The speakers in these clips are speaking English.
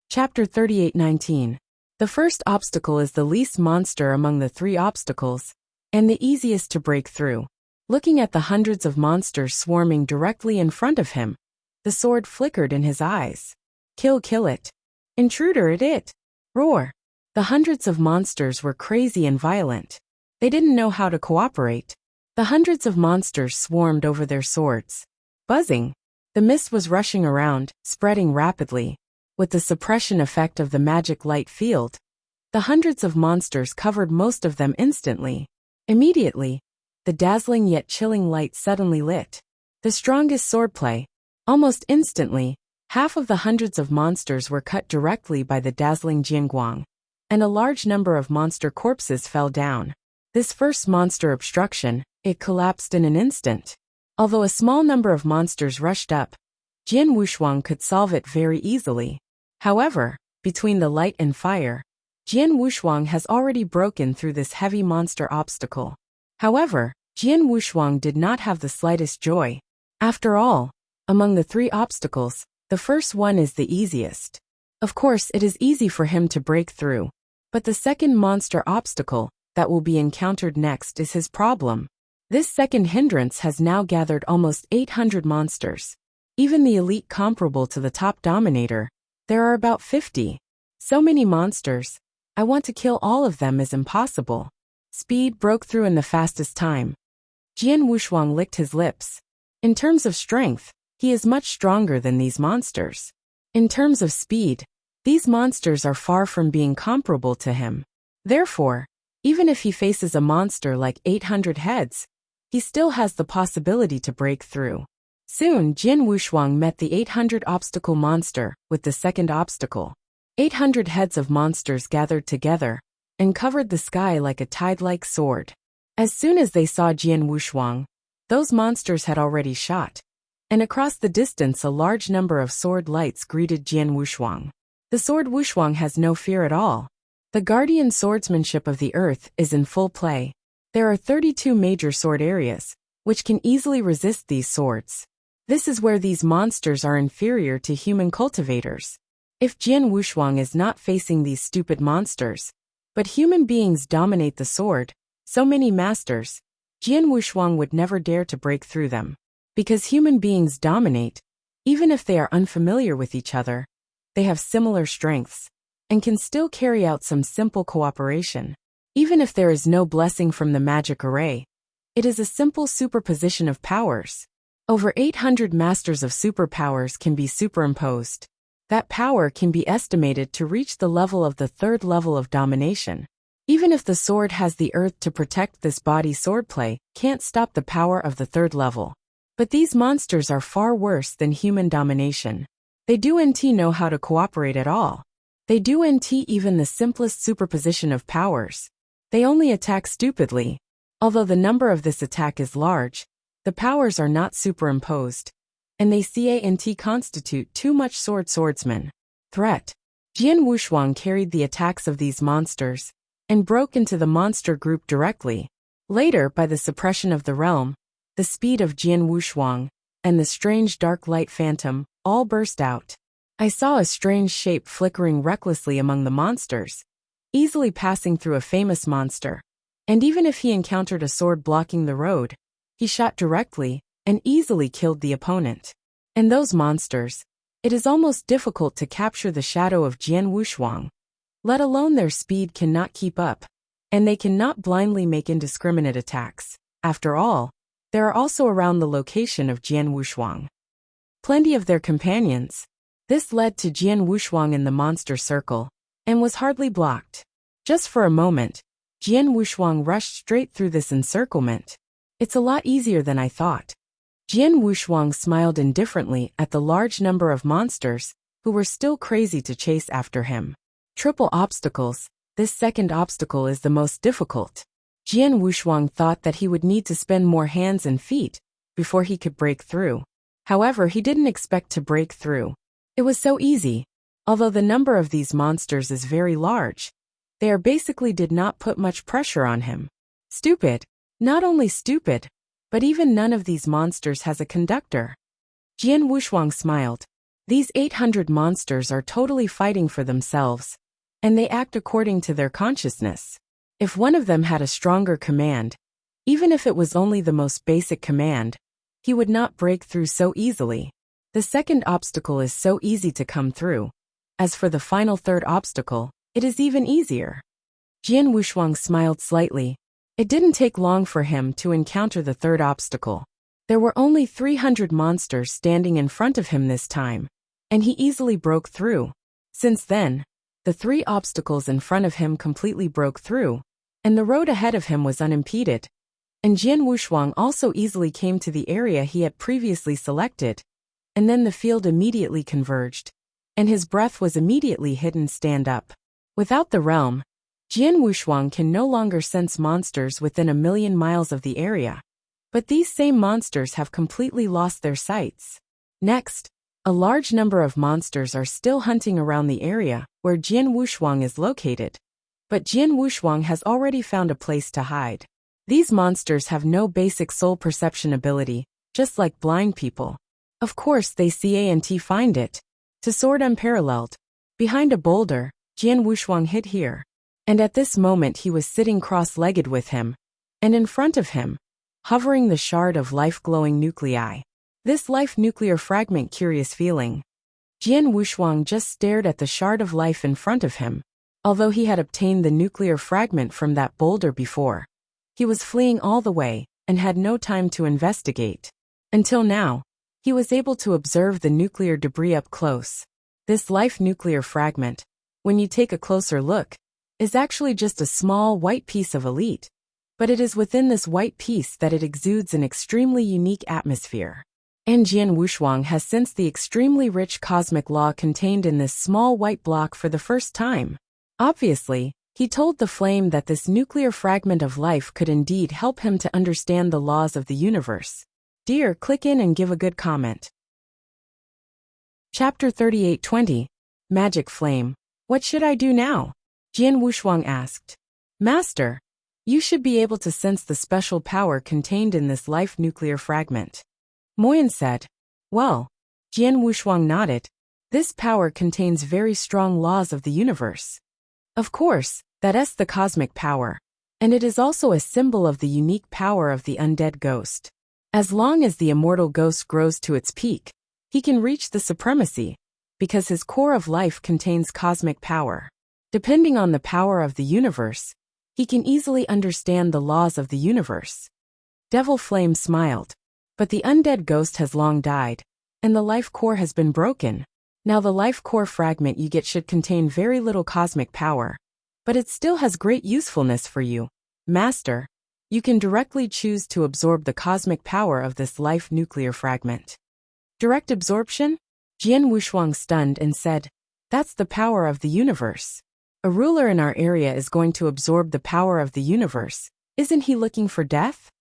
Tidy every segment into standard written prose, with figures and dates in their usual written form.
Chapter 38:19. The first obstacle is the least monster among the three obstacles, and the easiest to break through. Looking at the hundreds of monsters swarming directly in front of him, the sword flickered in his eyes. Kill it. Intruder it. Roar. The hundreds of monsters were crazy and violent. They didn't know how to cooperate. The hundreds of monsters swarmed over their swords. Buzzing. The mist was rushing around, spreading rapidly. With the suppression effect of the magic light field, the hundreds of monsters covered most of them instantly. Immediately, the dazzling yet chilling light suddenly lit. The strongest swordplay. Almost instantly, half of the hundreds of monsters were cut directly by the dazzling Jianguang, and a large number of monster corpses fell down. This first monster obstruction, it collapsed in an instant. Although a small number of monsters rushed up, Jian Wuxia could solve it very easily. However, between the light and fire, Jian Wuxia has already broken through this heavy monster obstacle. However, Jian Wuxia did not have the slightest joy. After all, among the three obstacles, the first one is the easiest. Of course, it is easy for him to break through. But the second monster obstacle that will be encountered next is his problem. This second hindrance has now gathered almost 800 monsters. Even the elite comparable to the top dominator, there are about 50. So many monsters, I want to kill all of them is impossible. Speed broke through in the fastest time. Jian Wuxia licked his lips. In terms of strength, he is much stronger than these monsters. In terms of speed, these monsters are far from being comparable to him. Therefore, even if he faces a monster like 800 heads, he still has the possibility to break through. Soon Jian Wuxia met the 800 obstacle monster with the second obstacle. 800 heads of monsters gathered together and covered the sky like a tide-like sword. As soon as they saw Jian Wuxia, those monsters had already shot, and across the distance a large number of sword lights greeted Jian Wuxia. The sword Wuxia has no fear at all. The guardian swordsmanship of the earth is in full play. There are 32 major sword areas, which can easily resist these swords. This is where these monsters are inferior to human cultivators. If Jian Wuxia is not facing these stupid monsters, but human beings dominate the sword, so many masters, Jian Wuxia would never dare to break through them. Because human beings dominate, even if they are unfamiliar with each other, they have similar strengths, and can still carry out some simple cooperation. Even if there is no blessing from the magic array, it is a simple superposition of powers. Over 800 masters of superpowers can be superimposed. That power can be estimated to reach the level of the third level of domination. Even if the sword has the earth to protect this body, swordplay can't stop the power of the third level. But these monsters are far worse than human domination. They don't know how to cooperate at all. They don't even the simplest superposition of powers. They only attack stupidly. Although the number of this attack is large, the powers are not superimposed, and they can't constitute too much swordsman. Threat. Jian Wuxia carried the attacks of these monsters, and broke into the monster group directly. Later, by the suppression of the realm, the speed of Jian Wuxia, and the strange dark light phantom, all burst out. I saw a strange shape flickering recklessly among the monsters, easily passing through a famous monster. And even if he encountered a sword blocking the road, he shot directly and easily killed the opponent. And those monsters, it is almost difficult to capture the shadow of Jian Wuxia. Let alone their speed cannot keep up, and they cannot blindly make indiscriminate attacks. After all, they are also around the location of Jian Wuxia. Plenty of their companions. This led to Jian Wuxia in the monster circle, and was hardly blocked. Just for a moment, Jian Wuxia rushed straight through this encirclement. It's a lot easier than I thought. Jian Wuxia smiled indifferently at the large number of monsters, who were still crazy to chase after him. Triple obstacles. This second obstacle is the most difficult. Jian Wuxia thought that he would need to spend more hands and feet before he could break through. However, he didn't expect to break through. It was so easy. Although the number of these monsters is very large, they basically did not put much pressure on him. Stupid. Not only stupid, but even none of these monsters has a conductor. Jian Wuxia smiled. These 800 monsters are totally fighting for themselves, and they act according to their consciousness. If one of them had a stronger command, even if it was only the most basic command, he would not break through so easily. The second obstacle is so easy to come through. As for the final third obstacle, it is even easier. Jian Wushuang smiled slightly. It didn't take long for him to encounter the third obstacle. There were only 300 monsters standing in front of him this time, and he easily broke through. Since then, the 3 obstacles in front of him completely broke through, and the road ahead of him was unimpeded. And Jian Wushuang also easily came to the area he had previously selected, and then the field immediately converged, and his breath was immediately hidden stand up. Without the realm, Jian Wushuang can no longer sense monsters within 1,000,000 miles of the area. But these same monsters have completely lost their sights. Next, a large number of monsters are still hunting around the area where Jian Wushuang is located. But Jian Wushuang has already found a place to hide. These monsters have no basic soul perception ability, just like blind people. Of course they see and find it. To sword unparalleled. Behind a boulder, Jian Wushuang hid here. And at this moment he was sitting cross-legged with him, and in front of him, hovering the shard of life glowing nuclei. This life nuclear fragment curious feeling. Jian Wushuang just stared at the shard of life in front of him. Although he had obtained the nuclear fragment from that boulder before, he was fleeing all the way, and had no time to investigate. Until now, he was able to observe the nuclear debris up close. This life nuclear fragment, when you take a closer look, is actually just a small white piece of elite. But it is within this white piece that it exudes an extremely unique atmosphere. And Jian Wushuang has sensed the extremely rich cosmic law contained in this small white block for the first time. Obviously, he told the flame that this nuclear fragment of life could indeed help him to understand the laws of the universe. Dear, click in and give a good comment. Chapter 38:20. Magic Flame. What should I do now? Jian Wushuang asked. Master, you should be able to sense the special power contained in this life nuclear fragment. Moyan said. Well, Jian Wushuang nodded. This power contains very strong laws of the universe. Of course, that's the cosmic power. And it is also a symbol of the unique power of the undead ghost. As long as the immortal ghost grows to its peak, he can reach the supremacy, because his core of life contains cosmic power. Depending on the power of the universe, he can easily understand the laws of the universe. Devil Flame smiled. But the undead ghost has long died, and the life core has been broken. Now the life core fragment you get should contain very little cosmic power, but it still has great usefulness for you. Master, you can directly choose to absorb the cosmic power of this life nuclear fragment. Direct absorption? Jian Wushuang stunned and said, that's the power of the universe. A ruler in our area is going to absorb the power of the universe. Isn't he looking for death?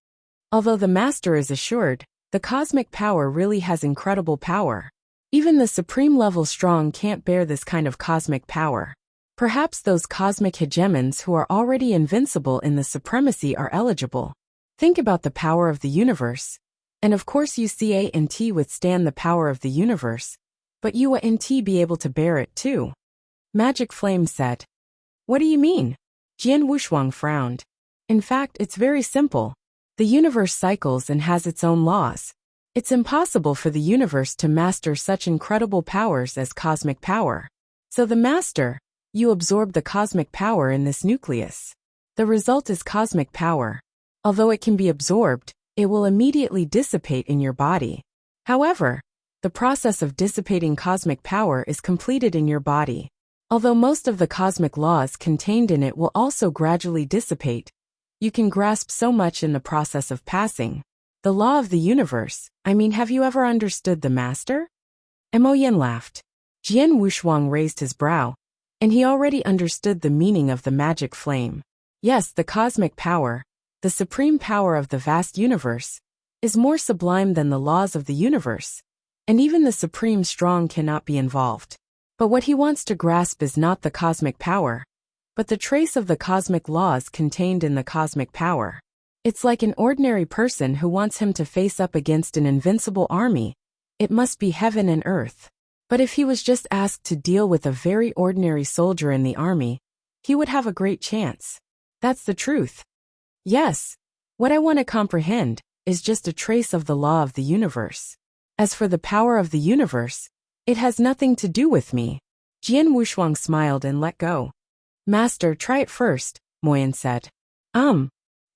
Although the master is assured, the cosmic power really has incredible power. Even the supreme level strong can't bear this kind of cosmic power. Perhaps those cosmic hegemons who are already invincible in the supremacy are eligible. Think about the power of the universe. And of course UCA and T withstand the power of the universe, but you and T be able to bear it too. Magic Flame said. What do you mean? Jian Wushuang frowned. In fact, it's very simple. The universe cycles and has its own laws. It's impossible for the universe to master such incredible powers as cosmic power. So the master, you absorb the cosmic power in this nucleus. The result is cosmic power. Although it can be absorbed, it will immediately dissipate in your body. However, the process of dissipating cosmic power is completed in your body. Although most of the cosmic laws contained in it will also gradually dissipate, you can grasp so much in the process of passing. The law of the universe, have you ever understood the master? Mo Yin laughed. Jian Wushuang raised his brow, and he already understood the meaning of the magic flame. Yes, the cosmic power, the supreme power of the vast universe, is more sublime than the laws of the universe, and even the supreme strong cannot be involved. But what he wants to grasp is not the cosmic power, but the trace of the cosmic laws contained in the cosmic power. It's like an ordinary person who wants him to face up against an invincible army. It must be heaven and earth. But if he was just asked to deal with a very ordinary soldier in the army, he would have a great chance. That's the truth. Yes, what I want to comprehend is just a trace of the law of the universe. As for the power of the universe, it has nothing to do with me. Jian Wushuang smiled and let go. Master, try it first, Moyan said.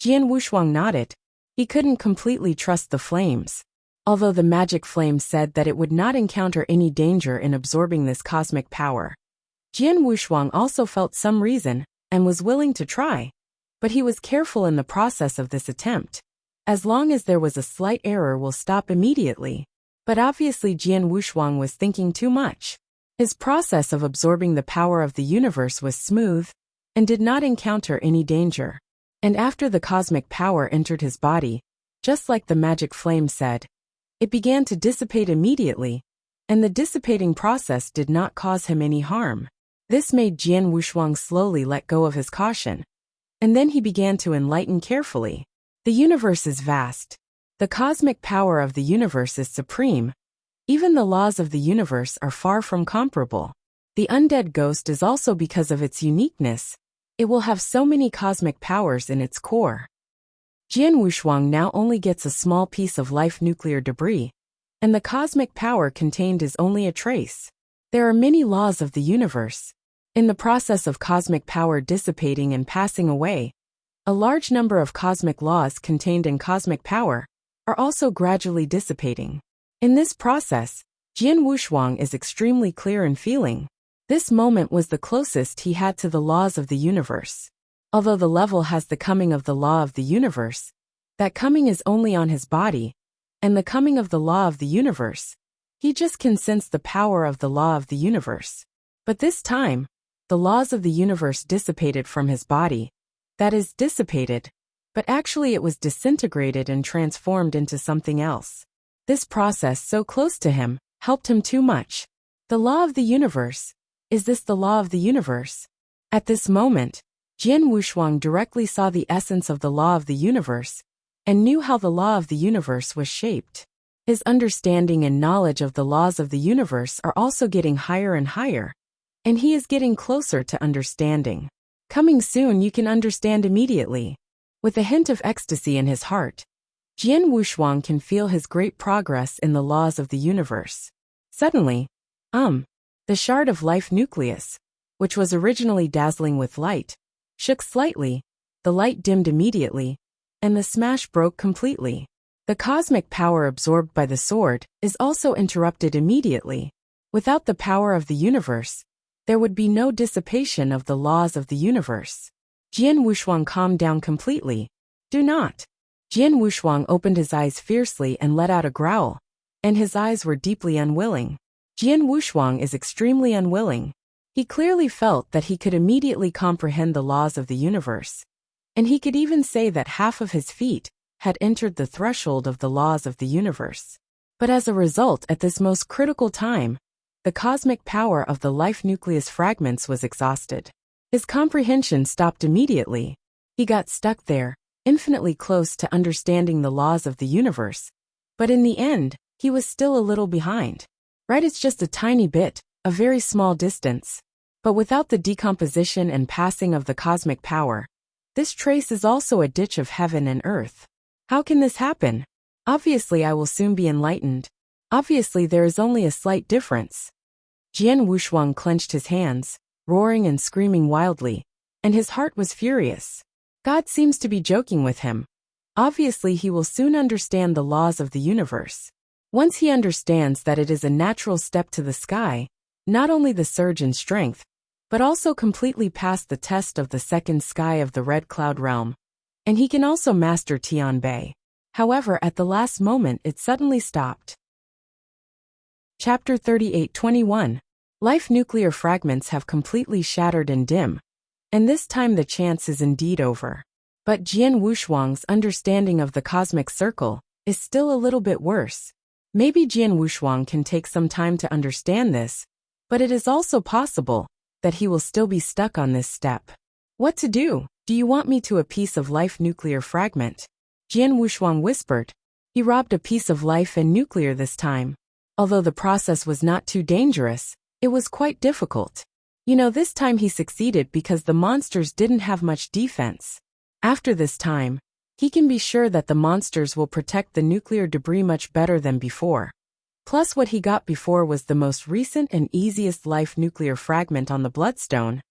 Jian Wushuang nodded. He couldn't completely trust the flames. Although the magic flame said that it would not encounter any danger in absorbing this cosmic power. Jian Wushuang also felt some reason and was willing to try. But he was careful in the process of this attempt. As long as there was a slight error, will stop immediately. But obviously Jian Wushuang was thinking too much. His process of absorbing the power of the universe was smooth and did not encounter any danger. And after the cosmic power entered his body, just like the magic flame said, it began to dissipate immediately, and the dissipating process did not cause him any harm. This made Jian Wushuang slowly let go of his caution. And then he began to enlighten carefully. The universe is vast. The cosmic power of the universe is supreme. Even the laws of the universe are far from comparable. The undead ghost is also because of its uniqueness. It will have so many cosmic powers in its core. Jian Wushuang now only gets a small piece of life nuclear debris, and the cosmic power contained is only a trace. There are many laws of the universe. In the process of cosmic power dissipating and passing away, a large number of cosmic laws contained in cosmic power are also gradually dissipating. In this process, Jian Wushuang is extremely clear in feeling. This moment was the closest he had to the laws of the universe. Although the level has the coming of the law of the universe, that coming is only on his body, and the coming of the law of the universe, he just can sense the power of the law of the universe. But this time, the laws of the universe dissipated from his body. That is, dissipated, but actually it was disintegrated and transformed into something else. This process, so close to him, helped him too much. The law of the universe. Is this the law of the universe? At this moment, Jian Wushuang directly saw the essence of the law of the universe and knew how the law of the universe was shaped. His understanding and knowledge of the laws of the universe are also getting higher and higher, and he is getting closer to understanding. Coming soon, you can understand immediately. With a hint of ecstasy in his heart, Jian Wushuang can feel his great progress in the laws of the universe. Suddenly, the shard of life nucleus, which was originally dazzling with light, shook slightly, the light dimmed immediately, and the smash broke completely. The cosmic power absorbed by the sword is also interrupted immediately. Without the power of the universe, there would be no dissipation of the laws of the universe. Jian Wushuang calmed down completely. Do not. Jian Wushuang opened his eyes fiercely and let out a growl, and his eyes were deeply unwilling. Jian Wushuang is extremely unwilling. He clearly felt that he could immediately comprehend the laws of the universe, and he could even say that half of his feet had entered the threshold of the laws of the universe. But as a result, at this most critical time, the cosmic power of the life nucleus fragments was exhausted. His comprehension stopped immediately. He got stuck there, infinitely close to understanding the laws of the universe, but in the end, he was still a little behind. Right, it's just a tiny bit, a very small distance. But without the decomposition and passing of the cosmic power, this trace is also a ditch of heaven and earth. How can this happen? Obviously I will soon be enlightened. Obviously there is only a slight difference. Jian Wushuang clenched his hands, roaring and screaming wildly, and his heart was furious. God seems to be joking with him. Obviously he will soon understand the laws of the universe. Once he understands that it is a natural step to the sky, not only the surge in strength, but also completely pass the test of the second sky of the Red Cloud Realm, and he can also master Tianbei. However, at the last moment it suddenly stopped. Chapter 38:21. Life nuclear fragments have completely shattered and dim, and this time the chance is indeed over. But Jian Wushuang's understanding of the cosmic circle is still a little bit worse. Maybe Jian Wushuang can take some time to understand this, but it is also possible that he will still be stuck on this step. What to do? Do you want me to a piece of life nuclear fragment? Jian Wushuang whispered. He robbed a piece of life and nuclear this time. Although the process was not too dangerous, it was quite difficult. This time he succeeded because the monsters didn't have much defense. After this time, he can be sure that the monsters will protect the nuclear debris much better than before. Plus what he got before was the most recent and easiest life nuclear fragment on the Bloodstone,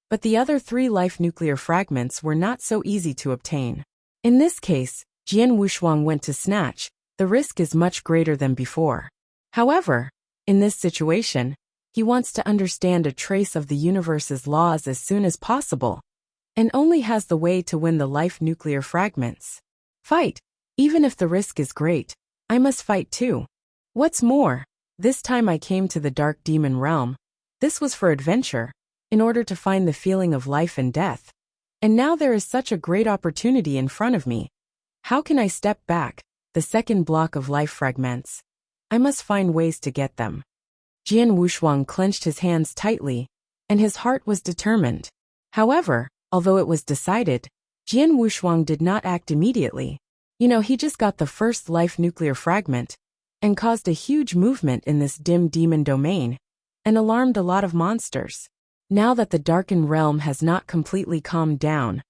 but the other 3 life nuclear fragments were not so easy to obtain. In this case, Jian Wushuang went to snatch. The risk is much greater than before. However, in this situation, he wants to understand a trace of the universe's laws as soon as possible, and only has the way to win the life nuclear fragments. Fight! Even if the risk is great, I must fight too. What's more, this time I came to the Dark Demon Realm. This was for adventure, in order to find the feeling of life and death. And now there is such a great opportunity in front of me. How can I step back? The second block of life fragments. I must find ways to get them. Jian Wushuang clenched his hands tightly, and his heart was determined. However, although it was decided, Jian Wushuang did not act immediately. He just got the first life nuclear fragment, and caused a huge movement in this dim demon domain, and alarmed a lot of monsters. Now that the darkened realm has not completely calmed down,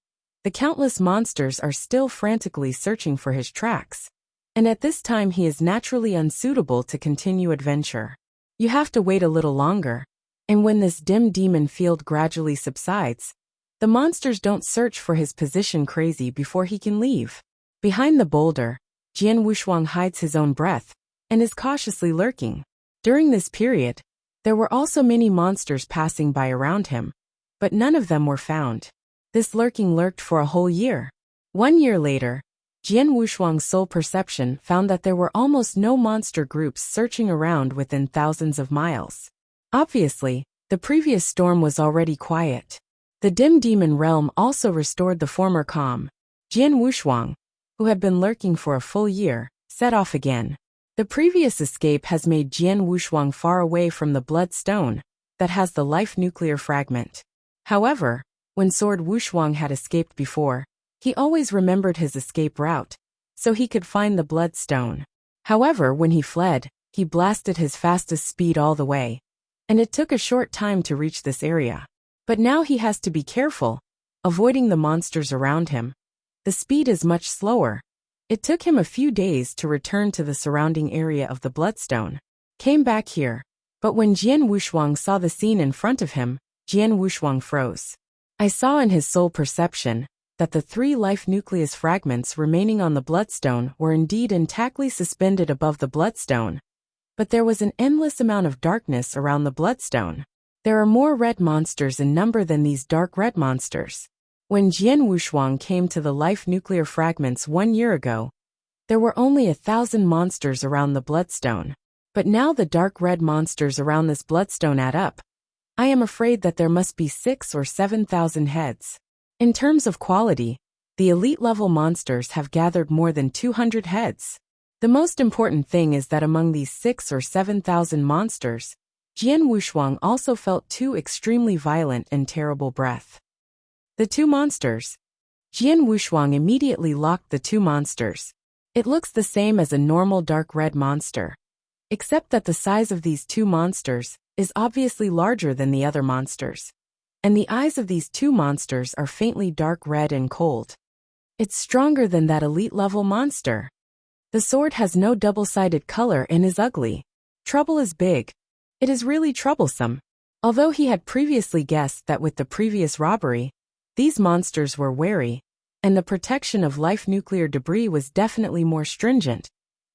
the countless monsters are still frantically searching for his tracks. And at this time he is naturally unsuitable to continue adventure. You have to wait a little longer, and when this dim demon field gradually subsides, the monsters don't search for his position crazy before he can leave. Behind the boulder, Jian Wushuang hides his own breath, and is cautiously lurking. During this period, there were also many monsters passing by around him, but none of them were found. This lurking lurked for a whole year. 1 year later, Jian Wushuang's soul perception found that there were almost no monster groups searching around within thousands of miles. Obviously, the previous storm was already quiet. The dim demon realm also restored the former calm. Jian Wushuang, who had been lurking for a full year, set off again. The previous escape has made Jian Wushuang far away from the Bloodstone that has the life nuclear fragment. However, when Sword Wushuang had escaped before, he always remembered his escape route, so he could find the Bloodstone. However, when he fled, he blasted his fastest speed all the way, and it took a short time to reach this area. But now he has to be careful, avoiding the monsters around him. The speed is much slower. It took him a few days to return to the surrounding area of the Bloodstone. Came back here, but when Jian Wushuang saw the scene in front of him, Jian Wushuang froze. I saw in his soul perception that the 3 life nucleus fragments remaining on the Bloodstone were indeed intactly suspended above the Bloodstone, but there was an endless amount of darkness around the Bloodstone. There are more red monsters in number than these dark red monsters. When Jian Wushuang came to the life nuclear fragments 1 year ago, there were only 1,000 monsters around the Bloodstone. But now the dark red monsters around this Bloodstone add up. I am afraid that there must be 6,000 or 7,000 heads. In terms of quality, the elite level monsters have gathered more than 200 heads. The most important thing is that among these 6,000 or 7,000 monsters, Jian Wushuang also felt 2 extremely violent and terrible breath. The 2 monsters. Jian Wushuang immediately locked the 2 monsters. It looks the same as a normal dark red monster, except that the size of these 2 monsters is obviously larger than the other monsters, and the eyes of these 2 monsters are faintly dark red and cold. It's stronger than that elite level monster. The sword has no double-sided color and is ugly. Trouble is big. It is really troublesome. Although he had previously guessed that with the previous robbery, these monsters were wary, and the protection of life nuclear debris was definitely more stringent.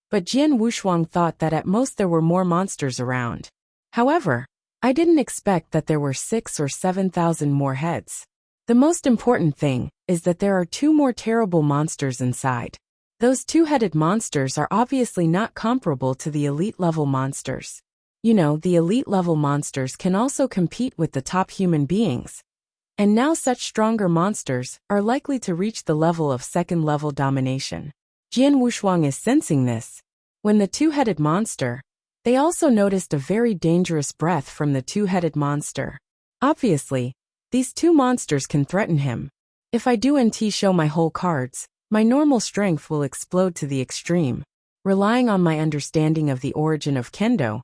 But Jian Wushuang thought that at most there were more monsters around. However, I didn't expect that there were 6,000 or 7,000 more heads. The most important thing is that there are 2 more terrible monsters inside. Those 2-headed monsters are obviously not comparable to the elite-level monsters. The elite-level monsters can also compete with the top human beings. And now such stronger monsters are likely to reach the level of second-level domination. Jian Wushuang is sensing this. When the 2-headed monster, they also noticed a very dangerous breath from the 2-headed monster. Obviously, these 2 monsters can threaten him. If I do NT show my whole cards, my normal strength will explode to the extreme. relying on my understanding of the origin of kendo.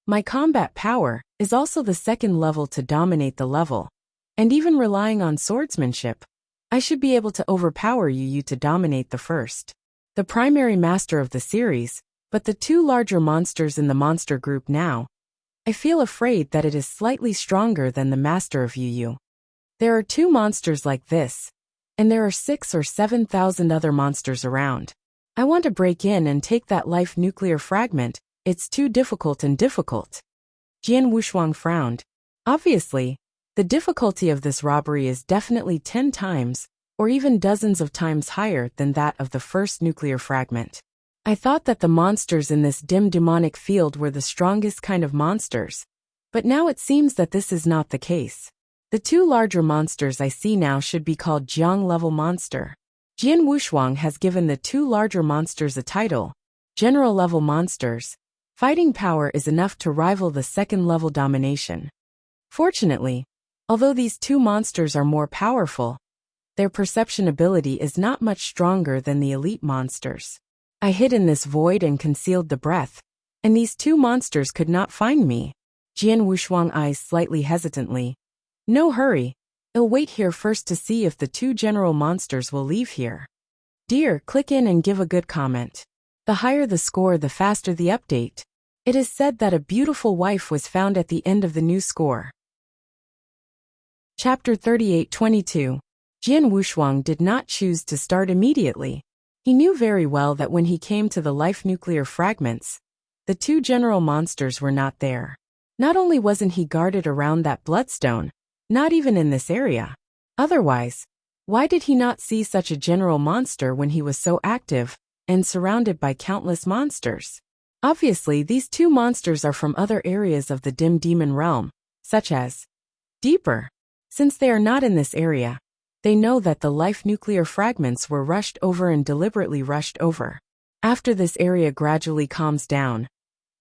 My combat power is also the second level to dominate the level, and even relying on swordsmanship, I should be able to overpower you to dominate the first. The primary master of the series, but the two larger monsters in the monster group now. I feel afraid that it is slightly stronger than the master of Yu. There are two monsters like this, and there are 6,000 or 7,000 other monsters around. I want to break in and take that life nuclear fragment. It's too difficult and difficult. Jian Wushuang frowned. Obviously, the difficulty of this robbery is definitely 10 times, or even dozens of times higher than that of the first nuclear fragment. I thought that the monsters in this dim demonic field were the strongest kind of monsters, but now it seems that this is not the case. The two larger monsters I see now should be called Jiang level monster. Jian Wushuang has given the two larger monsters a title, General level monsters. Fighting power is enough to rival the second level domination. Fortunately, although these two monsters are more powerful, their perception ability is not much stronger than the elite monsters. I hid in this void and concealed the breath, and these two monsters could not find me. Jian Wushuang eyes slightly hesitantly. No hurry. I'll wait here first to see if the two general monsters will leave here. Dear, click in and give a good comment. The higher the score, the faster the update. It is said that a beautiful wife was found at the end of the new score. Chapter 38:22. Jian Wushuang did not choose to start immediately. He knew very well that when he came to the life nuclear fragments, the two general monsters were not there. Not only wasn't he guarded around that bloodstone, not even in this area. Otherwise, why did he not see such a general monster when he was so active and surrounded by countless monsters? Obviously, these two monsters are from other areas of the dim demon realm, such as deeper. Since they are not in this area, they know that the life nuclear fragments were rushed over and deliberately rushed over. After this area gradually calms down,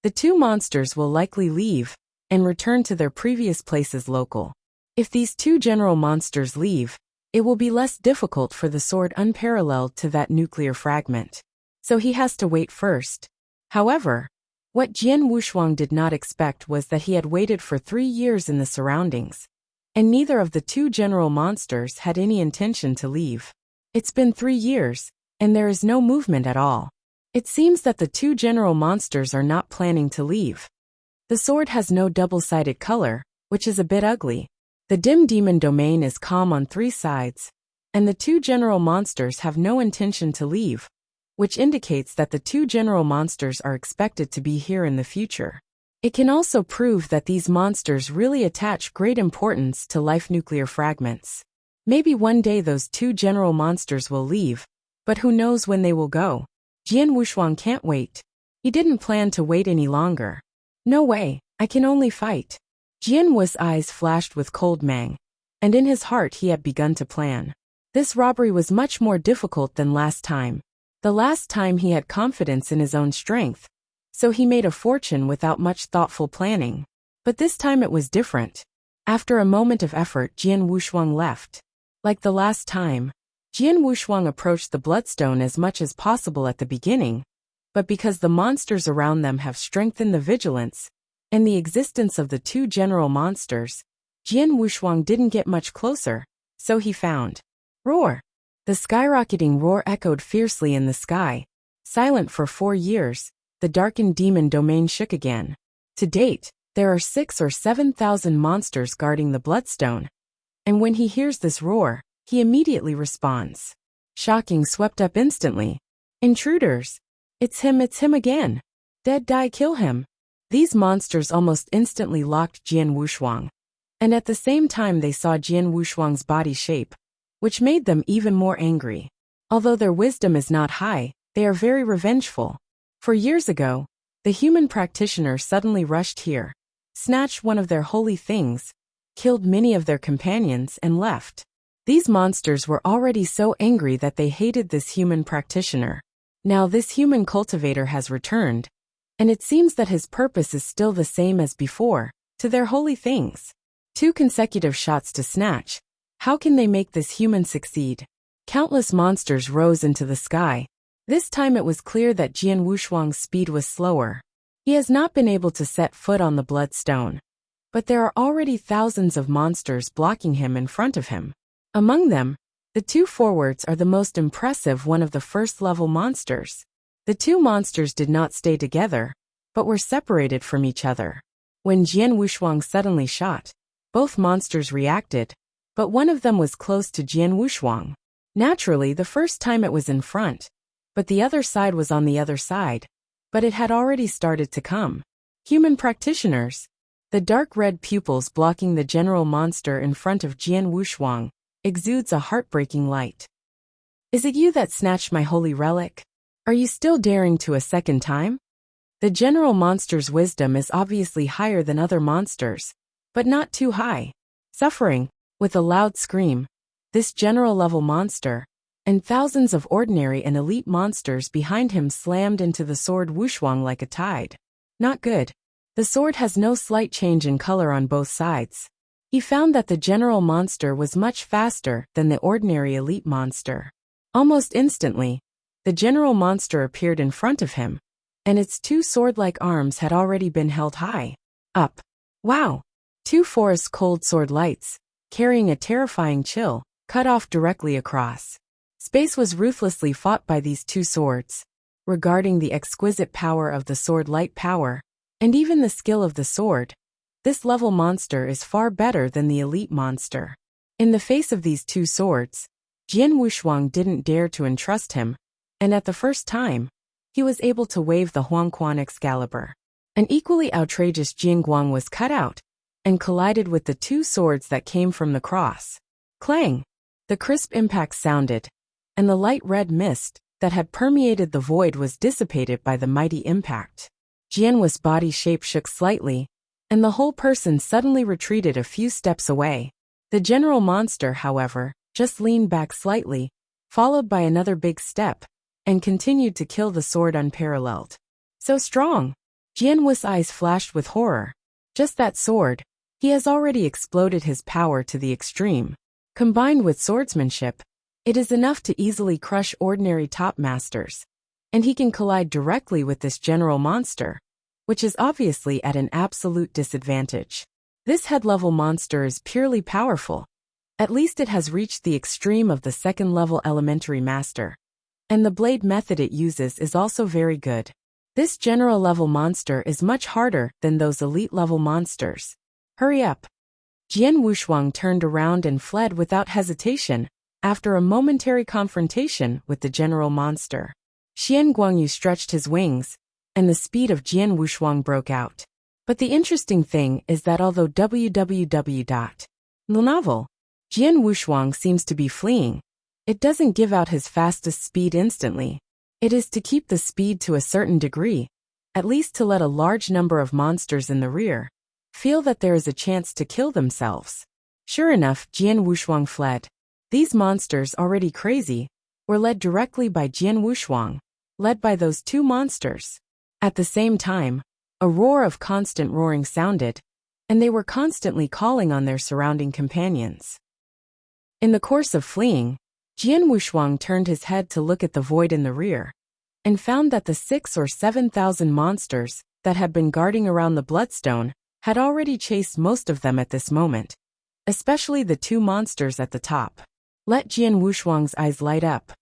the two monsters will likely leave and return to their previous places local. If these two general monsters leave, it will be less difficult for the sword unparalleled to that nuclear fragment. So he has to wait first. However, what Jian Wushuang did not expect was that he had waited for 3 years in the surroundings, and neither of the two general monsters had any intention to leave. It's been 3 years, and there is no movement at all. It seems that the two general monsters are not planning to leave. The sword has no double-sided color, which is a bit ugly. The dim demon domain is calm on 3 sides, and the two general monsters have no intention to leave, which indicates that the two general monsters are expected to be here in the future. It can also prove that these monsters really attach great importance to life nuclear fragments. Maybe one day those two general monsters will leave, but who knows when they will go. Jian Wushuang can't wait. He didn't plan to wait any longer. No way, I can only fight. Jian Wu's eyes flashed with cold mang, and in his heart he had begun to plan. This robbery was much more difficult than last time. The last time he had confidence in his own strength, so he made a fortune without much thoughtful planning. But this time it was different. After a moment of effort, Jian Wushuang left. Like the last time, Jian Wushuang approached the bloodstone as much as possible at the beginning, but because the monsters around them have strengthened the vigilance and the existence of the two general monsters, Jian Wushuang didn't get much closer, so he found. Roar! The skyrocketing roar echoed fiercely in the sky. Silent for 4 years, the darkened demon domain shook again. To date, there are 6,000 or 7,000 monsters guarding the bloodstone, and when he hears this roar, he immediately responds. Shocking swept up instantly. Intruders! It's him again. Dead die kill him. These monsters almost instantly locked Jian Wushuang, and at the same time they saw Jian Wushuang's body shape, which made them even more angry. Although their wisdom is not high, they are very revengeful. For years ago, the human practitioner suddenly rushed here, snatched one of their holy things, killed many of their companions and left. These monsters were already so angry that they hated this human practitioner. Now this human cultivator has returned, and it seems that his purpose is still the same as before, to their holy things. 2 consecutive shots to snatch. How can they make this human succeed? Countless monsters rose into the sky. This time it was clear that Jian Wushuang's speed was slower. He has not been able to set foot on the bloodstone. But there are already thousands of monsters blocking him in front of him. Among them, the two forwards are the most impressive one of the first-level monsters. The two monsters did not stay together, but were separated from each other. When Jian Wushuang suddenly shot, both monsters reacted, but one of them was close to Jian Wushuang. Naturally, the first time it was in front, but the other side was on the other side, but it had already started to come. Human practitioners. The dark red pupils blocking the general monster in front of Jian Wushuang exudes a heartbreaking light. Is it you that snatched my holy relic? Are you still daring to a second time? The general monster's wisdom is obviously higher than other monsters, but not too high. Suffering, with a loud scream, this general-level monster, and thousands of ordinary and elite monsters behind him slammed into the sword Wushuang like a tide. Not good. The sword has no slight change in color on both sides. He found that the general monster was much faster than the ordinary elite monster. Almost instantly, the general monster appeared in front of him, and its two sword-like arms had already been held high. Up. Wow! Two forest-cold sword lights, carrying a terrifying chill, cut off directly across. Space was ruthlessly fought by these two swords. Regarding the exquisite power of the sword light power, and even the skill of the sword, this level monster is far better than the elite monster. In the face of these two swords, Jian Wushuang didn't dare to entrust him, and at the first time, he was able to wave the Huangquan Excalibur. An equally outrageous Jianguang was cut out, and collided with the two swords that came from the cross. Clang! The crisp impact sounded, and the light red mist that had permeated the void was dissipated by the mighty impact. Jian's body shape shook slightly, and the whole person suddenly retreated a few steps away. The general monster, however, just leaned back slightly, followed by another big step, and continued to kill the sword unparalleled. So strong! Jian's eyes flashed with horror. Just that sword. He has already exploded his power to the extreme. Combined with swordsmanship, it is enough to easily crush ordinary top masters. And he can collide directly with this general monster, which is obviously at an absolute disadvantage. This head-level monster is purely powerful. At least it has reached the extreme of the second-level elementary master. And the blade method it uses is also very good. This general-level monster is much harder than those elite-level monsters. Hurry up! Jian Wushuang turned around and fled without hesitation, after a momentary confrontation with the general monster. Xian Guangyu stretched his wings, and the speed of Jian Wushuang broke out. But the interesting thing is that although www.novel, Jian Wushuang seems to be fleeing, it doesn't give out his fastest speed instantly. It is to keep the speed to a certain degree, at least to let a large number of monsters in the rear feel that there is a chance to kill themselves. Sure enough, Jian Wushuang fled. These monsters, already crazy, were led directly by Jian Wushuang, led by those two monsters. At the same time, a roar of constant roaring sounded, and they were constantly calling on their surrounding companions. In the course of fleeing, Jian Wushuang turned his head to look at the void in the rear, and found that the 6,000 or 7,000 monsters that had been guarding around the bloodstone had already chased most of them at this moment, especially the two monsters at the top. Let Jian Wushuang's eyes light up.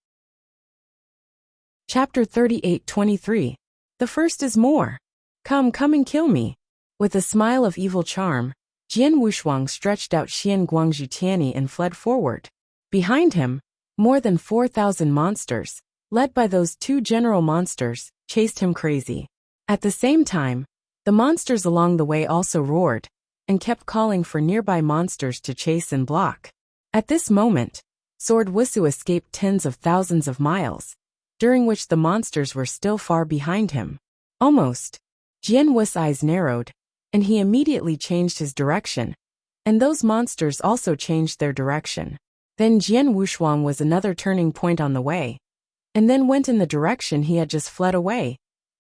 Chapter 38-23. The first is more. Come and kill me. With a smile of evil charm, Jian Wushuang stretched out Xian Guangzhu Tianyi and fled forward. Behind him, more than 4,000 monsters, led by those two general monsters, chased him crazy. At the same time, the monsters along the way also roared, and kept calling for nearby monsters to chase and block. At this moment, Sword Wuxia escaped tens of thousands of miles, during which the monsters were still far behind him. Almost. Jian Wu's eyes narrowed, and he immediately changed his direction, and those monsters also changed their direction. Then Jian Wushuang was another turning point on the way, and then went in the direction he had just fled away.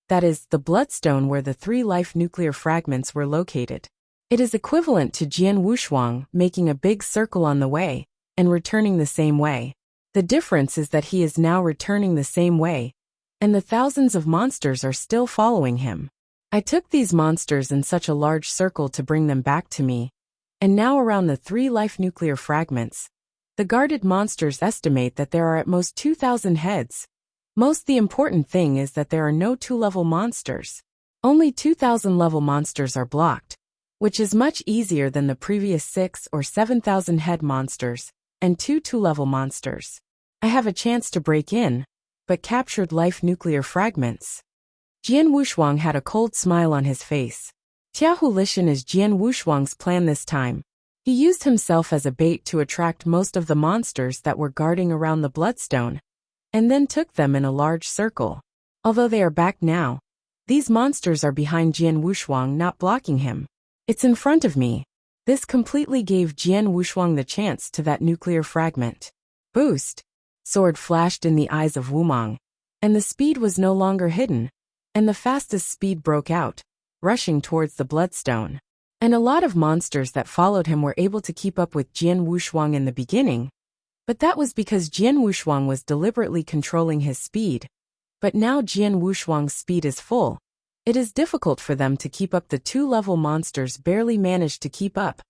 That is, the bloodstone where the 3 life nuclear fragments were located. It is equivalent to Jian Wushuang making a big circle on the way, and returning the same way. The difference is that he is now returning the same way, and the thousands of monsters are still following him. I took these monsters in such a large circle to bring them back to me, and now around the 3 life nuclear fragments, the guarded monsters estimate that there are at most 2,000 heads. Most the important thing is that there are no 2-level monsters. Only 2,000 level monsters are blocked, which is much easier than the previous 6 or 7,000 head monsters, and 2-level monsters. I have a chance to break in, but captured life nuclear fragments. Jian Wushuang had a cold smile on his face. Tiahu Lishan is Jian Wushuang's plan this time. He used himself as a bait to attract most of the monsters that were guarding around the bloodstone, and then took them in a large circle. Although they are back now, these monsters are behind Jian Wushuang, not blocking him. It's in front of me. This completely gave Jian Wushuang the chance to that nuclear fragment. Boost! Sword flashed in the eyes of Wumong, and the speed was no longer hidden, and the fastest speed broke out, rushing towards the bloodstone. And a lot of monsters that followed him were able to keep up with Jian Wushuang in the beginning, but that was because Jian Wushuang was deliberately controlling his speed. But now Jian Wushuang's speed is full. It is difficult for them to keep up. The 2-level monsters barely managed to keep up,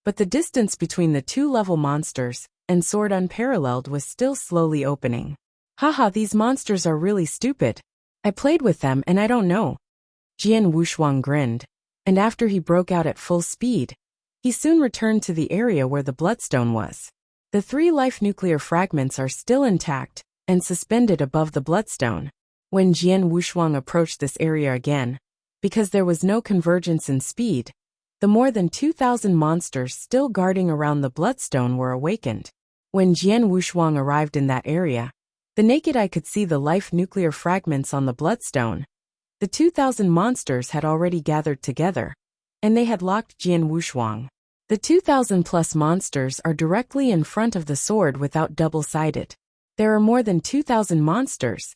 but the distance between the 2-level monsters and Sword Unparalleled was still slowly opening. Haha, these monsters are really stupid. I played with them and I don't know. Jian Wushuang grinned, and after he broke out at full speed, he soon returned to the area where the bloodstone was. The 3 life nuclear fragments are still intact and suspended above the bloodstone. When Jian Wushuang approached this area again, because there was no convergence in speed, the more than 2,000 monsters still guarding around the bloodstone were awakened. When Jian Wushuang arrived in that area, the naked eye could see the life nuclear fragments on the bloodstone. The 2,000 monsters had already gathered together, and they had locked Jian Wushuang. The 2,000+ monsters are directly in front of the sword without double-sided. There are more than 2,000 monsters,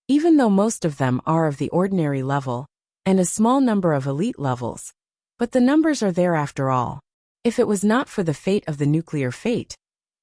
even though most of them are of the ordinary level, and a small number of elite levels. But the numbers are there after all. If it was not for the fate of the nuclear fate,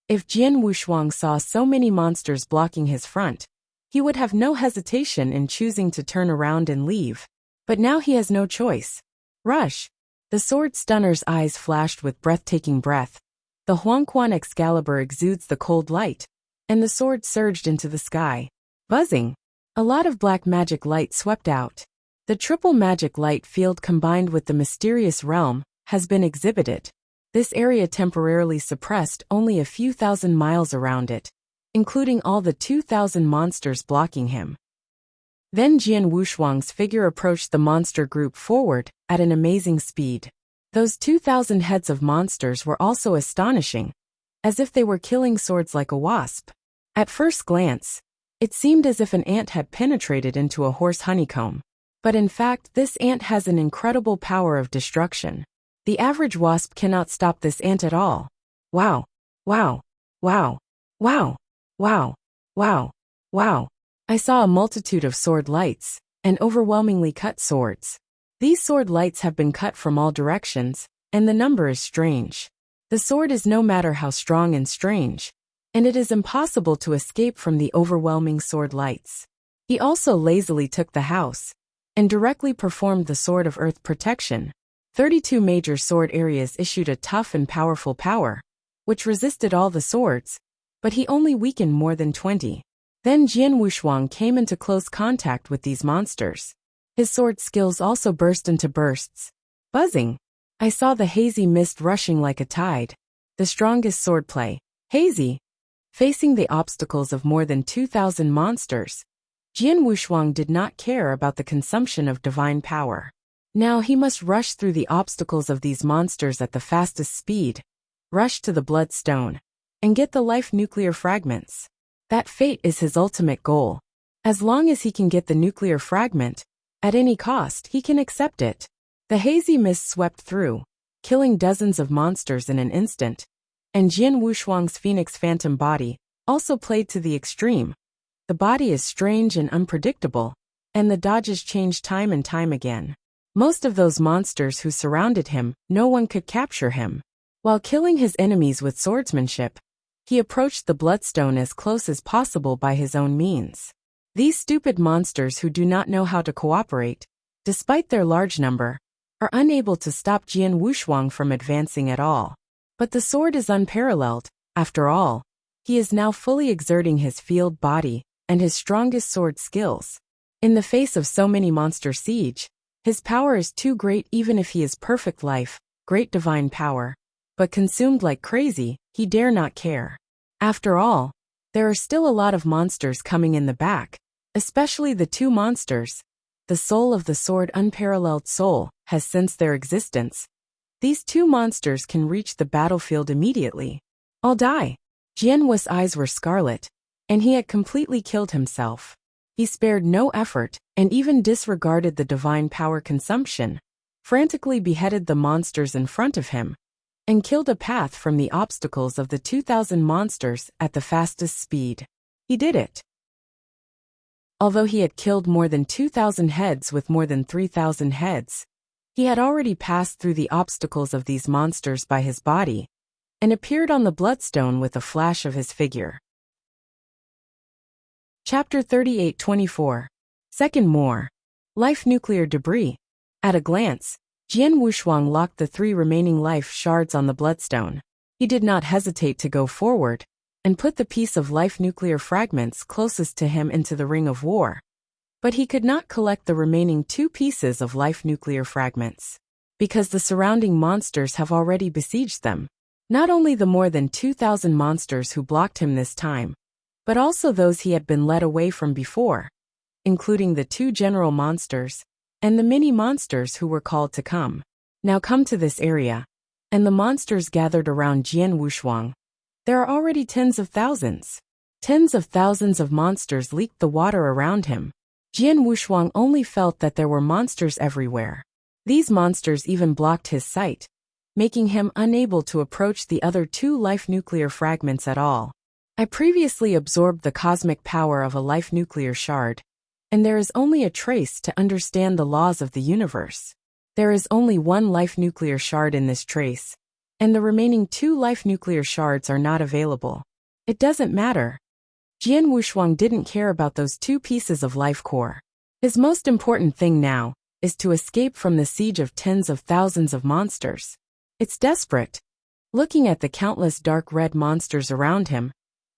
if Jian Wushuang saw so many monsters blocking his front, he would have no hesitation in choosing to turn around and leave. But now he has no choice. Rush! The sword stunner's eyes flashed with breathtaking breath. The Huangquan Excalibur exudes the cold light, and the sword surged into the sky. Buzzing! A lot of black magic light swept out. The triple magic light field combined with the mysterious realm has been exhibited. This area temporarily suppressed only a few thousand miles around it, including all the 2,000 monsters blocking him. Then Jian Wushuang's figure approached the monster group forward at an amazing speed. Those 2,000 heads of monsters were also astonishing, as if they were killing swords like a wasp. At first glance, it seemed as if an ant had penetrated into a horse honeycomb. But in fact, this ant has an incredible power of destruction. The average wasp cannot stop this ant at all. Wow! Wow! Wow! Wow! Wow! Wow! Wow! I saw a multitude of sword lights, and overwhelmingly cut swords. These sword lights have been cut from all directions, and the number is strange. The sword is no matter how strong and strange, and it is impossible to escape from the overwhelming sword lights. He also lazily took the house, and directly performed the Sword of Earth Protection. 32 major sword areas issued a tough and powerful power, which resisted all the swords, but he only weakened more than 20. Then Jian Wushuang came into close contact with these monsters. His sword skills also burst into bursts. Buzzing! I saw the hazy mist rushing like a tide. The strongest swordplay. Hazy! Facing the obstacles of more than 2,000 monsters, Jian Wushuang did not care about the consumption of divine power. Now he must rush through the obstacles of these monsters at the fastest speed, rush to the bloodstone, and get the life nuclear fragments. That fate is his ultimate goal. As long as he can get the nuclear fragment, at any cost he can accept it. The hazy mist swept through, killing dozens of monsters in an instant, and Jian Wushuang's Phoenix Phantom body also played to the extreme. The body is strange and unpredictable, and the dodges change time and time again. Most of those monsters who surrounded him, no one could capture him. While killing his enemies with swordsmanship, he approached the bloodstone as close as possible by his own means. These stupid monsters who do not know how to cooperate, despite their large number, are unable to stop Jian Wushuang from advancing at all. But the sword is unparalleled. After all, he is now fully exerting his field body and his strongest sword skills. In the face of so many monster siege, his power is too great even if he is perfect life, great divine power. But consumed like crazy, he dare not care. After all, there are still a lot of monsters coming in the back, especially the two monsters. The soul of the sword, unparalleled soul, has sensed their existence. These two monsters can reach the battlefield immediately. I'll die. Jian Wu's eyes were scarlet, and he had completely killed himself. He spared no effort, and even disregarded the divine power consumption, frantically beheaded the monsters in front of him, and killed a path from the obstacles of the 2,000 monsters at the fastest speed. He did it. Although he had killed more than 2,000 heads with more than 3,000 heads, he had already passed through the obstacles of these monsters by his body, and appeared on the bloodstone with a flash of his figure. Chapter 38-24. Second more. Life nuclear debris. At a glance, Jian Wushuang locked the 3 remaining life shards on the bloodstone. He did not hesitate to go forward, and put the piece of life nuclear fragments closest to him into the ring of war. But he could not collect the remaining 2 pieces of life nuclear fragments, because the surrounding monsters have already besieged them. Not only the more than 2,000 monsters who blocked him this time, but also those he had been led away from before, including the 2 general monsters, and the mini monsters who were called to come. Now come to this area. And the monsters gathered around Jian Wushuang. There are already tens of thousands. Tens of thousands of monsters leaked the water around him. Jian Wushuang only felt that there were monsters everywhere. These monsters even blocked his sight, making him unable to approach the other 2 life nuclear fragments at all. I previously absorbed the cosmic power of a life nuclear shard, and there is only a trace to understand the laws of the universe. There is only 1 life nuclear shard in this trace, and the remaining 2 life nuclear shards are not available. It doesn't matter. Jian Wushuang didn't care about those 2 pieces of life core. His most important thing now is to escape from the siege of tens of thousands of monsters. It's desperate. Looking at the countless dark red monsters around him,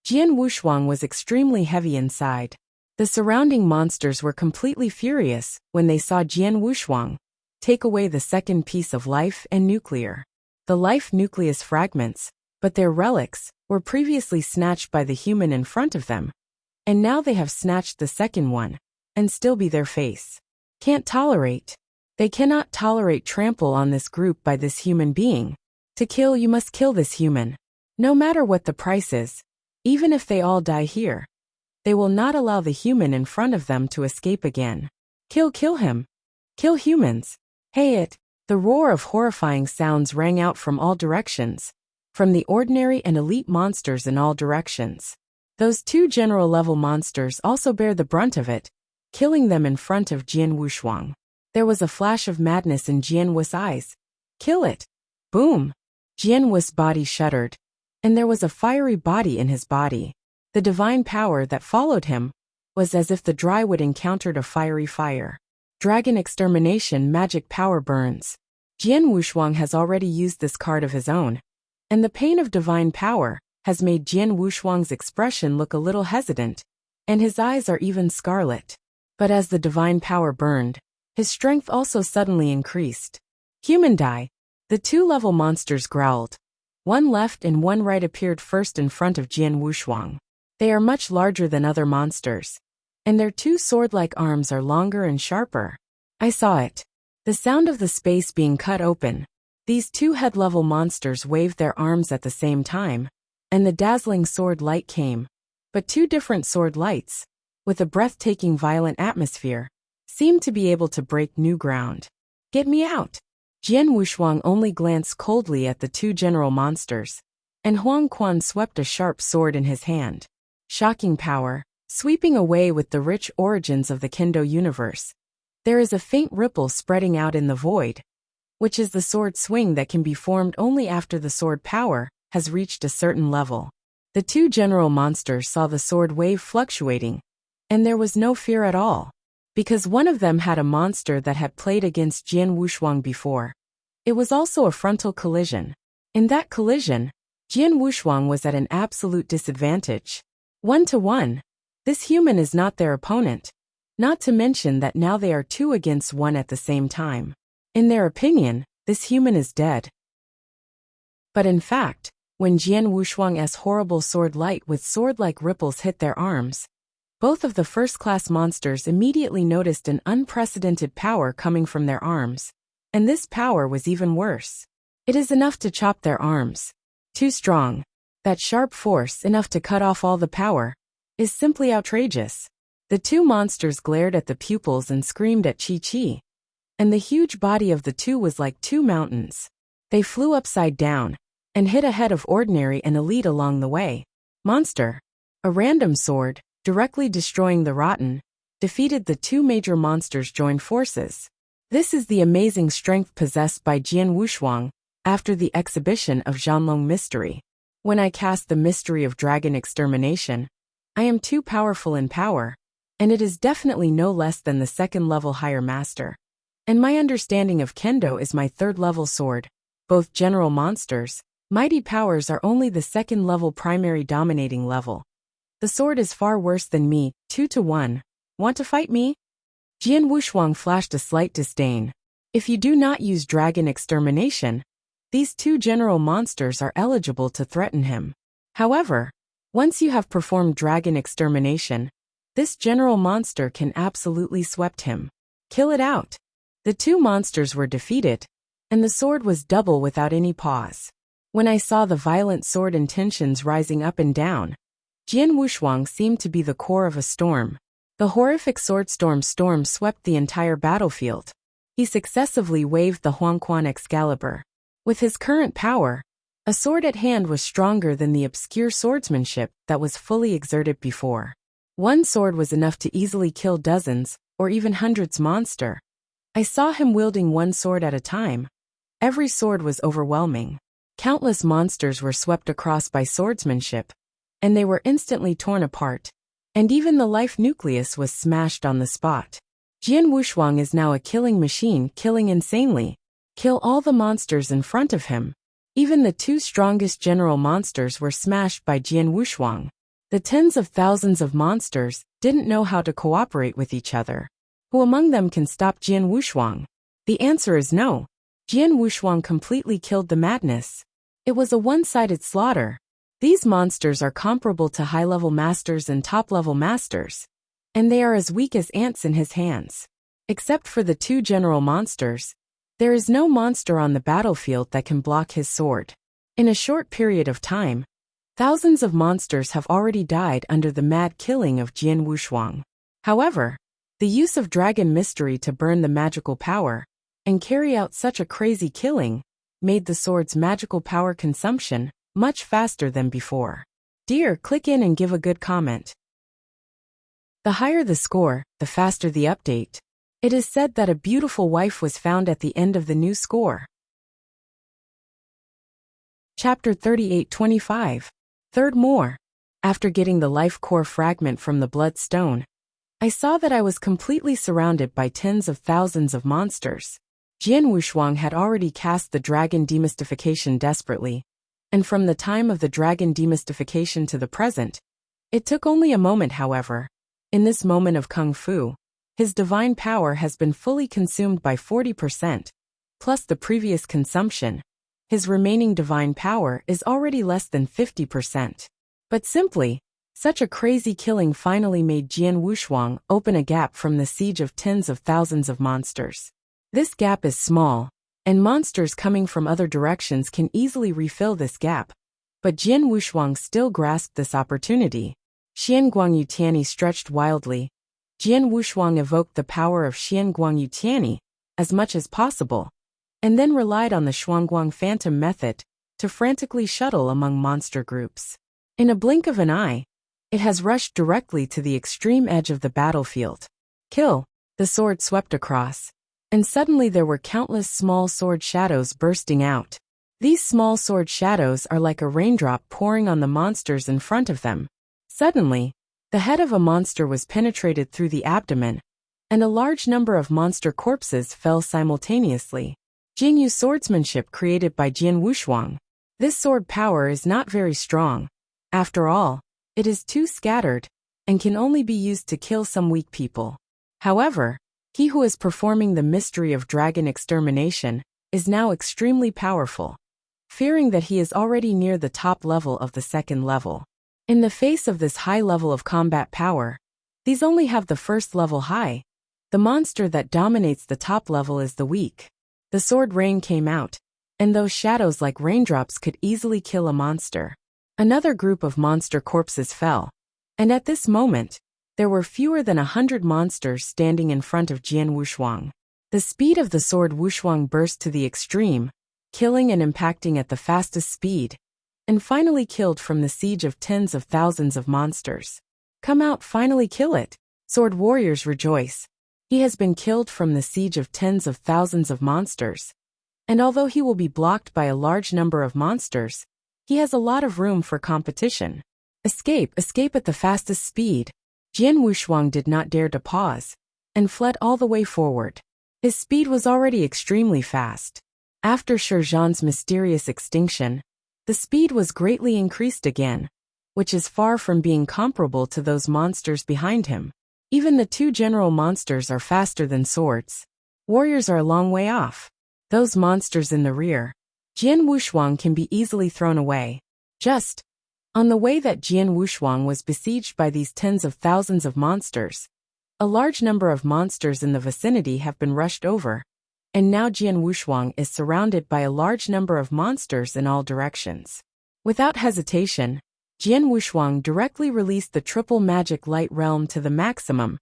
Jian Wushuang was extremely heavy inside. The surrounding monsters were completely furious when they saw Jian Wushuang take away the second piece of life and nuclear. The life nucleus fragments, but their relics, were previously snatched by the human in front of them, and now they have snatched the second one, and still be their face. Can't tolerate. They cannot tolerate trample on this group by this human being. To kill, you must kill this human. No matter what the price is, even if they all die here, they will not allow the human in front of them to escape again. Kill him. Kill humans. Hey it. The roar of horrifying sounds rang out from all directions, from the ordinary and elite monsters in all directions. Those 2 general-level monsters also bear the brunt of it, killing them in front of Jian Wushuang. There was a flash of madness in Jian Wu's eyes. Kill it. Boom. Jian Wu's body shuddered, and there was a fiery body in his body. The divine power that followed him was as if the dry wood encountered a fiery fire. Dragon extermination magic power burns. Jian Wushuang has already used this card of his own, and the pain of divine power has made Jian Wushuang's expression look a little hesitant, and his eyes are even scarlet. But as the divine power burned, his strength also suddenly increased. Human die. The 2-level monsters growled. 1 left and 1 right appeared first in front of Jian Wushuang. They are much larger than other monsters, and their 2 sword-like arms are longer and sharper. I saw it. The sound of the space being cut open. These 2 head-level monsters waved their arms at the same time, and the dazzling sword light came. But 2 different sword lights, with a breathtaking violent atmosphere, seemed to be able to break new ground. Get me out. Jian Wushuang only glanced coldly at the 2 general monsters, and Huang Quan swept a sharp sword in his hand. Shocking power, sweeping away with the rich origins of the Kendo universe. There is a faint ripple spreading out in the void, which is the sword swing that can be formed only after the sword power has reached a certain level. The 2 general monsters saw the sword wave fluctuating, And there was no fear at all, because one of them had a monster that had played against Jian Wushuang before. It was also a frontal collision. In that collision, Jian Wushuang was at an absolute disadvantage. 1-to-1. This human is not their opponent. Not to mention that now they are 2 against 1 at the same time. In their opinion, this human is dead. But in fact, when Jian Wushuang's horrible sword light with sword-like ripples hit their arms, both of the first-class monsters immediately noticed an unprecedented power coming from their arms. And this power was even worse. It is enough to chop their arms. Too strong. That sharp force enough to cut off all the power is simply outrageous. The 2 monsters glared at the pupils and screamed at Chi-Chi. And the huge body of the 2 was like 2 mountains. They flew upside down and hit ahead of Ordinary and Elite along the way. Monster. A random sword, directly destroying the Rotten, defeated the 2 major monsters joined forces. This is the amazing strength possessed by Jian Wushuang after the exhibition of Zhanlong Mystery. When I cast the Mystery of Dragon Extermination, I am too powerful in power, and it is definitely no less than the 2nd level higher master. And my understanding of Kendo is my 3rd level sword. Both general monsters, mighty powers are only the 2nd level primary dominating level. The sword is far worse than me, 2-to-1. Want to fight me? Jian Wushuang flashed a slight disdain. If you do not use Dragon Extermination, these 2 general monsters are eligible to threaten him. However, once you have performed Dragon Extermination, this general monster can absolutely swept him. Kill it out. The 2 monsters were defeated, and the sword was double without any pause. When I saw the violent sword intentions rising up and down, Jian Wushuang seemed to be the core of a storm. The horrific swordstorm swept the entire battlefield. He successively waved the Huangquan Excalibur. With his current power, a sword at hand was stronger than the obscure swordsmanship that was fully exerted before. One sword was enough to easily kill dozens, or even hundreds monster. I saw him wielding one sword at a time. Every sword was overwhelming. Countless monsters were swept across by swordsmanship, and they were instantly torn apart. And even the life nucleus was smashed on the spot. Jian Wushuang is now a killing machine, killing insanely. Kill all the monsters in front of him. Even the 2 strongest general monsters were smashed by Jian Wushuang. The tens of thousands of monsters didn't know how to cooperate with each other. Who among them can stop Jian Wushuang? The answer is no. Jian Wushuang completely killed the madness. It was a one-sided slaughter. These monsters are comparable to high-level masters and top-level masters, and they are as weak as ants in his hands. Except for the 2 general monsters, there is no monster on the battlefield that can block his sword. In a short period of time, thousands of monsters have already died under the mad killing of Jian Wushuang. However, the use of Dragon Mystery to burn the magical power and carry out such a crazy killing made the sword's magical power consumption much faster than before. Dear, click in and give a good comment. The higher the score, the faster the update. It is said that a beautiful wife was found at the end of the new score. Chapter 38-25. Third more. After getting the life core fragment from the blood stone, I saw that I was completely surrounded by tens of thousands of monsters. Jian Wushuang had already cast the dragon demystification desperately, and from the time of the dragon demystification to the present, it took only a moment. However, in this moment of Kung Fu, his divine power has been fully consumed by 40%, plus the previous consumption. His remaining divine power is already less than 50%. But simply, such a crazy killing finally made Jian Wushuang open a gap from the siege of tens of thousands of monsters. This gap is small, and monsters coming from other directions can easily refill this gap. But Jian Wushuang still grasped this opportunity. Xian Guangyu Tianyi stretched wildly. Jian Wushuang evoked the power of Xian Guangyu Tianyi as much as possible, and then relied on the Shuangguang Phantom method to frantically shuttle among monster groups. In a blink of an eye, it has rushed directly to the extreme edge of the battlefield. Kill! The sword swept across, and suddenly there were countless small sword shadows bursting out. These small sword shadows are like a raindrop pouring on the monsters in front of them. Suddenly, The head of a monster was penetrated through the abdomen, and a large number of monster corpses fell simultaneously. Jingyu swordsmanship created by Jian Wushuang. This sword power is not very strong. After all, it is too scattered, and can only be used to kill some weak people. However, he who is performing the mystery of dragon extermination is now extremely powerful. Fearing that he is already near the top level of the second level. In the face of this high level of combat power, these only have the first level high. The monster that dominates the top level is the weak. The sword rain came out, and those shadows like raindrops could easily kill a monster. Another group of monster corpses fell, and at this moment, there were fewer than 100 monsters standing in front of Jian Wushuang. The speed of the sword Wushuang burst to the extreme, killing and impacting at the fastest speed, and finally killed from the siege of tens of thousands of monsters. Come out, finally kill it. Sword warriors rejoice. He has been killed from the siege of tens of thousands of monsters. And although he will be blocked by a large number of monsters, he has a lot of room for competition. Escape at the fastest speed. Jian Wushuang did not dare to pause, and fled all the way forward. His speed was already extremely fast. After Shizhan's mysterious extinction, the speed was greatly increased again, which is far from being comparable to those monsters behind him. Even the two general monsters are faster than swords. Warriors are a long way off. Those monsters in the rear, Jian Wushuang can be easily thrown away. Just on the way that Jian Wushuang was besieged by these tens of thousands of monsters, a large number of monsters in the vicinity have been rushed over, and now Jian Wushuang is surrounded by a large number of monsters in all directions. Without hesitation, Jian Wushuang directly released the triple magic light realm to the maximum,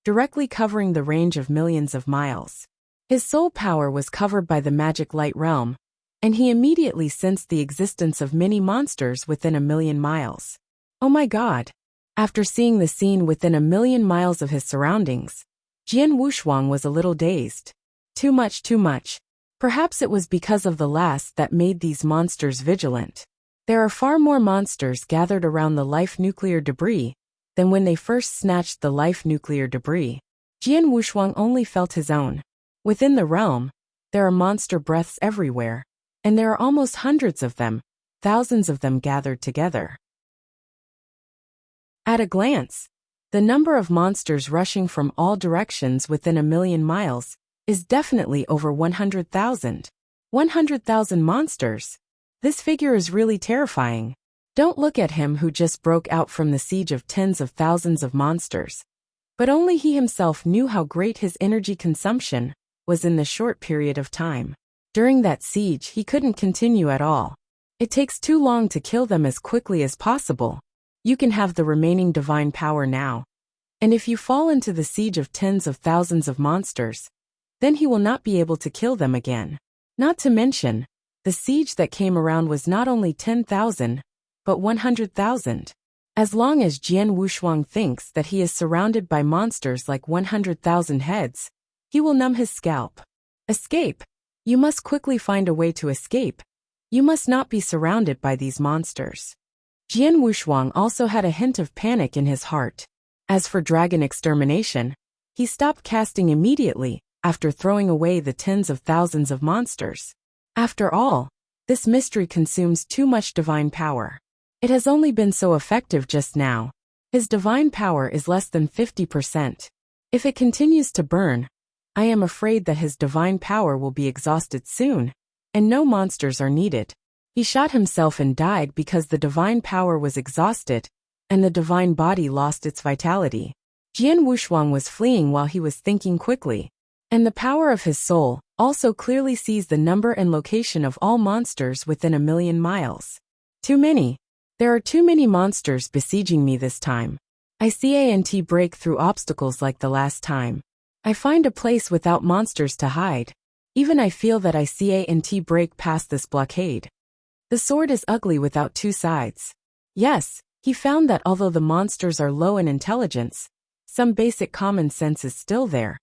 directly covering the range of millions of miles. His soul power was covered by the magic light realm, and he immediately sensed the existence of many monsters within 1,000,000 miles. Oh my God! After seeing the scene within 1,000,000 miles of his surroundings, Jian Wushuang was a little dazed. Too much. Perhaps it was because of the last that made these monsters vigilant. There are far more monsters gathered around the life nuclear debris than when they first snatched the life nuclear debris. Jian Wushuang only felt his own. Within the realm, there are monster breaths everywhere, and there are almost hundreds of them, thousands of them gathered together. At a glance, the number of monsters rushing from all directions within 1,000,000 miles is definitely over 100,000. 100,000 monsters. This figure is really terrifying. Don't look at him who just broke out from the siege of tens of thousands of monsters. But only he himself knew how great his energy consumption was in the short period of time. During that siege, he couldn't continue at all. It takes too long to kill them as quickly as possible. You can have the remaining divine power now. And if you fall into the siege of tens of thousands of monsters, then he will not be able to kill them again. Not to mention, the siege that came around was not only 10,000, but 100,000. As long as Jian Wushuang thinks that he is surrounded by monsters like 100,000 heads, he will numb his scalp. Escape. You must quickly find a way to escape. You must not be surrounded by these monsters. Jian Wushuang also had a hint of panic in his heart. As for dragon extermination, he stopped casting immediately after throwing away the tens of thousands of monsters. After all, this mystery consumes too much divine power. It has only been so effective just now. His divine power is less than 50%. If it continues to burn, I am afraid that his divine power will be exhausted soon, and no monsters are needed. He shot himself and died because the divine power was exhausted, and the divine body lost its vitality. Jian Wushuang was fleeing while he was thinking quickly, and the power of his soul also clearly sees the number and location of all monsters within 1,000,000 miles. Too many. There are too many monsters besieging me this time. I can't break through obstacles like the last time. I find a place without monsters to hide. Even I feel that I can't break past this blockade. The sword is ugly without two sides. Yes, he found that although the monsters are low in intelligence, some basic common sense is still there.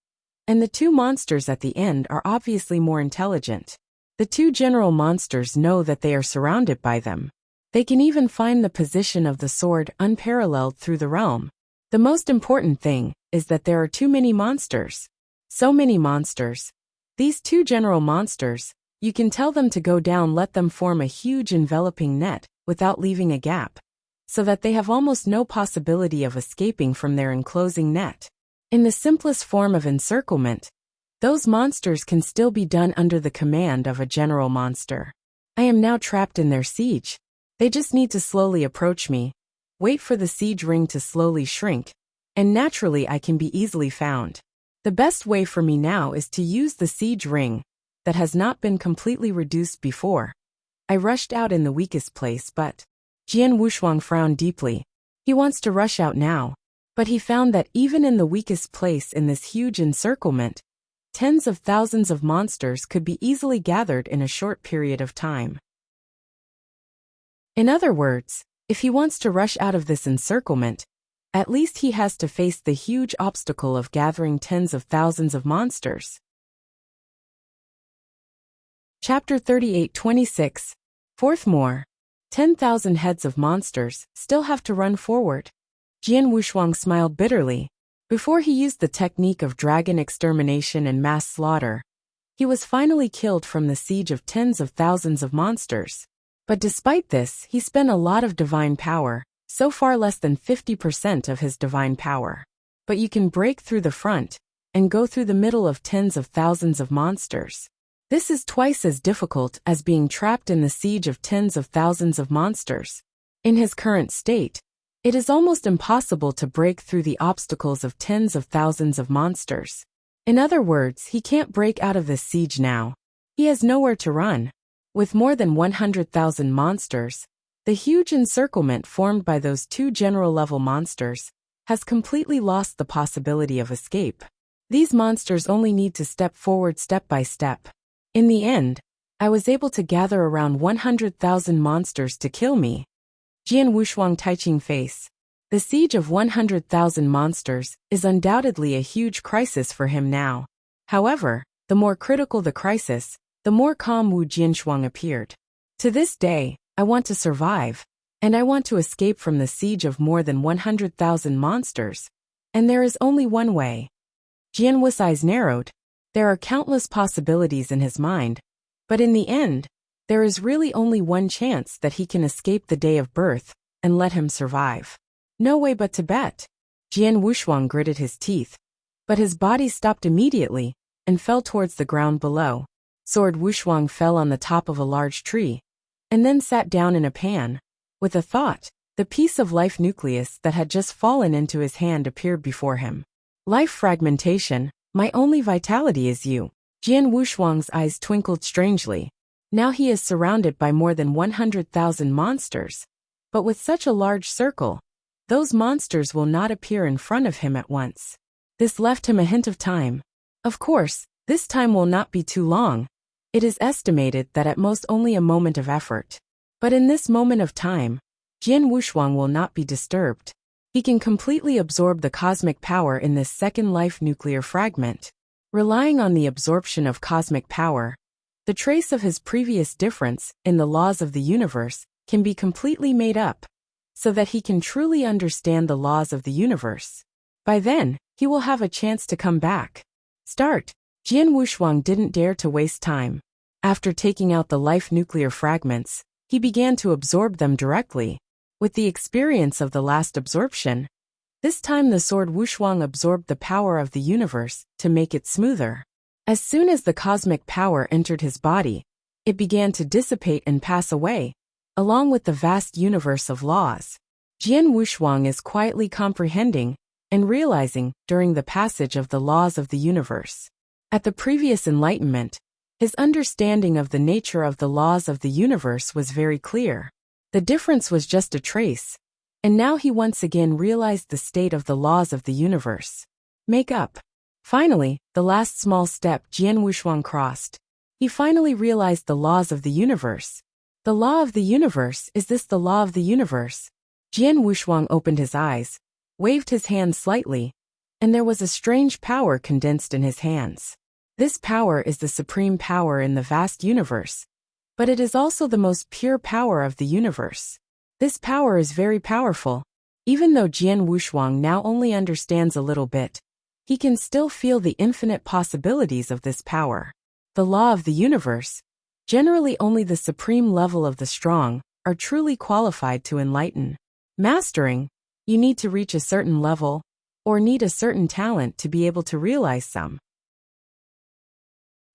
And the two monsters at the end are obviously more intelligent. The two general monsters know that they are surrounded by them. They can even find the position of the sword unparalleled through the realm. The most important thing is that there are too many monsters. So many monsters. These two general monsters, you can tell them to go down, let them form a huge enveloping net without leaving a gap, so that they have almost no possibility of escaping from their enclosing net. In the simplest form of encirclement, those monsters can still be done under the command of a general monster. I am now trapped in their siege. They just need to slowly approach me, wait for the siege ring to slowly shrink, and naturally I can be easily found. The best way for me now is to use the siege ring that has not been completely reduced before. I rushed out in the weakest place, but Jian Wushuang frowned deeply. He wants to rush out now, but he found that even in the weakest place in this huge encirclement, tens of thousands of monsters could be easily gathered in a short period of time. In other words, if he wants to rush out of this encirclement, at least he has to face the huge obstacle of gathering tens of thousands of monsters. Chapter 38:26. Fourth more. 10,000 heads of monsters still have to run forward. Jian Wushuang smiled bitterly. Before he used the technique of dragon extermination and mass slaughter, he was finally killed from the siege of tens of thousands of monsters. But despite this, he spent a lot of divine power, so far less than 50% of his divine power. But you can break through the front and go through the middle of tens of thousands of monsters. This is twice as difficult as being trapped in the siege of tens of thousands of monsters. In his current state, it is almost impossible to break through the obstacles of tens of thousands of monsters. In other words, he can't break out of this siege now. He has nowhere to run. With more than 100,000 monsters, the huge encirclement formed by those two general-level monsters has completely lost the possibility of escape. These monsters only need to step forward step by step. In the end, I was able to gather around 100,000 monsters to kill me. Jian Wushuang Taiching face. The siege of 100,000 monsters is undoubtedly a huge crisis for him now. However, the more critical the crisis, the more calm Wu Jianshuang appeared. To this day, I want to survive, and I want to escape from the siege of more than 100,000 monsters, and there is only one way. Jian Wu's eyes narrowed. There are countless possibilities in his mind, but in the end, there is really only one chance that he can escape the day of birth and let him survive. No way but to bet. Jian Wushuang gritted his teeth, but his body stopped immediately and fell towards the ground below. Sword Wushuang fell on the top of a large tree, and then sat down in a pan. With a thought, the piece of life nucleus that had just fallen into his hand appeared before him. Life fragmentation. My only vitality is you. Jian Wushuang's eyes twinkled strangely. Now he is surrounded by more than 100,000 monsters. But with such a large circle, those monsters will not appear in front of him at once. This left him a hint of time. Of course, this time will not be too long. It is estimated that at most only a moment of effort. But in this moment of time, Jian Wushuang will not be disturbed. He can completely absorb the cosmic power in this second life nuclear fragment. Relying on the absorption of cosmic power, the trace of his previous difference in the laws of the universe can be completely made up, so that he can truly understand the laws of the universe. By then, he will have a chance to come back. Start. Jian Wushuang didn't dare to waste time. After taking out the life nuclear fragments, he began to absorb them directly. With the experience of the last absorption, this time the sword Wushuang absorbed the power of the universe to make it smoother. As soon as the cosmic power entered his body, it began to dissipate and pass away, along with the vast universe of laws. Jian Wushuang is quietly comprehending and realizing during the passage of the laws of the universe. At the previous enlightenment, his understanding of the nature of the laws of the universe was very clear. The difference was just a trace, and now he once again realized the state of the laws of the universe. Make up. Finally, the last small step Jian Wushuang crossed. He finally realized the laws of the universe. The law of the universe, is this the law of the universe? Jian Wushuang opened his eyes, waved his hand slightly, and there was a strange power condensed in his hands. This power is the supreme power in the vast universe, but it is also the most pure power of the universe. This power is very powerful. Even though Jian Wushuang now only understands a little bit, he can still feel the infinite possibilities of this power. The law of the universe. Generally only the supreme level of the strong are truly qualified to enlighten. Mastering, you need to reach a certain level, or need a certain talent to be able to realize some.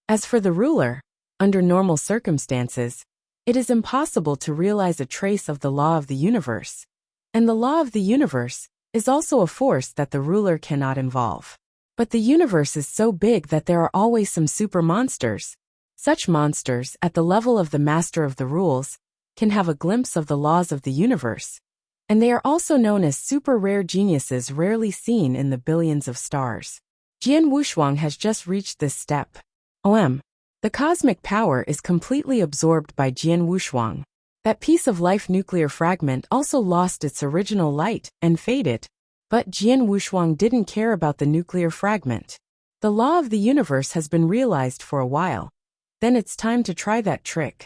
As for the ruler, under normal circumstances, it is impossible to realize a trace of the law of the universe. And the law of the universe is also a force that the ruler cannot involve. But the universe is so big that there are always some super monsters. Such monsters, at the level of the master of the rules, can have a glimpse of the laws of the universe. And they are also known as super rare geniuses rarely seen in the billions of stars. Jian Wushuang has just reached this step. The cosmic power is completely absorbed by Jian Wushuang. That piece of life nuclear fragment also lost its original light and faded. But Jian Wushuang didn't care about the nuclear fragment. The law of the universe has been realized for a while. Then it's time to try that trick.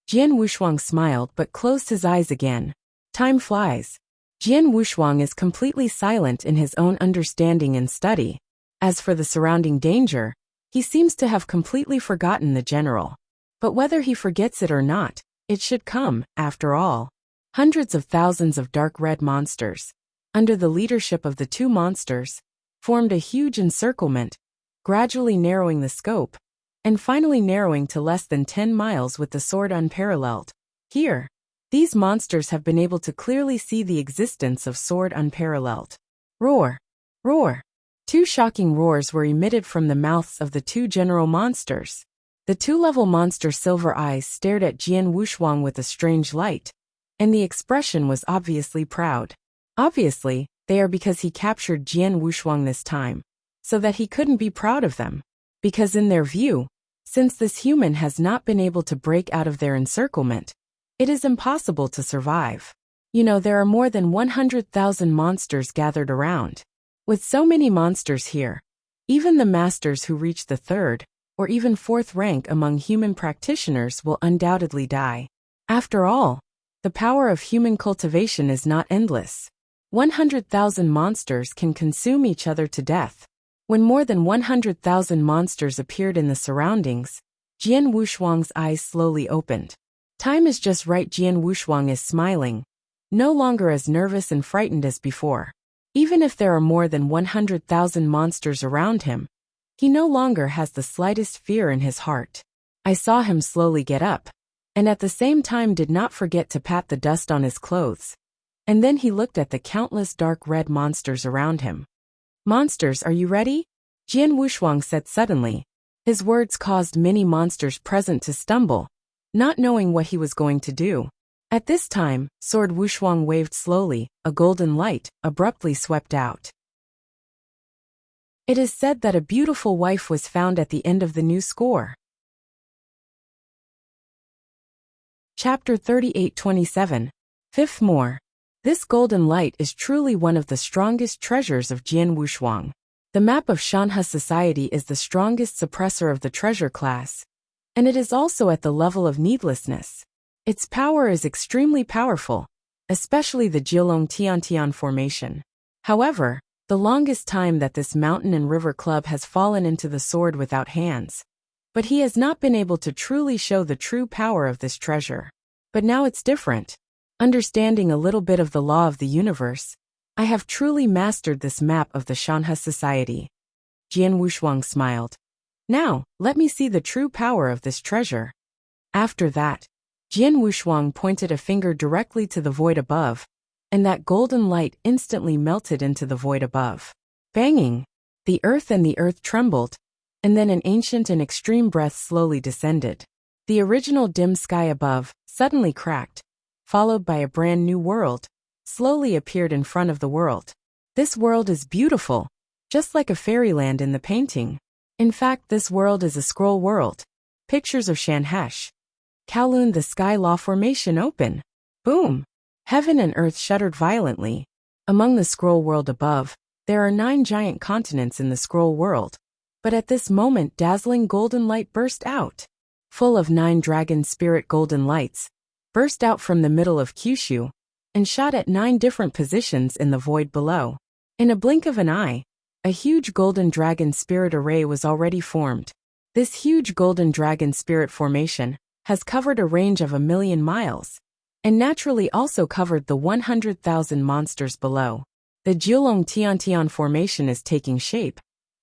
Jian Wushuang smiled but closed his eyes again. Time flies. Jian Wushuang is completely silent in his own understanding and study. As for the surrounding danger, he seems to have completely forgotten the general. But whether he forgets it or not, it should come, after all. Hundreds of thousands of dark red monsters, under the leadership of the two monsters, formed a huge encirclement, gradually narrowing the scope, and finally narrowing to less than 10 miles with the sword unparalleled. Here, these monsters have been able to clearly see the existence of sword unparalleled. Roar! Roar! Two shocking roars were emitted from the mouths of the two general monsters. The two-level monster silver eyes stared at Jian Wushuang with a strange light, and the expression was obviously proud. Obviously, they are because he captured Jian Wushuang this time, so that he couldn't be proud of them. Because in their view, since this human has not been able to break out of their encirclement, it is impossible to survive. There are more than 100,000 monsters gathered around. With so many monsters here, even the masters who reach the third, or even fourth rank among human practitioners will undoubtedly die. After all, the power of human cultivation is not endless. 100,000 monsters can consume each other to death. When more than 100,000 monsters appeared in the surroundings, Jian Wushuang's eyes slowly opened. Time is just right. Jian Wushuang is smiling, no longer as nervous and frightened as before. Even if there are more than 100,000 monsters around him, he no longer has the slightest fear in his heart. I saw him slowly get up, and at the same time did not forget to pat the dust on his clothes. And then he looked at the countless dark red monsters around him. Monsters, are you ready? Jian Wushuang said suddenly. His words caused many monsters present to stumble, not knowing what he was going to do. At this time, Sword Wushuang waved slowly, a golden light abruptly swept out. It is said that a beautiful wife was found at the end of the new score. Chapter 38-27. Fifth more. This golden light is truly one of the strongest treasures of Jian Wushuang. The map of Shanhe society is the strongest suppressor of the treasure class, and it is also at the level of needlessness. Its power is extremely powerful, especially the Jiulong Tiantian formation. However, the longest time that this mountain and river club has fallen into the sword without hands. But he has not been able to truly show the true power of this treasure. But now it's different. Understanding a little bit of the law of the universe, I have truly mastered this map of the Shanhe society. Jian Wushuang smiled. Now, let me see the true power of this treasure. After that, Jian Wushuang pointed a finger directly to the void above, and that golden light instantly melted into the void above. Banging! The earth trembled, and then an ancient and extreme breath slowly descended. The original dim sky above suddenly cracked, followed by a brand new world, slowly appeared in front of the world. This world is beautiful, just like a fairyland in the painting. In fact, this world is a scroll world. Pictures of Shanhesh. Kowloon, the sky law formation open. Boom! Heaven and earth shuddered violently. Among the scroll world above, there are 9 giant continents in the scroll world. But at this moment dazzling golden light burst out. Full of 9 dragon spirit golden lights, burst out from the middle of Kyushu, and shot at 9 different positions in the void below. In a blink of an eye, a huge golden dragon spirit array was already formed. This huge golden dragon spirit formation has covered a range of 1,000,000 miles, and naturally also covered the 100,000 monsters below. The Jiulong Tiantian formation is taking shape,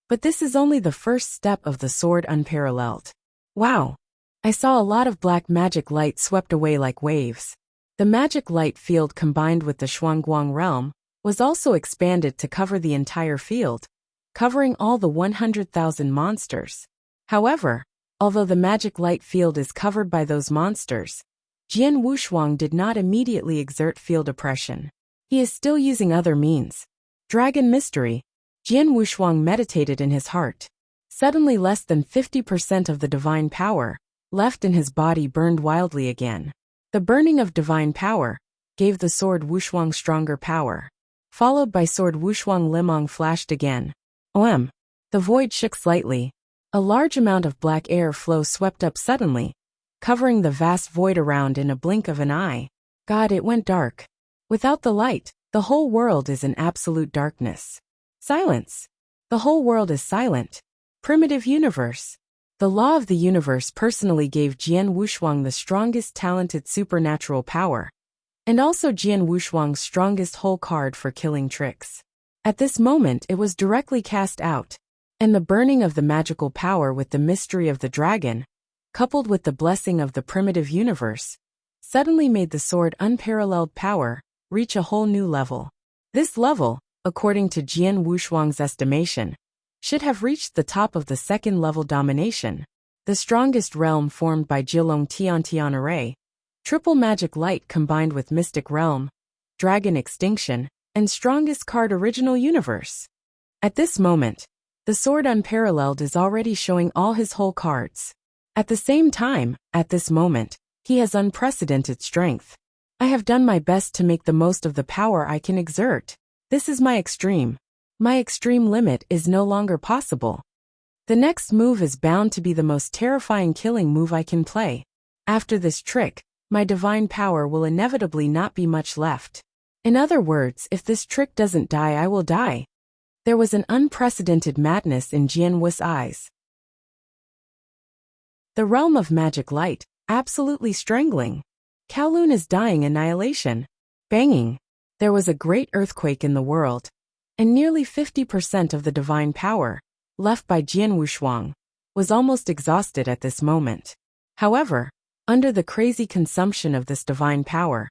but this is only the first step of the sword unparalleled. Wow! I saw a lot of black magic light swept away like waves. The magic light field combined with the Shuangguang realm was also expanded to cover the entire field, covering all the 100,000 monsters. However, although the magic light field is covered by those monsters, Jian Wushuang did not immediately exert field oppression. He is still using other means. Dragon Mystery. Jian Wushuang meditated in his heart. Suddenly less than 50% of the divine power left in his body burned wildly again. The burning of divine power gave the sword Wushuang stronger power. Followed by sword Wushuang Limong flashed again. OM. The void shook slightly. A large amount of black air flow swept up suddenly, covering the vast void around in a blink of an eye. God, it went dark. Without the light, the whole world is in absolute darkness. Silence. The whole world is silent. Primitive universe. The law of the universe personally gave Jian Wushuang the strongest talented supernatural power, and also Jian Wushuang's strongest whole card for killing tricks. At this moment it was directly cast out, and the burning of the magical power with the mystery of the dragon, coupled with the blessing of the primitive universe, suddenly made the sword unparalleled power reach a whole new level. This level, according to Jian Wushuang's estimation, should have reached the top of the second-level domination, the strongest realm formed by Jiulong Tiantian array, triple magic light combined with mystic realm, dragon extinction, and strongest card original universe. At this moment, the sword unparalleled is already showing all his whole cards. At the same time, at this moment, he has unprecedented strength. I have done my best to make the most of the power I can exert. This is my extreme. My extreme limit is no longer possible. The next move is bound to be the most terrifying killing move I can play. After this trick, my divine power will inevitably not be much left. In other words, if this trick doesn't die, I will die. There was an unprecedented madness in Jian Wu's eyes. The realm of magic light, absolutely strangling. Kowloon is dying annihilation. Banging. There was a great earthquake in the world, and nearly 50% of the divine power, left by Jian Wushuang, was almost exhausted at this moment. However, under the crazy consumption of this divine power,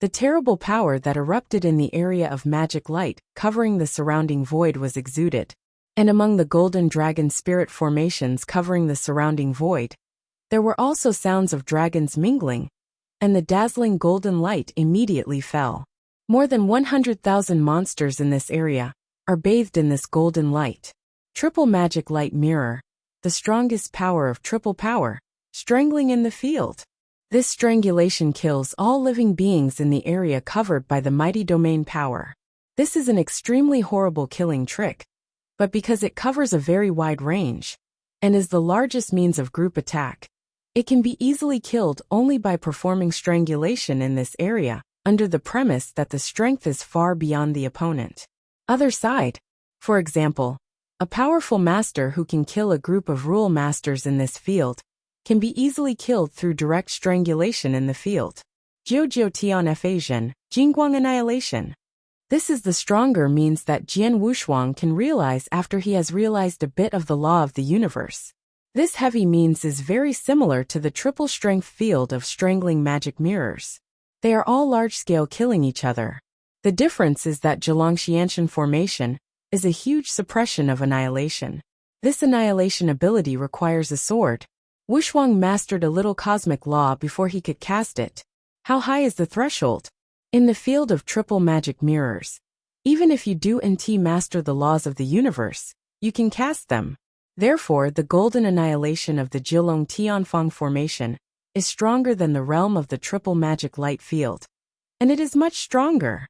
the terrible power that erupted in the area of magic light covering the surrounding void was exuded, and among the golden dragon spirit formations covering the surrounding void, there were also sounds of dragons mingling, and the dazzling golden light immediately fell. More than 100,000 monsters in this area are bathed in this golden light. Triple magic light mirror, the strongest power of triple power, strangling in the field. This strangulation kills all living beings in the area covered by the mighty domain power. This is an extremely horrible killing trick, but because it covers a very wide range, and is the largest means of group attack, it can be easily killed only by performing strangulation in this area, under the premise that the strength is far beyond the opponent. Other side. For example, a powerful master who can kill a group of rule masters in this field can be easily killed through direct strangulation in the field. Jiujiu Tian F-Asian, Jingguang Annihilation. This is the stronger means that Jian Wushuang can realize after he has realized a bit of the law of the universe. This heavy means is very similar to the triple strength field of strangling magic mirrors. They are all large-scale killing each other. The difference is that Zhilongxianshan formation is a huge suppression of annihilation. This annihilation ability requires a sword. Wushuang mastered a little cosmic law before he could cast it. How high is the threshold? In the field of triple magic mirrors, even if you do and master the laws of the universe, you can cast them. Therefore, the golden annihilation of the Jilong Tianfang formation is stronger than the realm of the triple magic light field. And it is much stronger.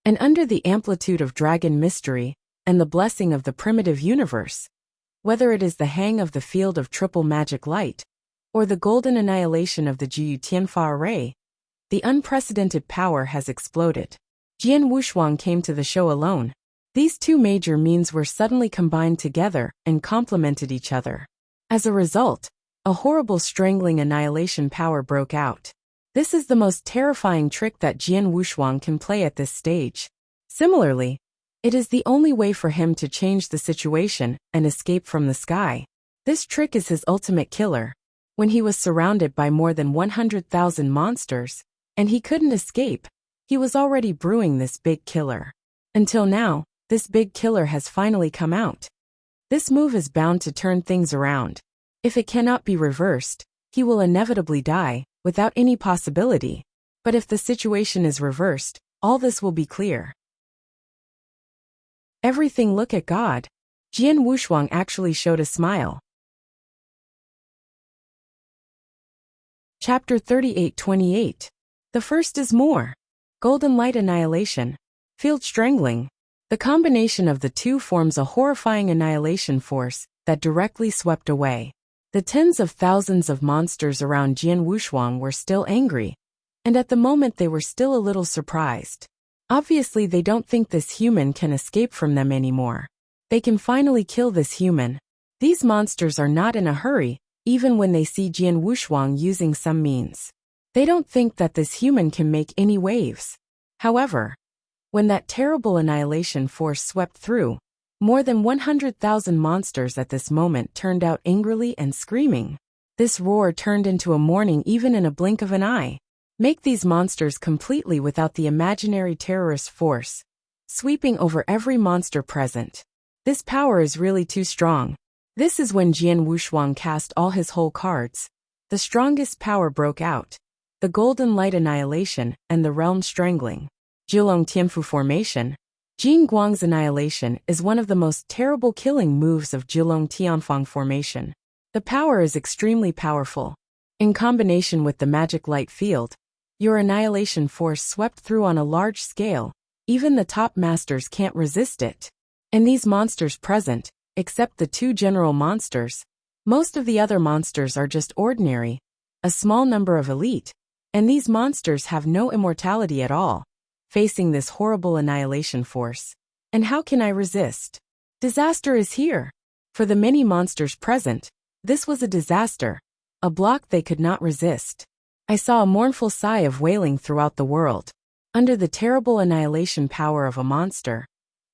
And under the amplitude of dragon mystery and the blessing of the primitive universe, whether it is the hang of the field of triple magic light or the golden annihilation of the Jiyu Tianfa array, The unprecedented power has exploded. Jian Wushuang came to the show alone. These two major means were suddenly combined together and complemented each other. As a result, a horrible strangling annihilation power broke out. This is the most terrifying trick that Jian Wushuang can play at this stage. Similarly, it is the only way for him to change the situation and escape from the sky. This trick is his ultimate killer. When he was surrounded by more than 100,000 monsters, and he couldn't escape, he was already brewing this big killer. Until now, this big killer has finally come out. This move is bound to turn things around. If it cannot be reversed, he will inevitably die, without any possibility. But if the situation is reversed, all this will be clear. Everything look at God. Jian Wushuang actually showed a smile. Chapter 38:28. The first is more. Golden light annihilation. Field strangling. The combination of the two forms a horrifying annihilation force that directly swept away. The tens of thousands of monsters around Jian Wushuang were still angry, and at the moment they were still a little surprised. Obviously they don't think this human can escape from them anymore. They can finally kill this human. These monsters are not in a hurry, even when they see Jian Wushuang using some means. They don't think that this human can make any waves. However, when that terrible annihilation force swept through, more than 100,000 monsters at this moment turned out angrily and screaming. This roar turned into a mourning even in a blink of an eye. Make these monsters completely without the imaginary terrorist force, sweeping over every monster present. This power is really too strong. This is when Jian Wushuang cast all his whole cards. The strongest power broke out. The golden light annihilation and the realm strangling. Zhilong Tianfu formation. Jin Guang's annihilation is one of the most terrible killing moves of Zhilong Tianfang formation. The power is extremely powerful. In combination with the magic light field, your annihilation force swept through on a large scale. Even the top masters can't resist it. And these monsters present, except the two general monsters, most of the other monsters are just ordinary, a small number of elite, and these monsters have no immortality at all, facing this horrible annihilation force. And how can I resist? Disaster is here. For the many monsters present, this was a disaster, a block they could not resist. I saw a mournful sigh of wailing throughout the world. Under the terrible annihilation power of a monster,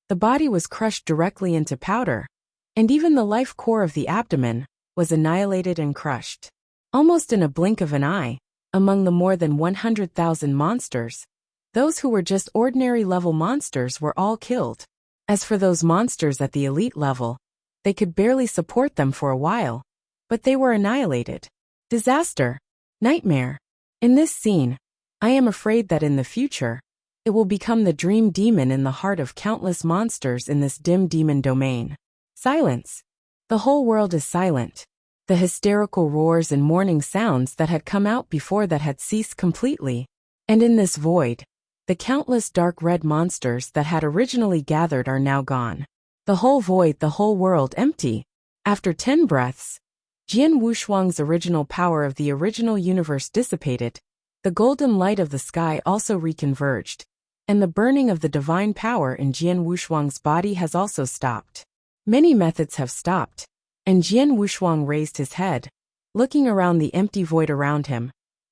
the body was crushed directly into powder, and even the life core of the abdomen was annihilated and crushed. Almost in a blink of an eye, among the more than 100,000 monsters, those who were just ordinary level monsters were all killed. As for those monsters at the elite level, they could barely support them for a while, but they were annihilated. Disaster. Nightmare. In this scene, I am afraid that in the future, it will become the dream demon in the heart of countless monsters in this dim demon domain. Silence. The whole world is silent. The hysterical roars and mourning sounds that had come out before that had ceased completely. And in this void, the countless dark red monsters that had originally gathered are now gone. The whole void, the whole world empty. After 10 breaths, Jian Wushuang's original power of the original universe dissipated, the golden light of the sky also reconverged, and the burning of the divine power in Jian Wushuang's body has also stopped. Many methods have stopped, and Jian Wushuang raised his head, looking around the empty void around him,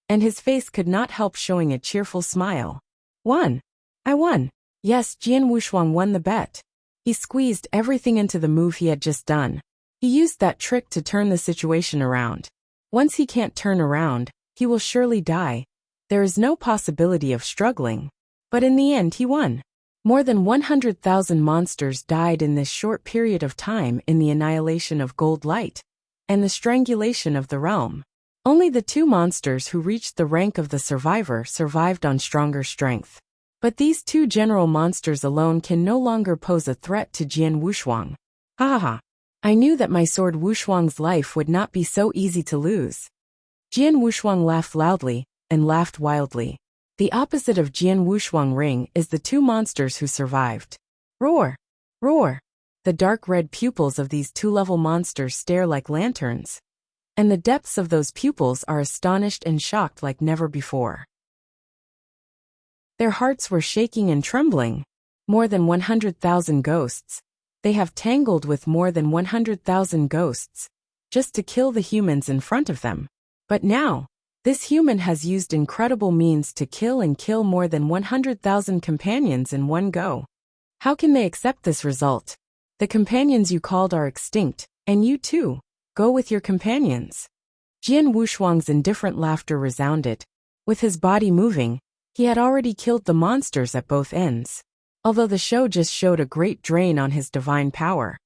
and his face could not help showing a cheerful smile. Won! I won! Yes, Jian Wushuang won the bet. He squeezed everything into the move he had just done. He used that trick to turn the situation around. Once he can't turn around, he will surely die. There is no possibility of struggling. But in the end he won. More than 100,000 monsters died in this short period of time in the annihilation of gold light and the strangulation of the realm. Only the two monsters who reached the rank of the survivor survived on stronger strength. But these two general monsters alone can no longer pose a threat to Jian Wushuang. Ha ha ha. I knew that my sword Wushuang's life would not be so easy to lose. Jian Wushuang laughed loudly and laughed wildly. The opposite of Jian Wushuang ring is the two monsters who survived. Roar! Roar! The dark red pupils of these two-level monsters stare like lanterns, and the depths of those pupils are astonished and shocked like never before. Their hearts were shaking and trembling. More than 100,000 ghosts. They have tangled with more than 100,000 ghosts, just to kill the humans in front of them. But now, this human has used incredible means to kill more than 100,000 companions in one go. How can they accept this result? The companions you called are extinct, and you too. Go with your companions. Jian Wushuang's indifferent laughter resounded. With his body moving, he had already killed the monsters at both ends. Although the show just showed a great drain on his divine power.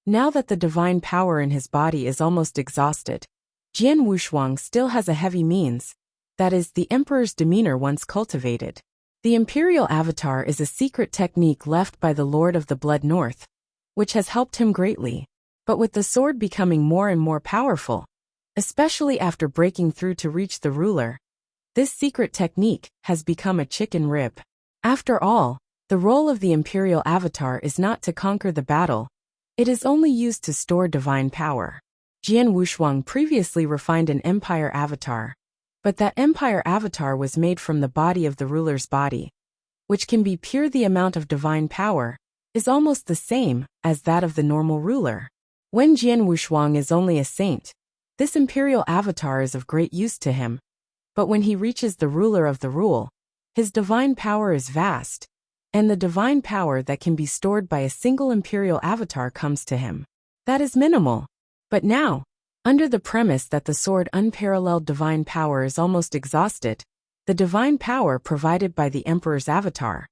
Now that the divine power in his body is almost exhausted, Jian Wushuang still has a heavy means, that is, the emperor's demeanor once cultivated. The imperial avatar is a secret technique left by the Lord of the Blood North, which has helped him greatly. But with the sword becoming more and more powerful, especially after breaking through to reach the ruler, this secret technique has become a chicken rib. After all, the role of the imperial avatar is not to conquer the battle, it is only used to store divine power. Jian Wushuang previously refined an empire avatar, but that empire avatar was made from the body of the ruler's body, which can be pure. The amount of divine power is almost the same as that of the normal ruler. When Jian Wushuang is only a saint, this imperial avatar is of great use to him, but when he reaches the ruler of the rule, his divine power is vast, and the divine power that can be stored by a single imperial avatar comes to him. That is minimal. But now, under the premise that the sword unparalleled divine power is almost exhausted, the divine power provided by the emperor's avatar,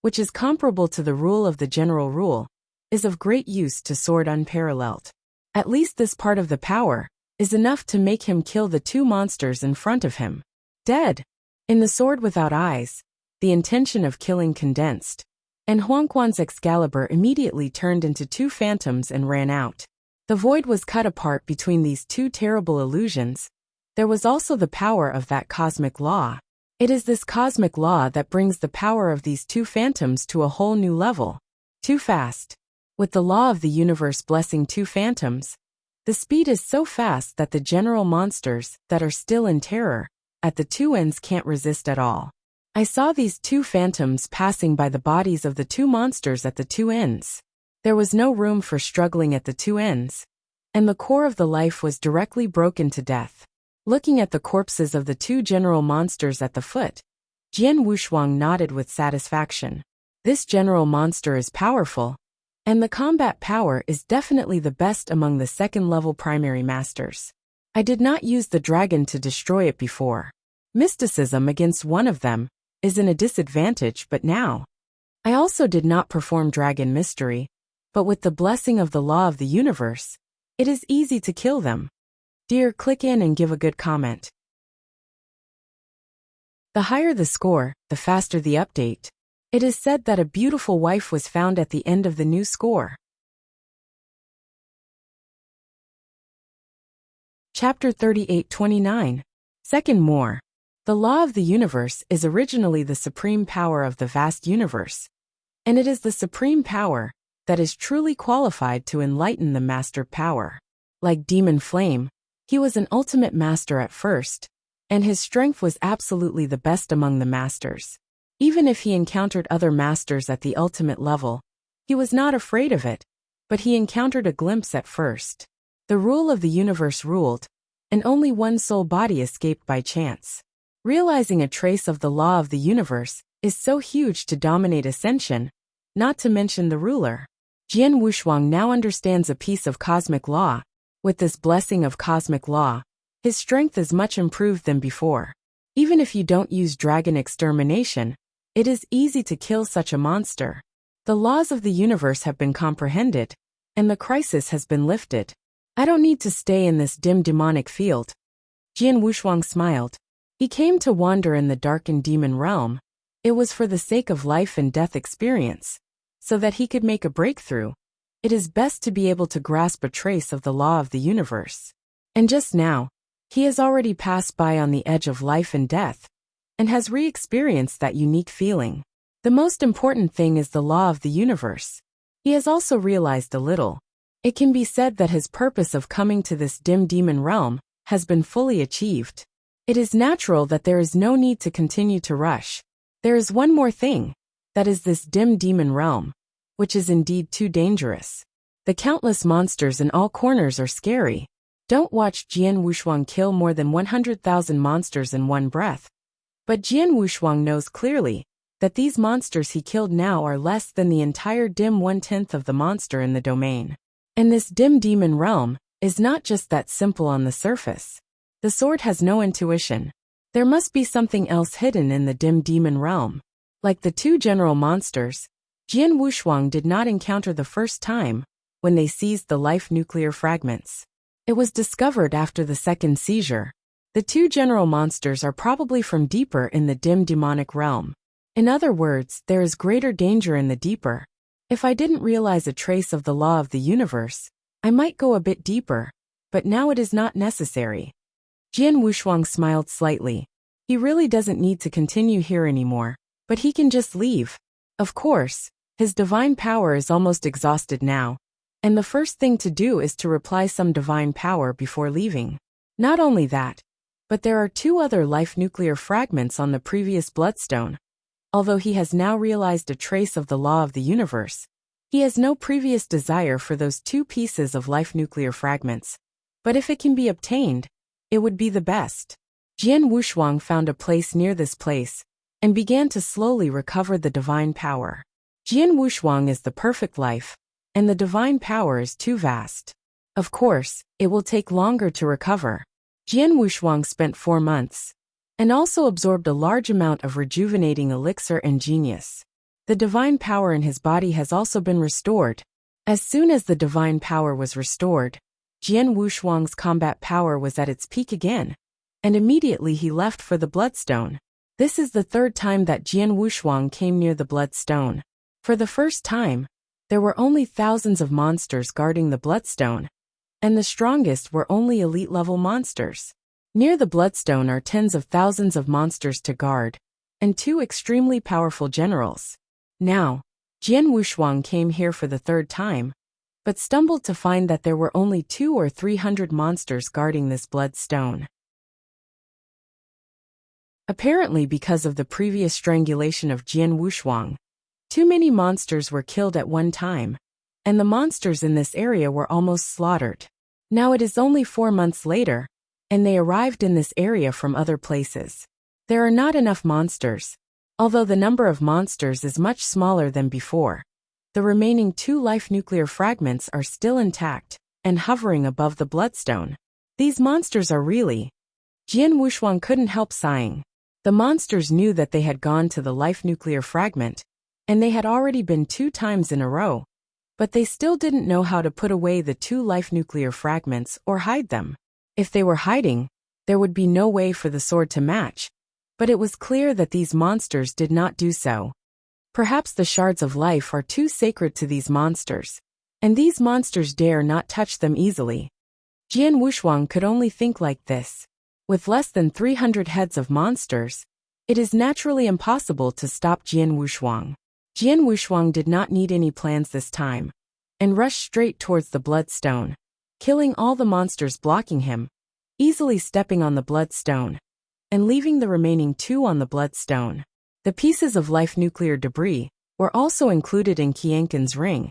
which is comparable to the rule of the general rule, is of great use to sword unparalleled. At least this part of the power is enough to make him kill the two monsters in front of him. Dead. In the sword without eyes, the intention of killing condensed, and Huangquan's Excalibur immediately turned into two phantoms and ran out. The void was cut apart between these two terrible illusions. There was also the power of that cosmic law. It is this cosmic law that brings the power of these two phantoms to a whole new level. Too fast. With the law of the universe blessing two phantoms, the speed is so fast that the general monsters that are still in terror at the two ends can't resist at all. I saw these two phantoms passing by the bodies of the two monsters at the two ends. There was no room for struggling at the two ends, and the core of the life was directly broken to death. Looking at the corpses of the two general monsters at the foot, Jian Wushuang nodded with satisfaction. This general monster is powerful, and the combat power is definitely the best among the second-level primary masters. I did not use the dragon to destroy it before. Mysticism against one of them is in a disadvantage, but now. I also did not perform dragon mystery, but with the blessing of the law of the universe, it is easy to kill them. Dear, click in and give a good comment. The higher the score, the faster the update. It is said that a beautiful wife was found at the end of the new score. Chapter 38:29. Second more. The law of the universe is originally the supreme power of the vast universe, and it is the supreme power that is truly qualified to enlighten the master power. Like Demon Flame, he was an ultimate master at first, and his strength was absolutely the best among the masters. Even if he encountered other masters at the ultimate level, he was not afraid of it, but he encountered a glimpse at first. The rule of the universe ruled, and only one soul body escaped by chance. Realizing a trace of the law of the universe is so huge to dominate ascension, not to mention the ruler. Jian Wushuang now understands a piece of cosmic law. With this blessing of cosmic law, his strength is much improved than before. Even if you don't use dragon extermination, it is easy to kill such a monster. The laws of the universe have been comprehended, and the crisis has been lifted. I don't need to stay in this dim demonic field. Jian Wushuang smiled. He came to wander in the darkened demon realm. It was for the sake of life and death experience, so that he could make a breakthrough. It is best to be able to grasp a trace of the law of the universe. And just now, he has already passed by on the edge of life and death, and has re-experienced that unique feeling. The most important thing is the law of the universe. He has also realized a little. It can be said that his purpose of coming to this dim demon realm has been fully achieved. It is natural that there is no need to continue to rush. There is one more thing. That is this dim demon realm, which is indeed too dangerous. The countless monsters in all corners are scary. Don't watch Jian Wushuang kill more than 100,000 monsters in one breath. But Jian Wushuang knows clearly that these monsters he killed now are less than the entire dim 1/10 of the monster in the domain. And this dim demon realm is not just that simple on the surface. The sword has no intuition. There must be something else hidden in the dim demon realm. Like the two general monsters, Jian Wushuang did not encounter the first time when they seized the life nuclear fragments. It was discovered after the second seizure. The two general monsters are probably from deeper in the dim demonic realm. In other words, there is greater danger in the deeper. If I didn't realize a trace of the law of the universe, I might go a bit deeper, but now it is not necessary. Jian Wushuang smiled slightly. He really doesn't need to continue here anymore, but he can just leave. Of course, his divine power is almost exhausted now, and the first thing to do is to reply some divine power before leaving. Not only that, but there are two other life nuclear fragments on the previous bloodstone. Although he has now realized a trace of the law of the universe, he has no previous desire for those two pieces of life nuclear fragments. But if it can be obtained, it would be the best. Jian Wushuang found a place near this place and began to slowly recover the divine power. Jian Wushuang is the perfect life, and the divine power is too vast. Of course, it will take longer to recover. Jian Wushuang spent 4 months, and also absorbed a large amount of rejuvenating elixir and genius. The divine power in his body has also been restored. As soon as the divine power was restored, Jian Wushuang's combat power was at its peak again, and immediately he left for the bloodstone. This is the third time that Jian Wushuang came near the bloodstone. For the first time, there were only thousands of monsters guarding the bloodstone, and the strongest were only elite-level monsters. Near the bloodstone are tens of thousands of monsters to guard, and 2 extremely powerful generals. Now, Jian Wushuang came here for the third time, but stumbled to find that there were only 200 or 300 monsters guarding this bloodstone. Apparently because of the previous strangulation of Jian Wushuang, too many monsters were killed at one time, and the monsters in this area were almost slaughtered. Now it is only 4 months later, and they arrived in this area from other places. There are not enough monsters, although the number of monsters is much smaller than before. The remaining 2 life nuclear fragments are still intact and hovering above the bloodstone. These monsters are really... Jian Wushuang couldn't help sighing. The monsters knew that they had gone to the life nuclear fragment, and they had already been 2 times in a row, but they still didn't know how to put away the 2 life nuclear fragments or hide them. If they were hiding, there would be no way for the sword to match, but it was clear that these monsters did not do so. Perhaps the shards of life are too sacred to these monsters, and these monsters dare not touch them easily. Jian Wushuang could only think like this. With less than 300 heads of monsters, it is naturally impossible to stop Jian Wushuang. Jian Wushuang did not need any plans this time, and rushed straight towards the bloodstone, killing all the monsters blocking him, easily stepping on the bloodstone, and leaving the remaining 2 on the bloodstone. The pieces of life nuclear debris were also included in Qianqin's ring,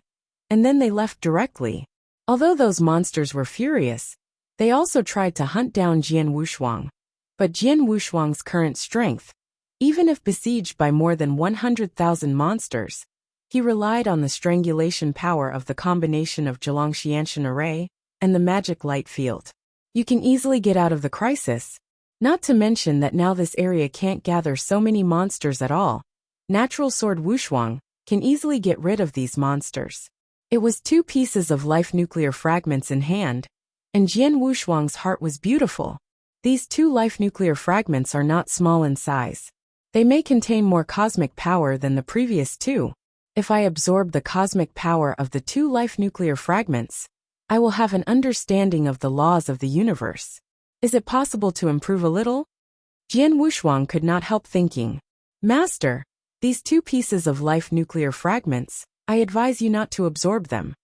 and then they left directly. Although those monsters were furious, they also tried to hunt down Jian Wushuang. But Jian Wushuang's current strength, even if besieged by more than 100,000 monsters, he relied on the strangulation power of the combination of Zhilongxianshan array and the magic light field. You can easily get out of the crisis. Not to mention that now this area can't gather so many monsters at all. Natural Sword Wushuang can easily get rid of these monsters. It was 2 pieces of life nuclear fragments in hand, and Jian Wushuang's heart was beautiful. These 2 life nuclear fragments are not small in size. They may contain more cosmic power than the previous 2. If I absorb the cosmic power of the 2 life nuclear fragments, I will have an understanding of the laws of the universe. Is it possible to improve a little? Jian Wushuang could not help thinking. Master, these 2 pieces of life nuclear fragments, I advise you not to absorb them.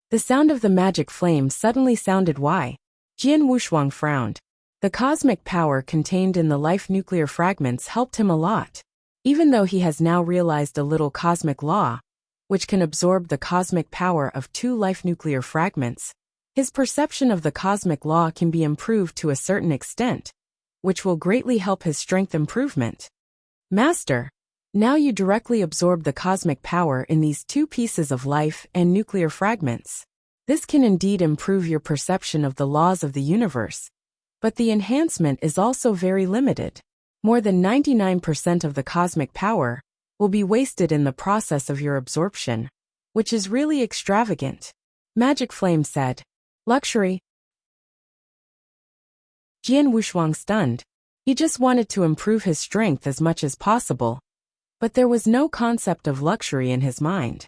The sound of the magic flame suddenly sounded. Why? Jian Wushuang frowned. The cosmic power contained in the life nuclear fragments helped him a lot. Even though he has now realized a little cosmic law, which can absorb the cosmic power of 2 life nuclear fragments, his perception of the cosmic law can be improved to a certain extent, which will greatly help his strength improvement. Master, now you directly absorb the cosmic power in these 2 pieces of life and nuclear fragments. This can indeed improve your perception of the laws of the universe, but the enhancement is also very limited. More than 99% of the cosmic power will be wasted in the process of your absorption, which is really extravagant. Magic Flame said. Luxury. Jian Wushuang stunned. He just wanted to improve his strength as much as possible, but there was no concept of luxury in his mind.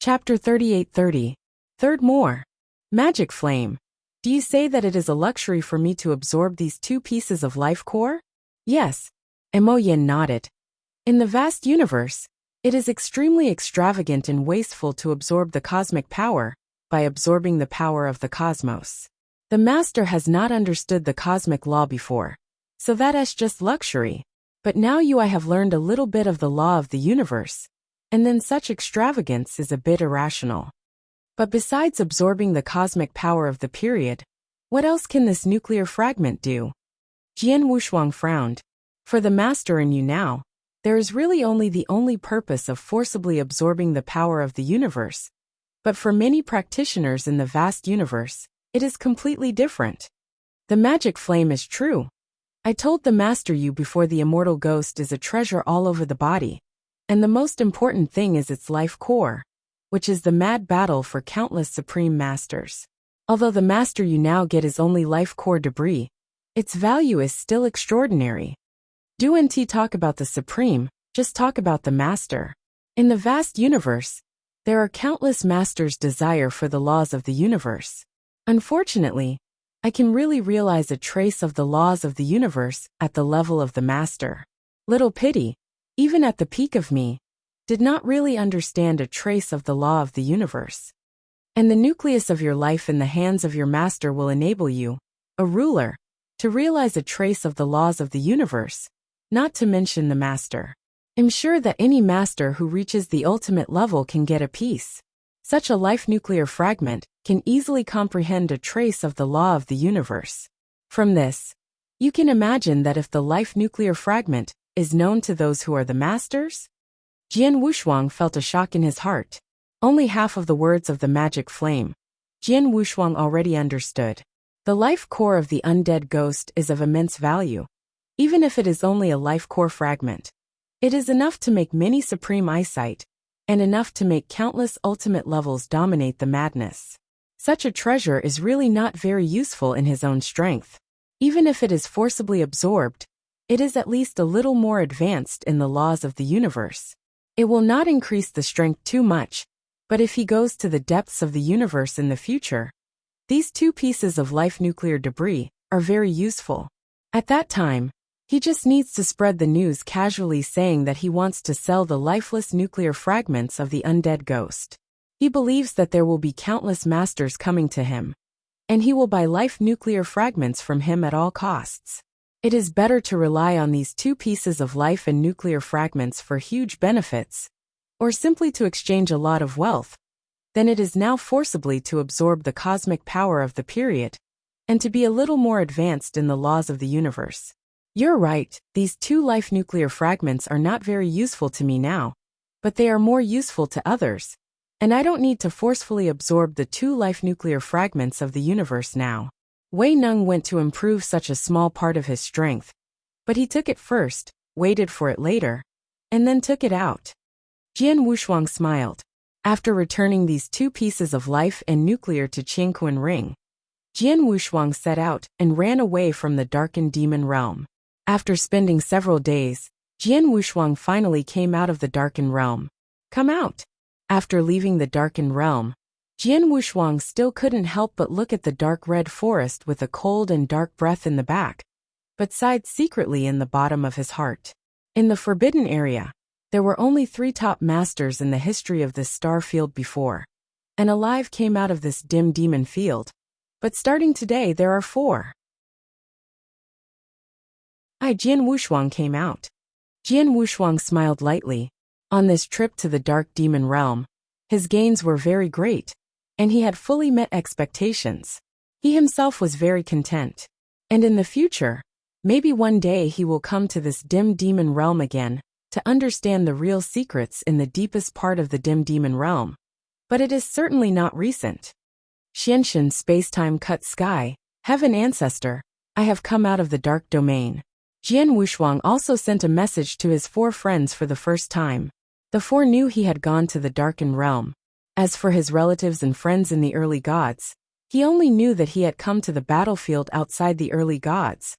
Chapter 3830. Third more. Magic Flame. Do you say that it is a luxury for me to absorb these 2 pieces of life core? Yes. Mo Yin nodded. In the vast universe, it is extremely extravagant and wasteful to absorb the cosmic power by absorbing the power of the cosmos. The master has not understood the cosmic law before, so that is just luxury. But now I have learned a little bit of the law of the universe, and then such extravagance is a bit irrational. But besides absorbing the cosmic power of the period, what else can this nuclear fragment do? Jian Wushuang frowned. For the master and you now, there is really only the only purpose of forcibly absorbing the power of the universe. But for many practitioners in the vast universe, it is completely different. The magic flame is true. I told the master you before the immortal ghost is a treasure all over the body, and the most important thing is its life core, which is the mad battle for countless supreme masters. Although the master you now get is only life core debris, its value is still extraordinary. Do talk about the supreme, just talk about the master. In the vast universe, there are countless masters' desire for the laws of the universe. Unfortunately, I can really realize a trace of the laws of the universe at the level of the master. Little pity, even at the peak of me, did not really understand a trace of the law of the universe. And the nucleus of your life in the hands of your master will enable you, a ruler, to realize a trace of the laws of the universe, not to mention the master. I'm sure that any master who reaches the ultimate level can get a piece. Such a life nuclear fragment can easily comprehend a trace of the law of the universe. From this, you can imagine that if the life nuclear fragment is known to those who are the masters, Jian Wushuang felt a shock in his heart. Only half of the words of the magic flame, Jian Wushuang already understood. The life core of the undead ghost is of immense value. Even if it is only a life core fragment, it is enough to make many supreme eyesight, and enough to make countless ultimate levels dominate the madness. Such a treasure is really not very useful in his own strength. Even if it is forcibly absorbed, it is at least a little more advanced in the laws of the universe. It will not increase the strength too much, but if he goes to the depths of the universe in the future, these 2 pieces of life nuclear debris are very useful. At that time, he just needs to spread the news casually saying that he wants to sell the lifeless nuclear fragments of the undead ghost. He believes that there will be countless masters coming to him, and he will buy life nuclear fragments from him at all costs. It is better to rely on these 2 pieces of life and nuclear fragments for huge benefits, or simply to exchange a lot of wealth, than it is now forcibly to absorb the cosmic power of the period, and to be a little more advanced in the laws of the universe. You're right, these 2 life nuclear fragments are not very useful to me now, but they are more useful to others, and I don't need to forcefully absorb the 2 life nuclear fragments of the universe now. Wei Neng went to improve such a small part of his strength, but he took it first, waited for it later, and then took it out. Jian Wushuang smiled. After returning these 2 pieces of life and nuclear to Qingquan Ring, Jian Wushuang set out and ran away from the darkened demon realm. After spending several days, Jian Wushuang finally came out of the darkened realm. Come out! After leaving the darkened realm, Jian Wushuang still couldn't help but look at the dark red forest with a cold and dark breath in the back, but sighed secretly in the bottom of his heart. In the forbidden area, there were only 3 top masters in the history of this star field before, and alive came out of this dim demon field. But starting today there are 4. Jian Wushuang came out. Jian Wushuang smiled lightly. On this trip to the Dark Demon Realm, his gains were very great, and he had fully met expectations. He himself was very content. And in the future, maybe one day he will come to this dim demon realm again, to understand the real secrets in the deepest part of the dim demon realm. But it is certainly not recent. Xianshan Spacetime Cut Sky, Heaven Ancestor, I have come out of the dark domain. Jian Wushuang also sent a message to his 4 friends for the first time. The 4 knew he had gone to the darkened realm. As for his relatives and friends in the early gods, he only knew that he had come to the battlefield outside the early gods,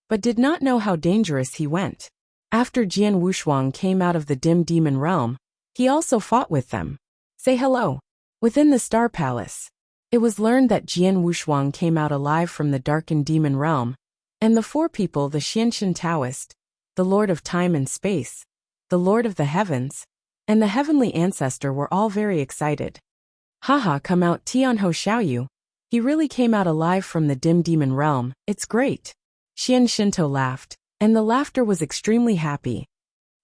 but did not know how dangerous he went. After Jian Wushuang came out of the dim demon realm, he also fought with them. Say hello. Within the Star Palace, it was learned that Jian Wushuang came out alive from the darkened demon realm, and the 4 people, the Xianshan Taoist, the Lord of Time and Space, the Lord of the Heavens, and the Heavenly Ancestor were all very excited. Haha, come out Tianho Xiaoyu. He really came out alive from the dim demon realm, it's great. Xian Shinto laughed, and the laughter was extremely happy.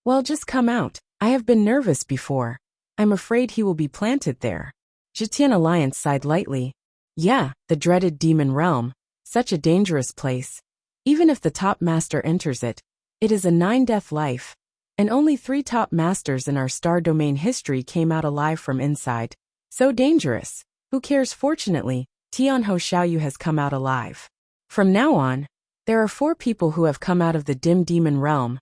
Well, just come out, I have been nervous before. I'm afraid he will be planted there. Zhetian Alliance sighed lightly. Yeah, the dreaded demon realm, such a dangerous place. Even if the top master enters it, it is a 9-death life, and only 3 top masters in our star domain history came out alive from inside. So dangerous. Who cares? Fortunately, Tianho Xiaoyu has come out alive. From now on, there are 4 people who have come out of the dim demon realm,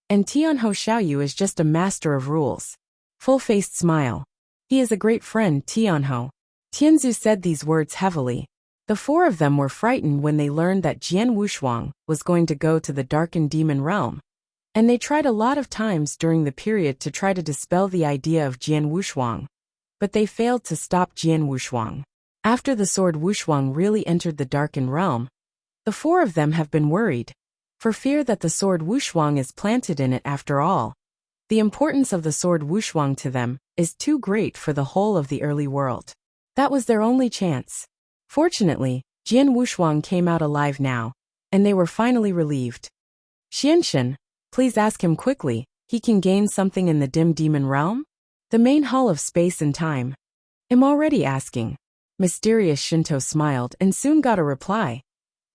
and Tianho Xiaoyu is just a master of rules. Full-faced smile. He is a great friend, Tianho. Tianzu said these words heavily. The 4 of them were frightened when they learned that Jian Wushuang was going to go to the darkened demon realm, and they tried a lot of times during the period to try to dispel the idea of Jian Wushuang, but they failed to stop Jian Wushuang. After the sword Wushuang really entered the darkened realm, the 4 of them have been worried, for fear that the sword Wushuang is planted in it after all. The importance of the sword Wushuang to them is too great for the whole of the early world. That was their only chance. Fortunately, Jian Wushuang came out alive now, and they were finally relieved. Xianshan, please ask him quickly, he can gain something in the dim demon realm? The main hall of space and time. I'm already asking. Mysterious Shinto smiled and soon got a reply.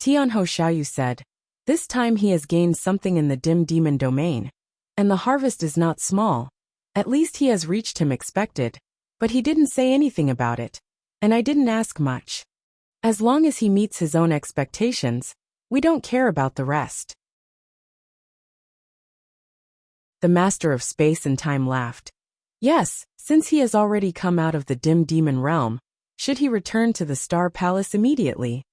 Tianho Xiaoyu said, this time he has gained something in the dim demon domain, and the harvest is not small. At least he has reached him expected, but he didn't say anything about it, and I didn't ask much. As long as he meets his own expectations, we don't care about the rest. The Master of Space and Time laughed. Yes, since he has already come out of the dim demon realm, should he return to the Star Palace immediately?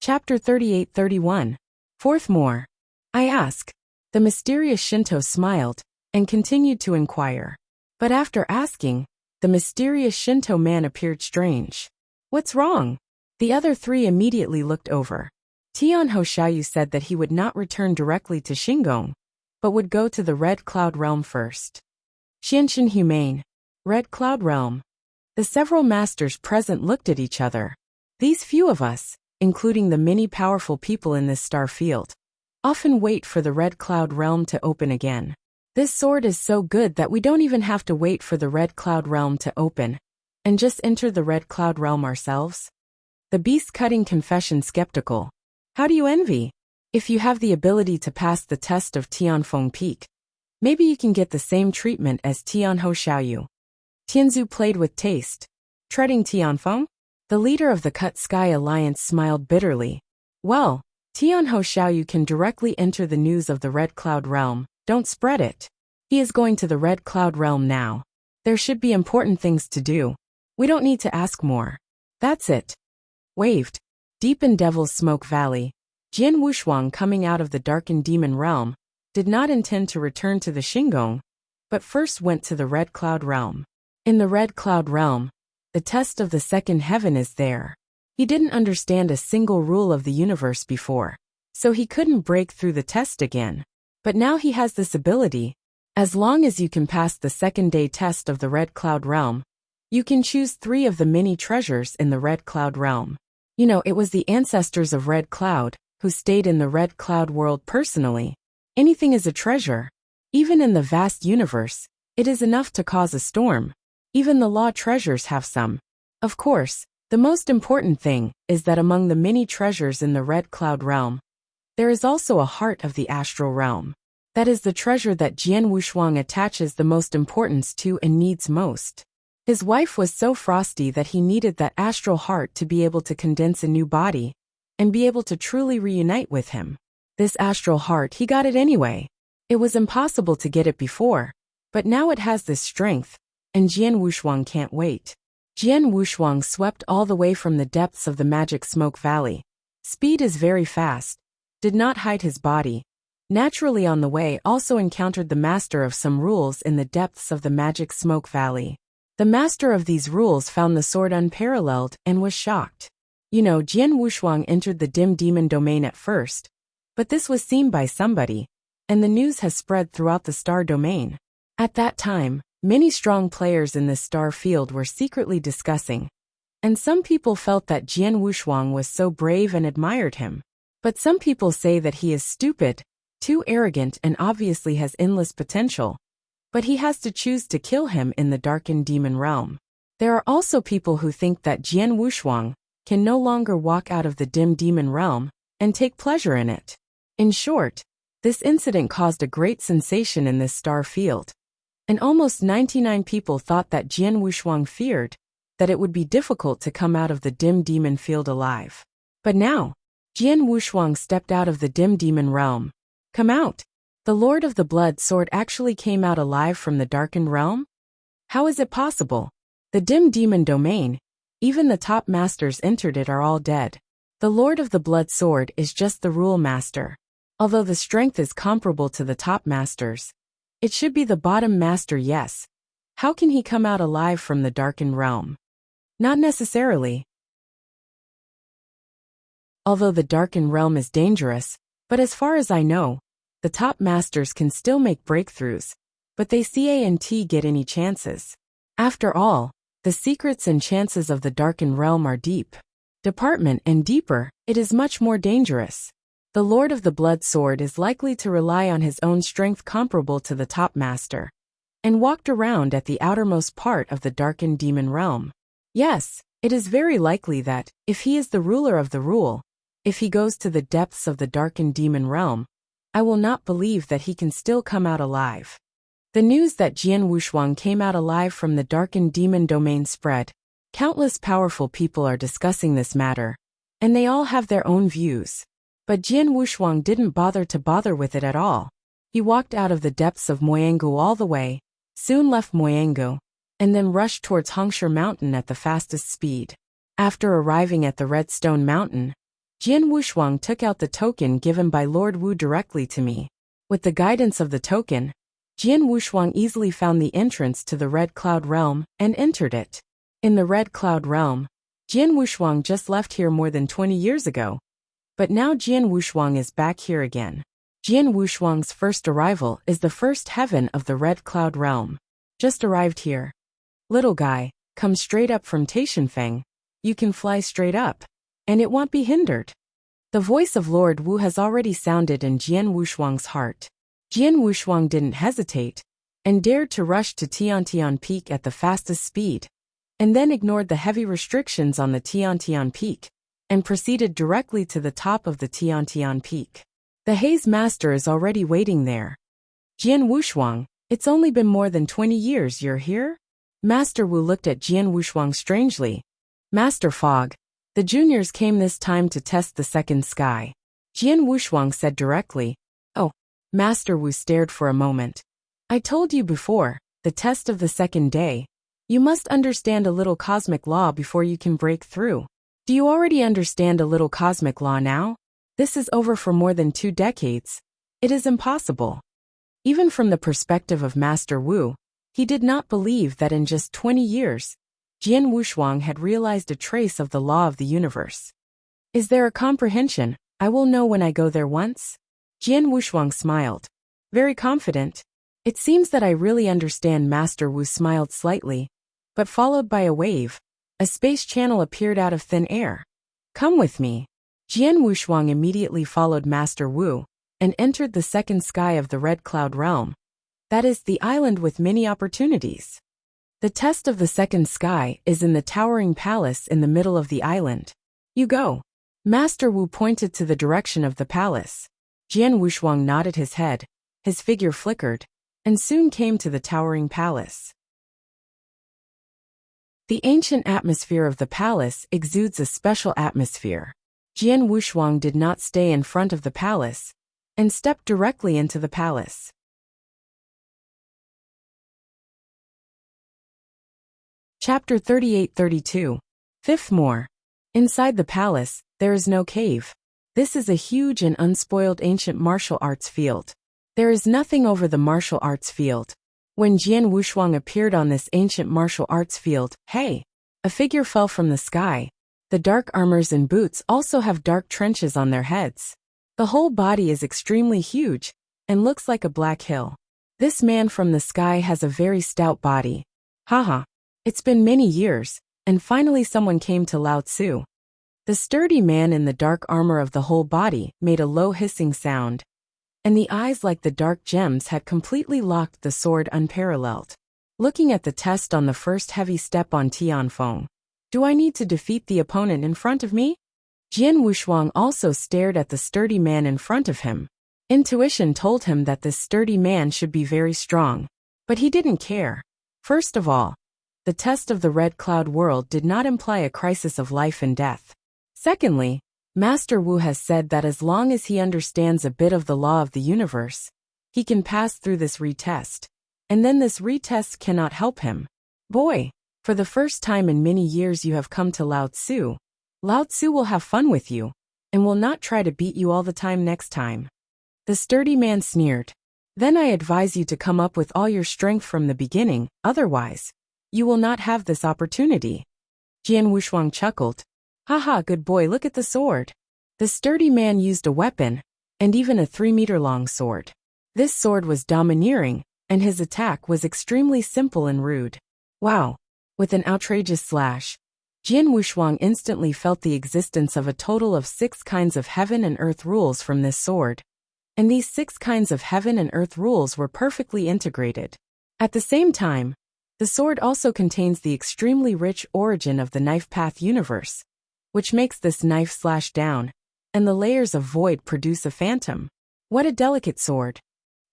Chapter 38-31. Fourth more. I ask. The mysterious Shinto smiled, and continued to inquire. But after asking, the mysterious Shinto man appeared strange. What's wrong? The other 3 immediately looked over. Tianho Xiaoyu said that he would not return directly to Xingong, but would go to the Red Cloud Realm first. Xianshan Humane. Red Cloud Realm. The several masters present looked at each other. These few of us, including the many powerful people in this star field, often wait for the Red Cloud Realm to open again. This sword is so good that we don't even have to wait for the Red Cloud Realm to open, and just enter the Red Cloud Realm ourselves? The beast-cutting confession skeptical. How do you envy? If you have the ability to pass the test of Tianfeng Peak, maybe you can get the same treatment as Tianho Xiaoyu. Tianzu played with taste. Treading Tianfeng? The leader of the Cut Sky Alliance smiled bitterly. Well, Tianho Xiaoyu can directly enter the news of the Red Cloud Realm, don't spread it. He is going to the Red Cloud Realm now. There should be important things to do. We don't need to ask more. That's it. Waved. Deep in Devil's Smoke Valley, Jian Wushuang coming out of the darkened demon realm, did not intend to return to the Xingong, but first went to the Red Cloud Realm. In the Red Cloud Realm, the test of the second heaven is there. He didn't understand a single rule of the universe before, so he couldn't break through the test again. But now he has this ability. As long as you can pass the second-day test of the Red Cloud Realm, you can choose 3 of the many treasures in the Red Cloud Realm. It was the ancestors of Red Cloud, who stayed in the Red Cloud world personally. Anything is a treasure. Even in the vast universe, it is enough to cause a storm. Even the law treasures have some. Of course, the most important thing is that among the many treasures in the Red Cloud realm, there is also a heart of the astral realm. That is the treasure that Jian Wushuang attaches the most importance to and needs most. His wife was so frosty that he needed that astral heart to be able to condense a new body and be able to truly reunite with him. This astral heart, he got it anyway. It was impossible to get it before, but now it has this strength, and Jian Wushuang can't wait. Jian Wushuang swept all the way from the depths of the magic smoke valley. Speed is very fast. Did not hide his body. Naturally on the way also encountered the master of some rules in the depths of the magic smoke valley. The master of these rules found the sword unparalleled and was shocked. Jian Wushuang entered the dim demon domain at first, but this was seen by somebody, and the news has spread throughout the star domain. At that time, many strong players in this star field were secretly discussing, and some people felt that Jian Wushuang was so brave and admired him. But some people say that he is stupid, too arrogant and obviously has endless potential, but he has to choose to kill him in the darkened demon realm. There are also people who think that Jian Wushuang can no longer walk out of the dim demon realm and take pleasure in it. In short, this incident caused a great sensation in this star field, and almost 99 people thought that Jian Wushuang feared that it would be difficult to come out of the dim demon field alive. But now, Jian Wushuang stepped out of the dim demon realm. Come out! The Lord of the Blood Sword actually came out alive from the darkened realm? How is it possible? The dim demon domain, even the top masters entered it, are all dead. The Lord of the Blood Sword is just the rule master. Although the strength is comparable to the top masters, it should be the bottom master, yes. How can he come out alive from the darkened realm? Not necessarily. Although the darkened realm is dangerous, but as far as I know, the top masters can still make breakthroughs, but they can't get any chances. After all, the secrets and chances of the darkened realm are deep. Department and deeper, it is much more dangerous. The Lord of the Blood Sword is likely to rely on his own strength comparable to the top master, and walked around at the outermost part of the darkened demon realm. Yes, it is very likely that, if he is the ruler of the rule, if he goes to the depths of the darkened demon realm, I will not believe that he can still come out alive. The news that Jian Wushuang came out alive from the darkened demon domain spread. Countless powerful people are discussing this matter, and they all have their own views. But Jian Wushuang didn't bother with it at all. He walked out of the depths of Moyangu all the way, soon left Moyangu, and then rushed towards Hongsher Mountain at the fastest speed. After arriving at the Red Stone Mountain, Jian Wushuang took out the token given by Lord Wu directly to me. With the guidance of the token, Jian Wushuang easily found the entrance to the Red Cloud Realm and entered it. In the Red Cloud Realm, Jian Wushuang just left here more than 20 years ago. But now Jian Wushuang is back here again. Jian Wushuang's first arrival is the first heaven of the Red Cloud Realm. Just arrived here. Little guy, come straight up from Taishanfeng. You can fly straight up, and it won't be hindered. The voice of Lord Wu has already sounded in Jian Wushuang's heart. Jian Wushuang didn't hesitate, and dared to rush to Tiantian Peak at the fastest speed, and then ignored the heavy restrictions on the Tiantian Peak, and proceeded directly to the top of the Tiantian Peak. The Haze Master is already waiting there. Jian Wushuang, it's only been more than 20 years you're here? Master Wu looked at Jian Wushuang strangely. Master Fog, the juniors came this time to test the second sky. Jian Wushuang said directly. Oh. Master Wu stared for a moment. I told you before, the test of the second day. You must understand a little cosmic law before you can break through. Do you already understand a little cosmic law now? This is over for more than 2 decades. It is impossible. Even from the perspective of Master Wu, he did not believe that in just 20 years, Jian Wushuang had realized a trace of the law of the universe. Is there a comprehension? I will know when I go there once. Jian Wushuang smiled. Very confident. It seems that I really understand. Master Wu smiled slightly, but followed by a wave. A space channel appeared out of thin air. Come with me. Jian Wushuang immediately followed Master Wu and entered the second sky of the Red Cloud realm. That is the island with many opportunities. The test of the second sky is in the towering palace in the middle of the island. You go. Master Wu pointed to the direction of the palace. Jian Wushuang nodded his head, his figure flickered, and soon came to the towering palace. The ancient atmosphere of the palace exudes a special atmosphere. Jian Wushuang did not stay in front of the palace and stepped directly into the palace. Chapter 38-32. Fifth more. Inside the palace, there is no cave. This is a huge and unspoiled ancient martial arts field. There is nothing over the martial arts field. When Jian Wushuang appeared on this ancient martial arts field, hey! A figure fell from the sky. The dark armors and boots also have dark trenches on their heads. The whole body is extremely huge and looks like a black hill. This man from the sky has a very stout body. Haha. It's been many years, and finally someone came to Lao Tzu. The sturdy man in the dark armor of the whole body made a low hissing sound, and the eyes like the dark gems had completely locked the sword unparalleled. Looking at the test on the first heavy step on Tianfeng. Do I need to defeat the opponent in front of me? Jian Wushuang also stared at the sturdy man in front of him. Intuition told him that this sturdy man should be very strong, but he didn't care. First of all, the test of the Red Cloud world did not imply a crisis of life and death. Secondly, Master Wu has said that as long as he understands a bit of the law of the universe, he can pass through this retest, and then this retest cannot help him. Boy, for the first time in many years you have come to Lao Tzu. Lao Tzu will have fun with you, and will not try to beat you all the time next time. The sturdy man sneered. Then I advise you to come up with all your strength from the beginning, otherwise, you will not have this opportunity. Jian Wushuang chuckled. Haha, good boy, look at the sword. The sturdy man used a weapon, and even a 3-meter-long sword. This sword was domineering, and his attack was extremely simple and rude. Wow! With an outrageous slash, Jian Wushuang instantly felt the existence of a total of 6 kinds of heaven and earth rules from this sword. And these 6 kinds of heaven and earth rules were perfectly integrated. At the same time, the sword also contains the extremely rich origin of the knife path universe, which makes this knife slash down, and the layers of void produce a phantom. What a delicate sword!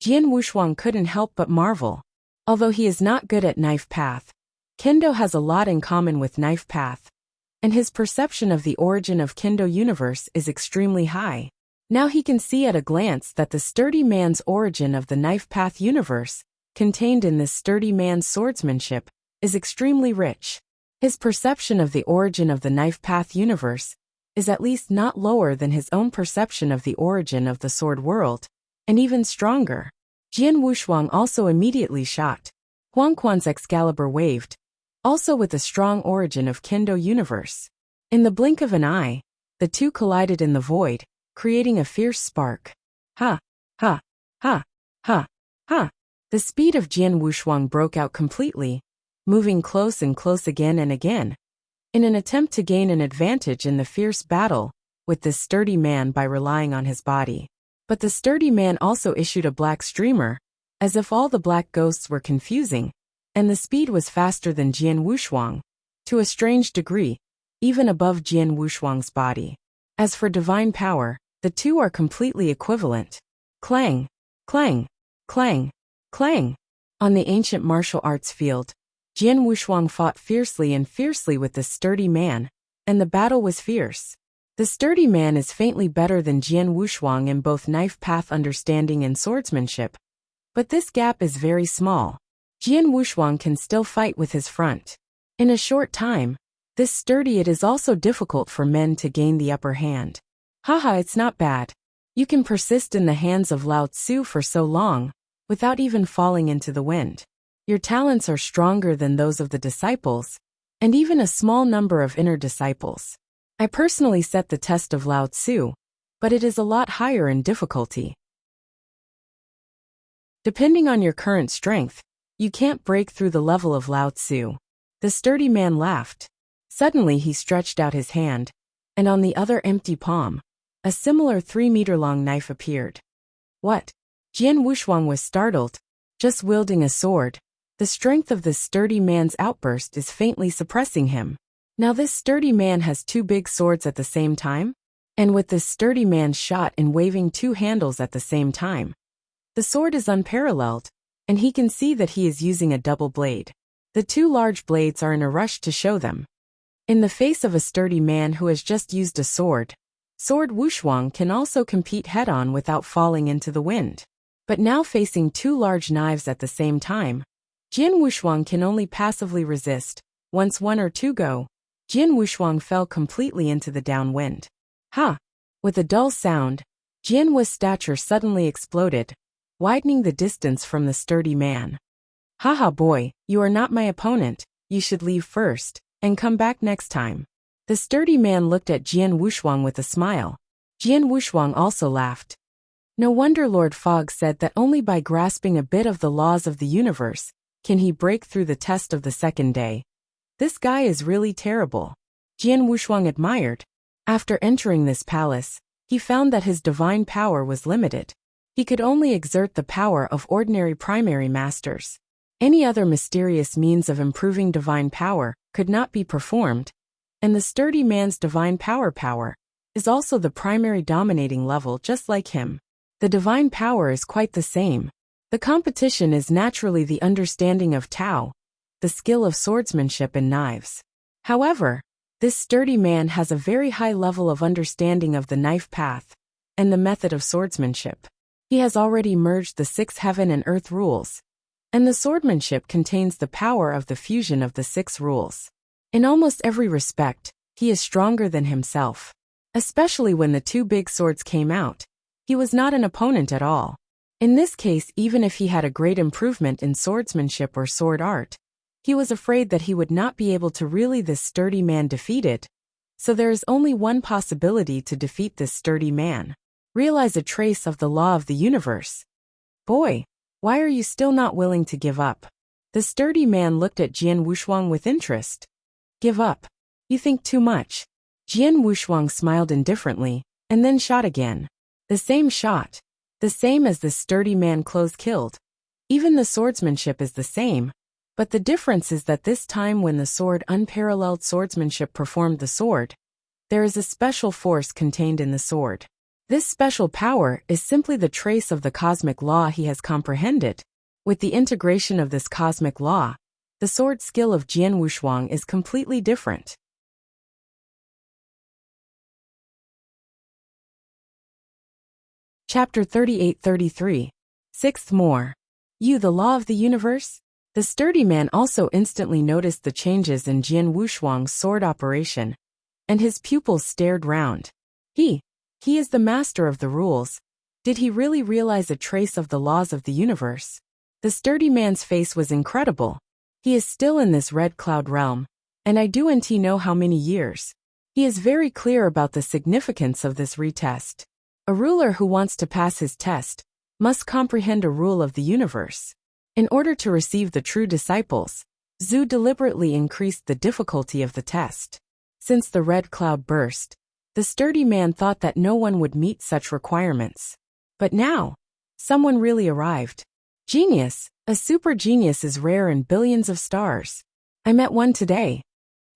Jian Wushuang couldn't help but marvel. Although he is not good at knife path, Kendo has a lot in common with knife path, and his perception of the origin of Kendo universe is extremely high. Now he can see at a glance that the sturdy man's origin of the knife path universe, contained in this sturdy man's swordsmanship, is extremely rich. His perception of the origin of the knife path universe is at least not lower than his own perception of the origin of the sword world, and even stronger. Jian Wushuang also immediately shot. Huang Quan's Excalibur waved, also with a strong origin of Kendo universe. In the blink of an eye, the two collided in the void, creating a fierce spark. Ha! Ha! Ha! Ha! Ha! The speed of Jian Wushuang broke out completely, moving close and close again and again, in an attempt to gain an advantage in the fierce battle with this sturdy man by relying on his body. But the sturdy man also issued a black streamer, as if all the black ghosts were confusing, and the speed was faster than Jian Wushuang, to a strange degree, even above Jian Wushuang's body. As for divine power, the two are completely equivalent. Clang! Clang! Clang! Clang! On the ancient martial arts field, Jian Wushuang fought fiercely with the sturdy man, and the battle was fierce. The sturdy man is faintly better than Jian Wushuang in both knife path understanding and swordsmanship, but this gap is very small. Jian Wushuang can still fight with his front. In a short time, this sturdy it is also difficult for men to gain the upper hand. Haha, it's not bad. You can persist in the hands of Lao Tzu for so long, without even falling into the wind. Your talents are stronger than those of the disciples, and even a small number of inner disciples. I personally set the test of Lao Tzu, but it is a lot higher in difficulty. Depending on your current strength, you can't break through the level of Lao Tzu. The sturdy man laughed. Suddenly he stretched out his hand, and on the other empty palm, a similar 3-meter-long knife appeared. What? Jian Wushuang was startled. Just wielding a sword. The strength of this sturdy man's outburst is faintly suppressing him. Now this sturdy man has 2 big swords at the same time? And with this sturdy man's shot and waving 2 handles at the same time. The sword is unparalleled, and he can see that he is using a double blade. The 2 large blades are in a rush to show them. In the face of a sturdy man who has just used a sword, Sword Wushuang can also compete head-on without falling into the wind. But now facing 2 large knives at the same time, Jian Wushuang can only passively resist. Once 1 or 2 go, Jian Wushuang fell completely into the downwind. Ha! With a dull sound, Jian Wu's stature suddenly exploded, widening the distance from the sturdy man. Haha boy, you are not my opponent, you should leave first, and come back next time. The sturdy man looked at Jian Wushuang with a smile. Jian Wushuang also laughed. No wonder Lord Fog said that only by grasping a bit of the laws of the universe can he break through the test of the second day. This guy is really terrible. Jian Wushuang admired. After entering this palace, he found that his divine power was limited. He could only exert the power of ordinary primary masters. Any other mysterious means of improving divine power could not be performed, and the sturdy man's divine power is also the primary dominating level just like him. The divine power is quite the same. The competition is naturally the understanding of Tao, the skill of swordsmanship and knives. However, this sturdy man has a very high level of understanding of the knife path and the method of swordsmanship. He has already merged the 6 heaven and earth rules, and the swordsmanship contains the power of the fusion of the 6 rules. In almost every respect, he is stronger than himself. Especially when the 2 big swords came out, he was not an opponent at all. In this case, even if he had a great improvement in swordsmanship or sword art, he was afraid that he would not be able to really this sturdy man defeated. So there is only one possibility to defeat this sturdy man. Realize a trace of the law of the universe. Boy, why are you still not willing to give up? The sturdy man looked at Jian Wushuang with interest. Give up? You think too much. Jian Wushuang smiled indifferently, and then shot again. The same shot. The same as the sturdy man killed. Even the swordsmanship is the same, but the difference is that this time when the sword unparalleled swordsmanship performed the sword, there is a special force contained in the sword. This special power is simply the trace of the cosmic law he has comprehended. With the integration of this cosmic law, the sword skill of Jian Wushuang is completely different. Chapter 38-33. 6th more. You the law of the universe? The sturdy man also instantly noticed the changes in Jian Wushuang's sword operation, and his pupils stared round. He is the master of the rules. Did he really realize a trace of the laws of the universe? The sturdy man's face was incredible. He is still in this red cloud realm, and I do and know how many years. He is very clear about the significance of this retest. A ruler who wants to pass his test must comprehend a rule of the universe. In order to receive the true disciples, Zhu deliberately increased the difficulty of the test. Since the red cloud burst, the sturdy man thought that no one would meet such requirements. But now, someone really arrived. Genius, a super genius is rare in billions of stars. I met one today.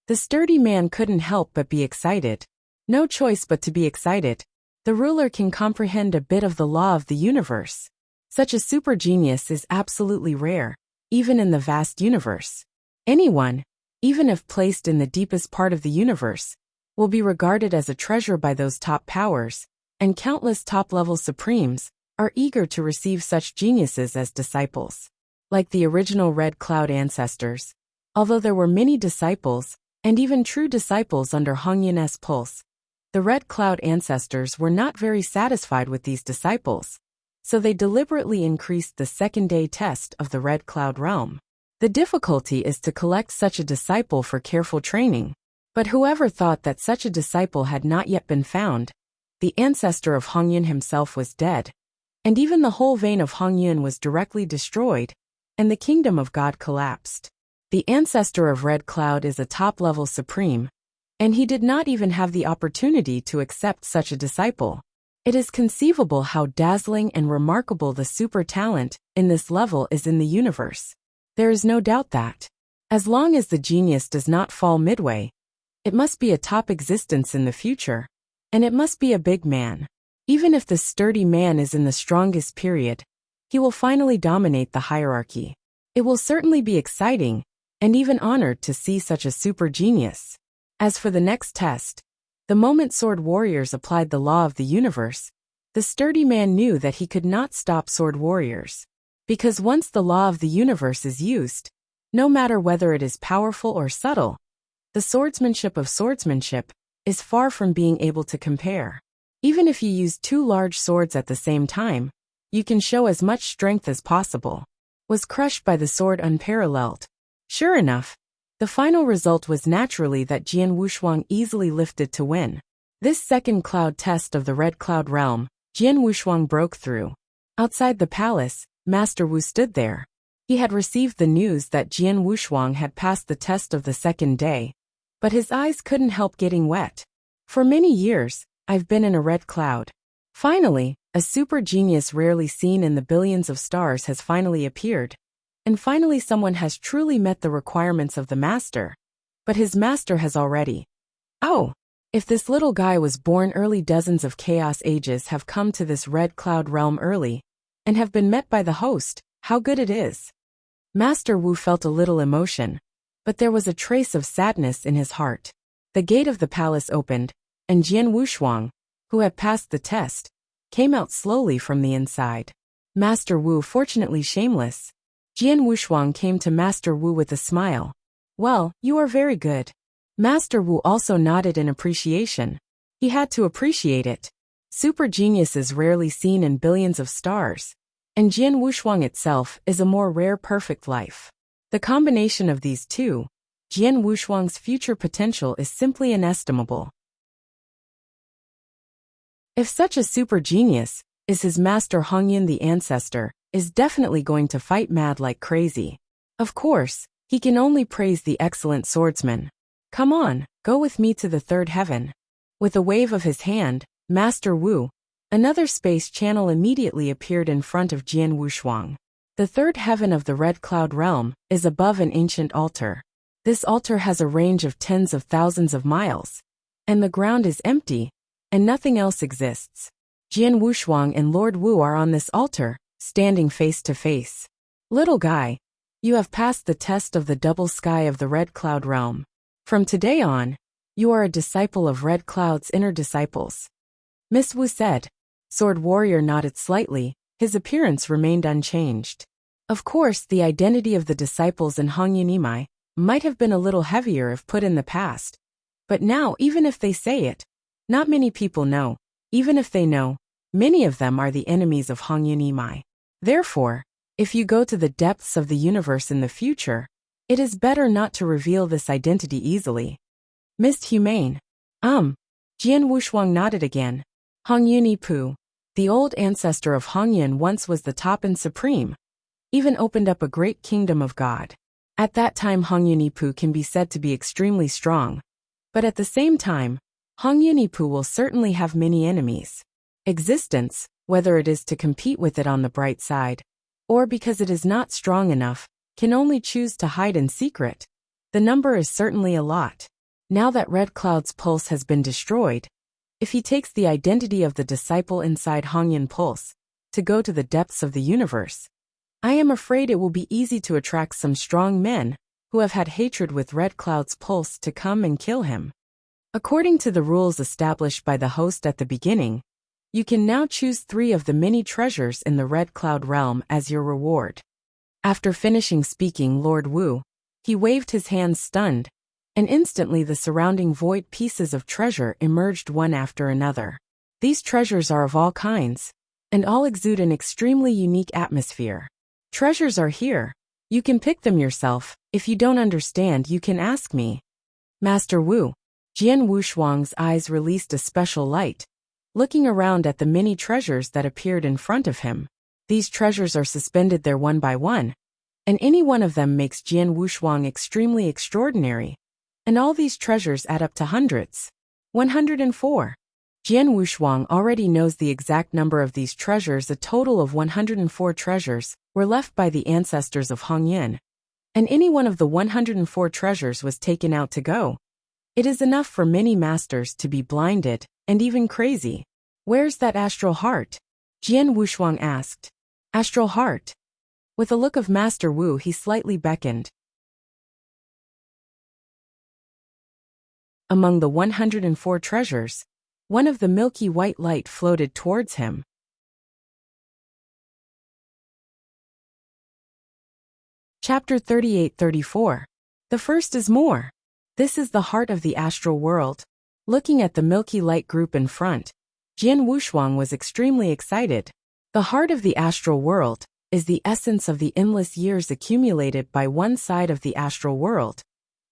The sturdy man couldn't help but be excited. No choice but to be excited. The ruler can comprehend a bit of the law of the universe. Such a super genius is absolutely rare, even in the vast universe. Anyone, even if placed in the deepest part of the universe, will be regarded as a treasure by those top powers, and countless top-level supremes are eager to receive such geniuses as disciples. Like the original Red Cloud ancestors, although there were many disciples, and even true disciples under Hongyun's pulse, the Red Cloud ancestors were not very satisfied with these disciples, so they deliberately increased the second-day test of the Red Cloud realm. The difficulty is to collect such a disciple for careful training. But whoever thought that such a disciple had not yet been found, the ancestor of Hongyun himself was dead, and even the whole vein of Hongyun was directly destroyed, and the kingdom of God collapsed. The ancestor of Red Cloud is a top-level supreme, and he did not even have the opportunity to accept such a disciple. It is conceivable how dazzling and remarkable the super talent in this level is in the universe. There is no doubt that, as long as the genius does not fall midway, it must be a top existence in the future, and it must be a big man. Even if the sturdy man is in the strongest period, he will finally dominate the hierarchy. It will certainly be exciting, and even honored to see such a super genius. As for the next test, the moment sword warriors applied the law of the universe, the sturdy man knew that he could not stop sword warriors. Because once the law of the universe is used, no matter whether it is powerful or subtle, the swordsmanship of swordsmanship is far from being able to compare. Even if you use two large swords at the same time, you can show as much strength as possible. Was crushed by the sword unparalleled. Sure enough, the final result was naturally that Jian Wushuang easily lifted to win. This second cloud test of the Red Cloud realm, Jian Wushuang broke through. Outside the palace, Master Wu stood there. He had received the news that Jian Wushuang had passed the test of the second day, but his eyes couldn't help getting wet. For many years, I've been in a red cloud. Finally, a super genius rarely seen in the billions of stars has finally appeared. And finally someone has truly met the requirements of the master. But his master has already. Oh! If this little guy was born early, dozens of chaos ages have come to this red cloud realm early, and have been met by the host, how good it is. Master Wu felt a little emotion, but there was a trace of sadness in his heart. The gate of the palace opened, and Jian Wushuang, who had passed the test, came out slowly from the inside. Master Wu, fortunately shameless. Jian Wushuang came to Master Wu with a smile. Well, you are very good. Master Wu also nodded in appreciation. He had to appreciate it. Super geniuses rarely seen in billions of stars, and Jian Wushuang itself is a more rare perfect life. The combination of these two, Jian Wushuang's future potential is simply inestimable. If such a super genius is his master, Hongyun the ancestor is definitely going to fight mad like crazy. Of course, he can only praise the excellent swordsman. Come on, go with me to the third heaven. With a wave of his hand, Master Wu, another space channel immediately appeared in front of Jian Wushuang. The third heaven of the Red Cloud realm is above an ancient altar. This altar has a range of tens of thousands of miles, and the ground is empty, and nothing else exists. Jian Wushuang and Lord Wu are on this altar, standing face to face. Little guy, you have passed the test of the double sky of the Red Cloud realm. From today on, you are a disciple of Red Cloud's inner disciples. Miss Wu said. Sword warrior nodded slightly, his appearance remained unchanged. Of course, the identity of the disciples in Hongyun Imai might have been a little heavier if put in the past. But now, even if they say it, not many people know. Even if they know, many of them are the enemies of Hongyun Imai. Therefore, if you go to the depths of the universe in the future, it is better not to reveal this identity easily. Miss Humane. Jian Wushuang nodded again. Hongyun Ipu, the old ancestor of Hongyun, once was the top and supreme, even opened up a great kingdom of God. At that time Hongyun Ipu can be said to be extremely strong. But at the same time, Hongyun Ipu will certainly have many enemies. Existence, whether it is to compete with it on the bright side, or because it is not strong enough, can only choose to hide in secret. The number is certainly a lot. Now that Red Cloud's pulse has been destroyed, if he takes the identity of the disciple inside Hongyun Pulse to go to the depths of the universe, I am afraid it will be easy to attract some strong men who have had hatred with Red Cloud's pulse to come and kill him. According to the rules established by the host at the beginning, you can now choose 3 of the many treasures in the Red Cloud realm as your reward. After finishing speaking Lord Wu, he waved his hands stunned, and instantly the surrounding void pieces of treasure emerged one after another. These treasures are of all kinds, and all exude an extremely unique atmosphere. Treasures are here. You can pick them yourself. If you don't understand, you can ask me. Master Wu. Jian Wushuang's eyes released a special light, looking around at the many treasures that appeared in front of him. These treasures are suspended there one by one, and any one of them makes Jian Wushuang extremely extraordinary. And all these treasures add up to hundreds. 104. Jian Wushuang already knows the exact number of these treasures. A total of 104 treasures were left by the ancestors of Hongyan. And any one of the 104 treasures was taken out to go. It is enough for many masters to be blinded, and even crazy. Where's that astral heart? Jian Wushuang asked. Astral heart? With a look of Master Wu, he slightly beckoned. Among the 104 treasures, one of the milky white light floated towards him. Chapter 38-34. The first is more. This is the heart of the astral world. Looking at the milky light group in front, Jian Wushuang was extremely excited. The heart of the astral world is the essence of the endless years accumulated by one side of the astral world,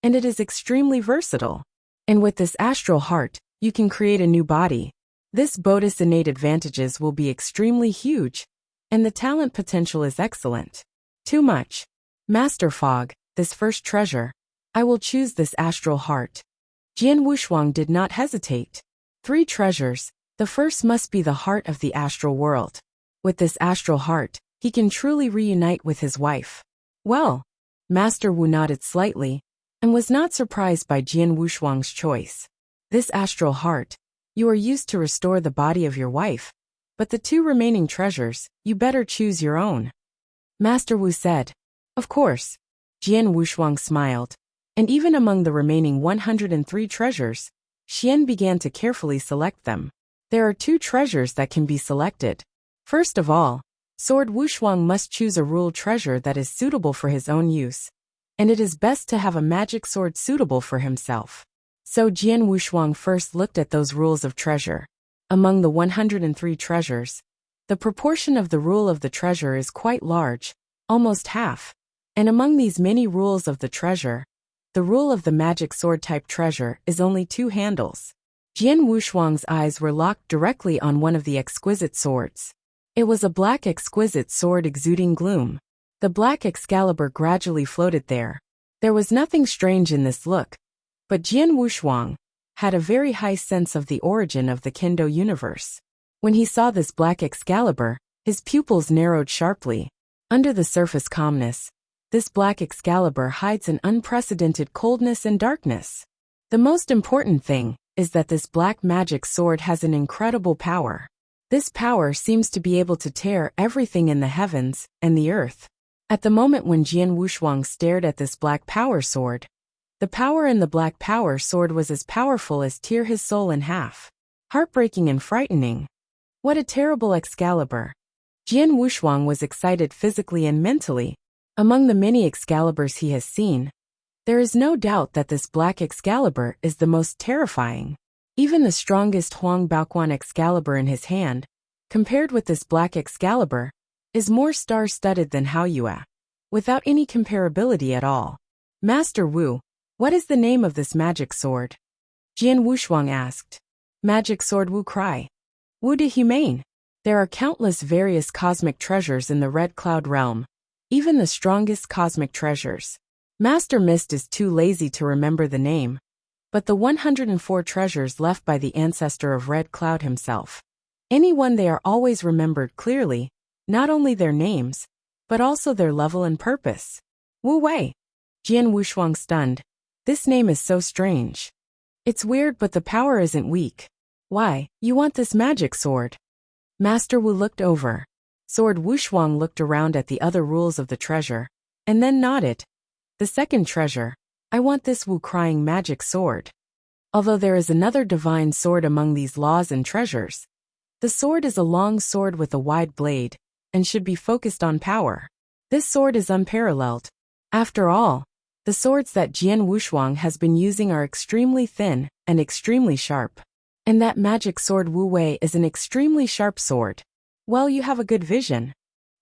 and it is extremely versatile. And with this astral heart, you can create a new body. This body's innate advantages will be extremely huge, and the talent potential is excellent. Too much. Master Fog, this first treasure. I will choose this astral heart. Jian Wushuang did not hesitate. 3 treasures. The first must be the heart of the astral world. With this astral heart, he can truly reunite with his wife. Well, Master Wu nodded slightly, and was not surprised by Jian Wushuang's choice. This astral heart, you are used to restore the body of your wife, but the 2 remaining treasures, you better choose your own. Master Wu said. Of course. Jian Wushuang smiled, and even among the remaining 103 treasures, Xian began to carefully select them. There are 2 treasures that can be selected. First of all, Sword Wushuang must choose a rule treasure that is suitable for his own use, and it is best to have a magic sword suitable for himself. So Jian Wushuang first looked at those rules of treasure. Among the 103 treasures, the proportion of the rule of the treasure is quite large, almost half. And among these many rules of the treasure, the rule of the magic sword type treasure is only 2 handles. Jian Wushuang's eyes were locked directly on one of the exquisite swords. It was a black exquisite sword exuding gloom. The black Excalibur gradually floated there. There was nothing strange in this look, but Jian Wushuang had a very high sense of the origin of the Kendo universe. When he saw this black Excalibur, his pupils narrowed sharply. Under the surface calmness, this black Excalibur hides an unprecedented coldness and darkness. The most important thing is that this black magic sword has an incredible power. This power seems to be able to tear everything in the heavens and the earth. At the moment when Jian Wushuang stared at this black power sword, the power in the black power sword was as powerful as tear his soul in half. Heartbreaking and frightening. What a terrible Excalibur. Jian Wushuang was excited physically and mentally. Among the many Excaliburs he has seen, there is no doubt that this black Excalibur is the most terrifying. Even the strongest Huang Baoquan Excalibur in his hand, compared with this black Excalibur, is more star-studded than Haoyue, without any comparability at all. Master Wu, what is the name of this magic sword? Jian Wushuang asked. Magic sword Wu Cry. Wu de Humane. There are countless various cosmic treasures in the Red Cloud realm, even the strongest cosmic treasures. Master Mist is too lazy to remember the name, but the 104 treasures left by the ancestor of Red Cloud himself. Anyone they are always remembered clearly, not only their names, but also their level and purpose. Wu Wei. Jian Wushuang stunned. This name is so strange. It's weird, but the power isn't weak. Why, you want this magic sword? Master Wu looked over. Sword Wushuang looked around at the other rules of the treasure, and then nodded. The second treasure. I want this Wu crying magic sword. Although there is another divine sword among these laws and treasures, the sword is a long sword with a wide blade, and should be focused on power. This sword is unparalleled. After all, the swords that Jian Wushuang has been using are extremely thin and extremely sharp. And that magic sword Wu Wei is an extremely sharp sword. Well, you have a good vision.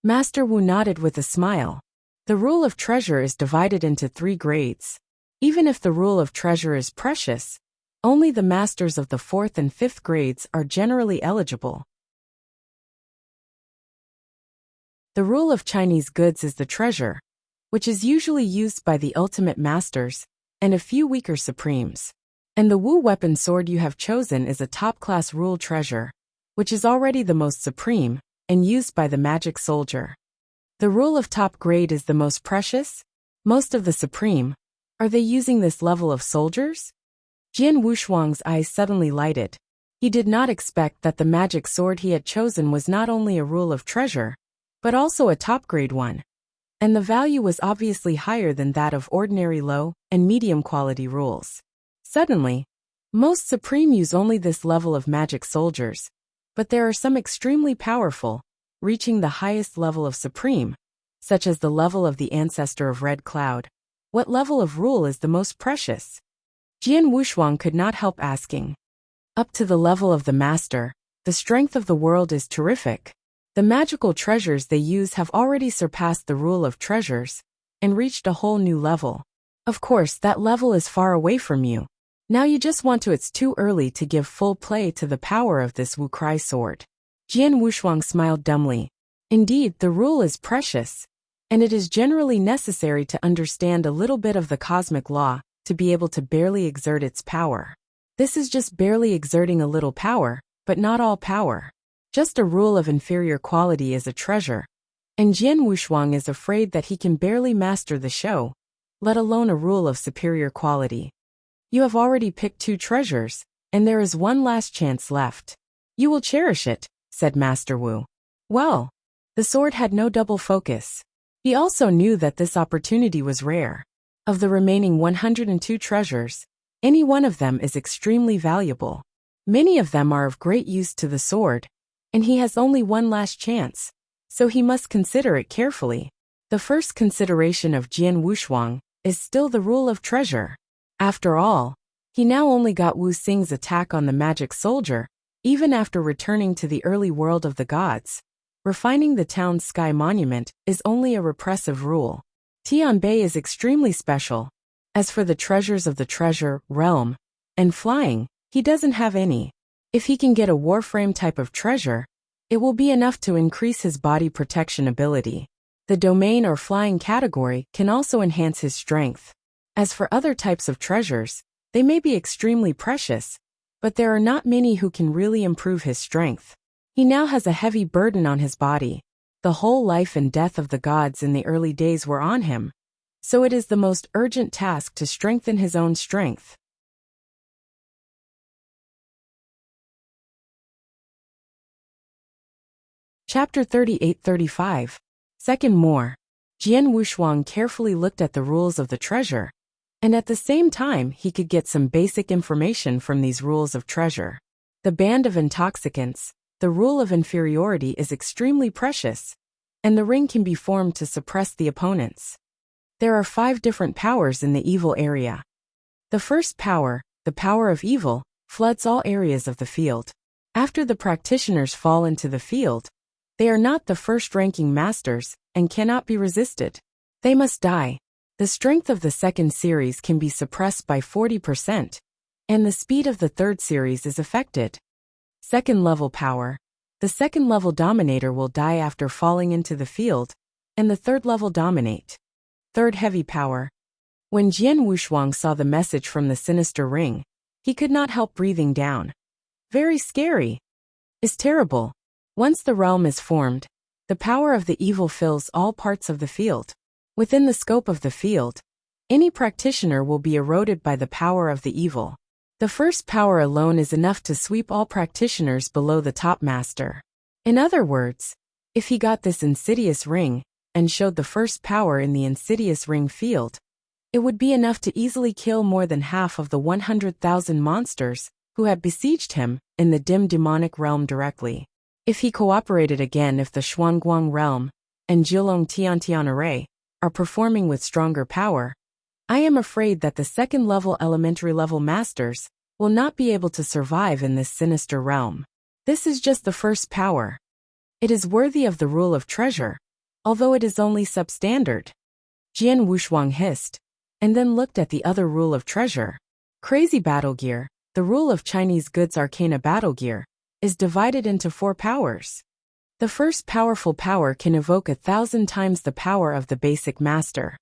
Master Wu nodded with a smile. The rule of treasure is divided into 3 grades. Even if the rule of treasure is precious, only the masters of the 4th and 5th grades are generally eligible. The rule of Chinese goods is the treasure, which is usually used by the ultimate masters, and a few weaker supremes. And the Wu weapon sword you have chosen is a top-class rule treasure, which is already the most supreme, and used by the magic soldier. The rule of top grade is the most precious? Most of the supreme. Are they using this level of soldiers? Jian Wushuang's eyes suddenly lighted. He did not expect that the magic sword he had chosen was not only a rule of treasure, but also a top-grade one. And the value was obviously higher than that of ordinary low and medium-quality rules. Suddenly, most supreme use only this level of magic soldiers, but there are some extremely powerful, reaching the highest level of supreme, such as the level of the ancestor of Red Cloud. What level of rule is the most precious? Jian Wushuang could not help asking. Up to the level of the master, the strength of the world is terrific. The magical treasures they use have already surpassed the rule of treasures and reached a whole new level. Of course, that level is far away from you. Now you just want to. It's too early to give full play to the power of this Wu Cry sword. Jian Wushuang smiled dumbly. Indeed, the rule is precious, and it is generally necessary to understand a little bit of the cosmic law to be able to barely exert its power. This is just barely exerting a little power, but not all power. Just a rule of inferior quality is a treasure, and Jian Wushuang is afraid that he can barely master the show, let alone a rule of superior quality. You have already picked 2 treasures, and there is one last chance left. You will cherish it, said Master Wu. Well, the sword had no double focus. He also knew that this opportunity was rare. Of the remaining 102 treasures, any one of them is extremely valuable. Many of them are of great use to the sword, and he has only one last chance, so he must consider it carefully. The first consideration of Jian Wushuang is still the rule of treasure. After all, he now only got Wu Xing's attack on the magic soldier, even after returning to the early world of the gods. Refining the town's sky monument is only a repressive rule. Tianbei is extremely special. As for the treasures of the treasure, realm, and flying, he doesn't have any. If he can get a warframe type of treasure, it will be enough to increase his body protection ability. The domain or flying category can also enhance his strength. As for other types of treasures, they may be extremely precious, but there are not many who can really improve his strength. He now has a heavy burden on his body. The whole life and death of the gods in the early days were on him, so it is the most urgent task to strengthen his own strength. Chapter 38-35. Second more. Jian Wushuang carefully looked at the rules of the treasure, and at the same time he could get some basic information from these rules of treasure. The band of intoxicants, the rule of inferiority is extremely precious, and the ring can be formed to suppress the opponents. There are 5 different powers in the evil area. The first power, the power of evil, floods all areas of the field. After the practitioners fall into the field, they are not the first-ranking masters and cannot be resisted. They must die. The strength of the second series can be suppressed by 40%, and the speed of the third series is affected. Second-level power. The second-level dominator will die after falling into the field, and the third-level dominate. Third heavy power. When Jian Wushuang saw the message from the sinister ring, he could not help breathing down. Very scary. Is terrible. Once the realm is formed, the power of the evil fills all parts of the field. Within the scope of the field, any practitioner will be eroded by the power of the evil. The first power alone is enough to sweep all practitioners below the top master. In other words, if he got this insidious ring and showed the first power in the insidious ring field, it would be enough to easily kill more than half of the 100,000 monsters who had besieged him in the dim demonic realm directly. If he cooperated again, if the Xuanguang realm and Jilong Tiantian array are performing with stronger power, I am afraid that the second-level elementary-level masters will not be able to survive in this sinister realm. This is just the first power. It is worthy of the rule of treasure, although it is only substandard. Jian Wushuang hissed, and then looked at the other rule of treasure. Crazy battle gear, the rule of Chinese goods arcana battle gear, is divided into 4 powers. The first powerful power can evoke 1,000 times the power of the basic master.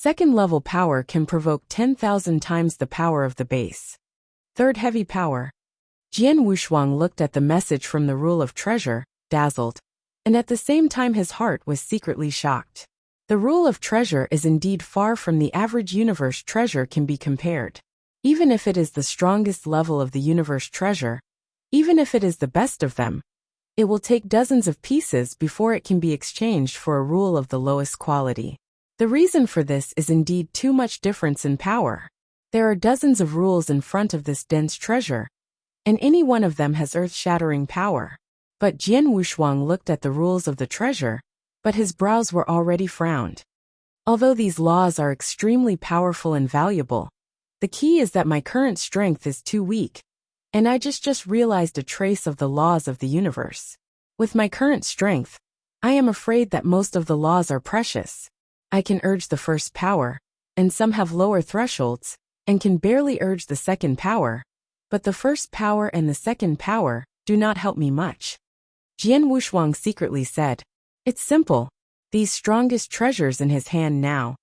Second level power can provoke 10,000 times the power of the base. Third heavy power. Jian Wushuang looked at the message from the Rule of Treasure, dazzled, and at the same time his heart was secretly shocked. The Rule of Treasure is indeed far from the average universe treasure can be compared. Even if it is the strongest level of the universe treasure, even if it is the best of them, it will take dozens of pieces before it can be exchanged for a rule of the lowest quality. The reason for this is indeed too much difference in power. There are dozens of rules in front of this dense treasure, and any one of them has earth-shattering power. But Jian Wushuang looked at the rules of the treasure, but his brows were already frowned. Although these laws are extremely powerful and valuable, the key is that my current strength is too weak, and I just realized a trace of the laws of the universe. With my current strength, I am afraid that most of the laws are precious. I can urge the first power, and some have lower thresholds, and can barely urge the second power, but the first power and the second power do not help me much. Jian Wushuang secretly said, "It's simple. These strongest treasures in his hand now.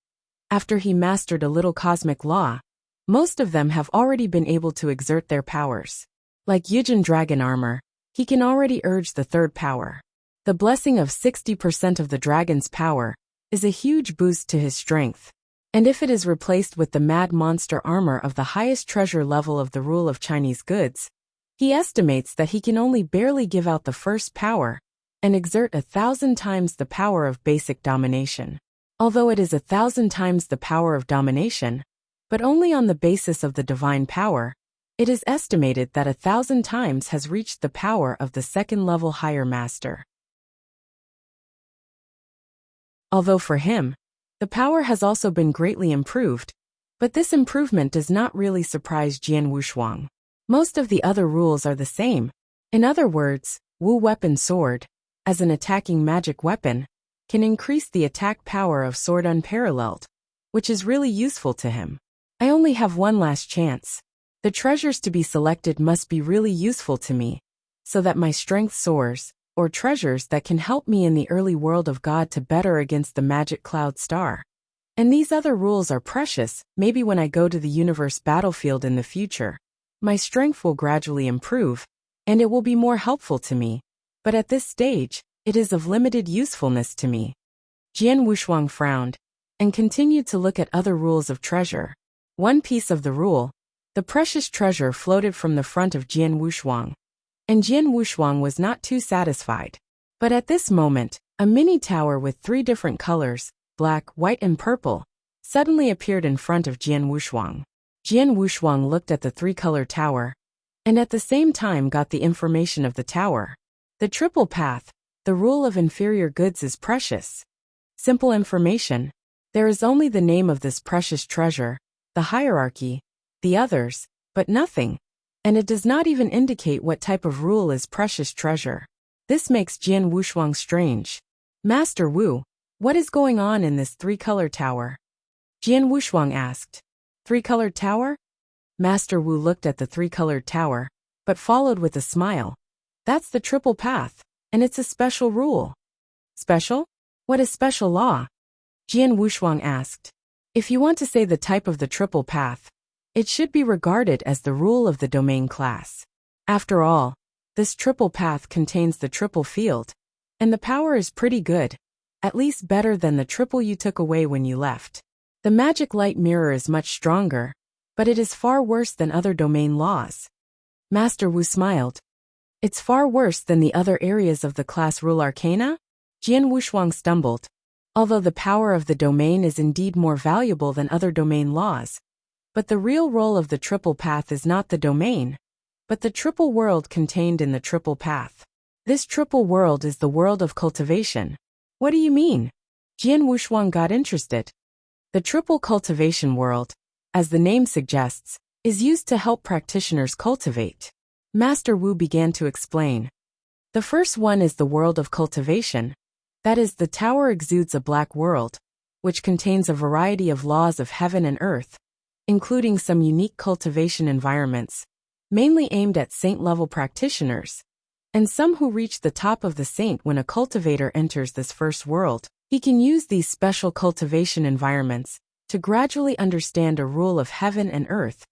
After he mastered a little cosmic law, most of them have already been able to exert their powers. Like Yujin dragon armor, he can already urge the third power. The blessing of 60% of the dragon's power is a huge boost to his strength. And if it is replaced with the mad monster armor of the highest treasure level of the Rule of Chinese goods, he estimates that he can only barely give out the first power and exert 1,000 times the power of basic domination. Although it is 1,000 times the power of domination, but only on the basis of the divine power, it is estimated that 1,000 times has reached the power of the second-level higher master. Although for him, the power has also been greatly improved, but this improvement does not really surprise Jian Wushuang. Most of the other rules are the same. In other words, Wu weapon sword, as an attacking magic weapon, can increase the attack power of sword unparalleled, which is really useful to him. I only have one last chance. The treasures to be selected must be really useful to me, so that my strength soars, or treasures that can help me in the early world of God to better against the magic cloud star. And these other rules are precious. Maybe when I go to the universe battlefield in the future, my strength will gradually improve, and it will be more helpful to me. But at this stage, it is of limited usefulness to me." Jian Wushuang frowned, and continued to look at other rules of treasure. One piece of the rule, the precious treasure, floated from the front of Jian Wushuang, and Jian Wushuang was not too satisfied. But at this moment, a mini tower with 3 different colors, black, white and purple, suddenly appeared in front of Jian Wushuang. Jian Wushuang looked at the 3-color tower, and at the same time got the information of the tower. The triple path, the rule of inferior goods, is precious. Simple information. There is only the name of this precious treasure, the hierarchy, the others, but nothing. And it does not even indicate what type of rule is precious treasure. This makes Jian Wushuang strange. "Master Wu, what is going on in this 3-color tower?" Jian Wushuang asked. 3-colored tower? Master Wu looked at the 3-colored tower, but followed with a smile. "That's the triple path, and it's a special rule." "Special? What is special law?" Jian Wushuang asked. "If you want to say the type of the triple path, it should be regarded as the rule of the domain class. After all, this triple path contains the triple field, and the power is pretty good, at least better than the triple you took away when you left. The magic light mirror is much stronger, but it is far worse than other domain laws." Master Wu smiled. "It's far worse than the other areas of the class rule arcana?" Jian Wushuang stumbled. Although the power of the domain is indeed more valuable than other domain laws, but the real role of the triple path is not the domain, but the triple world contained in the triple path. This triple world is the world of cultivation. "What do you mean?" Jian Wushuang got interested. The triple cultivation world, as the name suggests, is used to help practitioners cultivate. Master Wu began to explain. The first one is the world of cultivation. That is, the tower exudes a black world, which contains a variety of laws of heaven and earth, including some unique cultivation environments, mainly aimed at saint-level practitioners, and some who reach the top of the saint. When a cultivator enters this first world, he can use these special cultivation environments to gradually understand a rule of heaven and earth,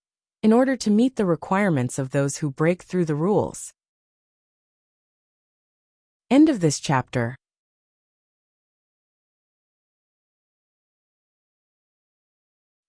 in order to meet the requirements of those who break through the rules. End of this chapter.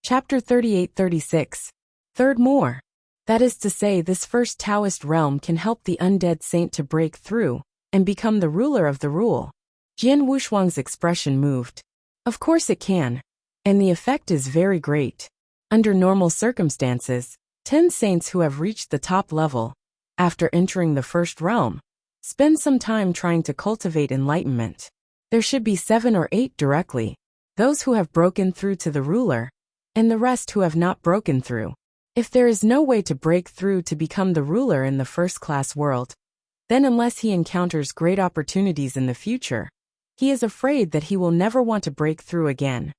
Chapter 38-36. Third more. That is to say, this first Taoist realm can help the undead saint to break through and become the ruler of the rule. Jian Wushuang's expression moved. Of course it can, and the effect is very great. Under normal circumstances, 10 saints who have reached the top level, after entering the first realm, spend some time trying to cultivate enlightenment. There should be 7 or 8 directly, those who have broken through to the ruler, and the rest who have not broken through. If there is no way to break through to become the ruler in the first-class world, then unless he encounters great opportunities in the future, he is afraid that he will never want to break through again.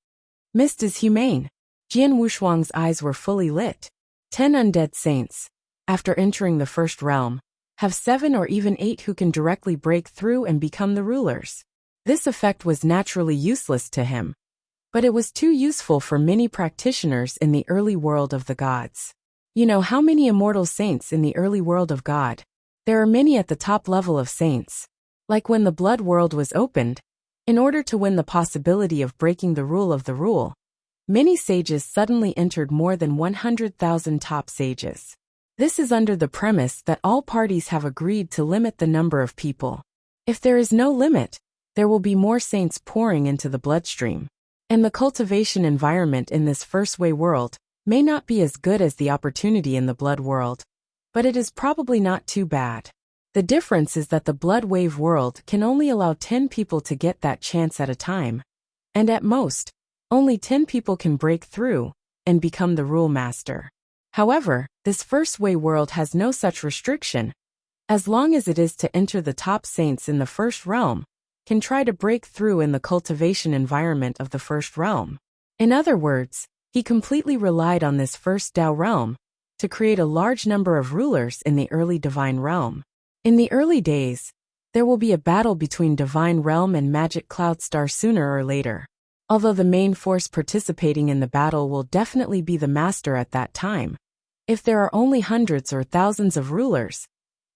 Mist is humane. Jian Wushuang's eyes were fully lit. 10 undead saints, after entering the first realm, have 7 or even 8 who can directly break through and become the rulers. This effect was naturally useless to him, but it was too useful for many practitioners in the early world of the gods. You know how many immortal saints in the early world of God? There are many at the top level of saints. Like when the blood world was opened, in order to win the possibility of breaking the rule of the rule, many sages suddenly entered more than 100,000 top sages. This is under the premise that all parties have agreed to limit the number of people. If there is no limit, there will be more saints pouring into the bloodstream. And the cultivation environment in this first way world may not be as good as the opportunity in the blood world, but it is probably not too bad. The difference is that the blood wave world can only allow 10 people to get that chance at a time, and at most, only 10 people can break through and become the rule master. However, this first way world has no such restriction. As long as it is to enter the top saints in the first realm, can try to break through in the cultivation environment of the first realm. In other words, he completely relied on this first Tao realm to create a large number of rulers in the early divine realm. In the early days, there will be a battle between divine realm and magic cloud star sooner or later. Although the main force participating in the battle will definitely be the master at that time. If there are only hundreds or thousands of rulers,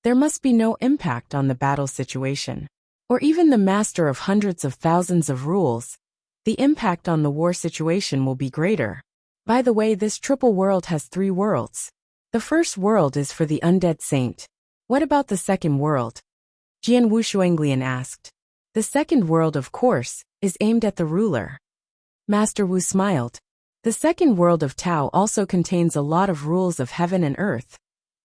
there must be no impact on the battle situation. Or even the master of hundreds of thousands of rules, the impact on the war situation will be greater. By the way, this triple world has 3 worlds. The first world is for the undead saint. What about the second world? Jian Wushuanglian asked. The second world, of course, is aimed at the ruler. Master Wu smiled. The second world of Tao also contains a lot of rules of heaven and earth,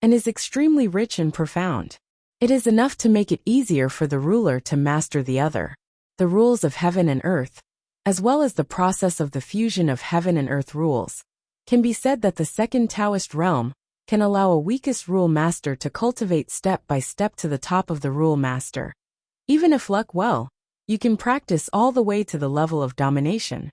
and is extremely rich and profound. It is enough to make it easier for the ruler to master the other. The rules of heaven and earth, as well as the process of the fusion of heaven and earth rules, can be said that the second Taoist realm can allow a weakest rule master to cultivate step by step to the top of the rule master. Even if luck well, you can practice all the way to the level of domination.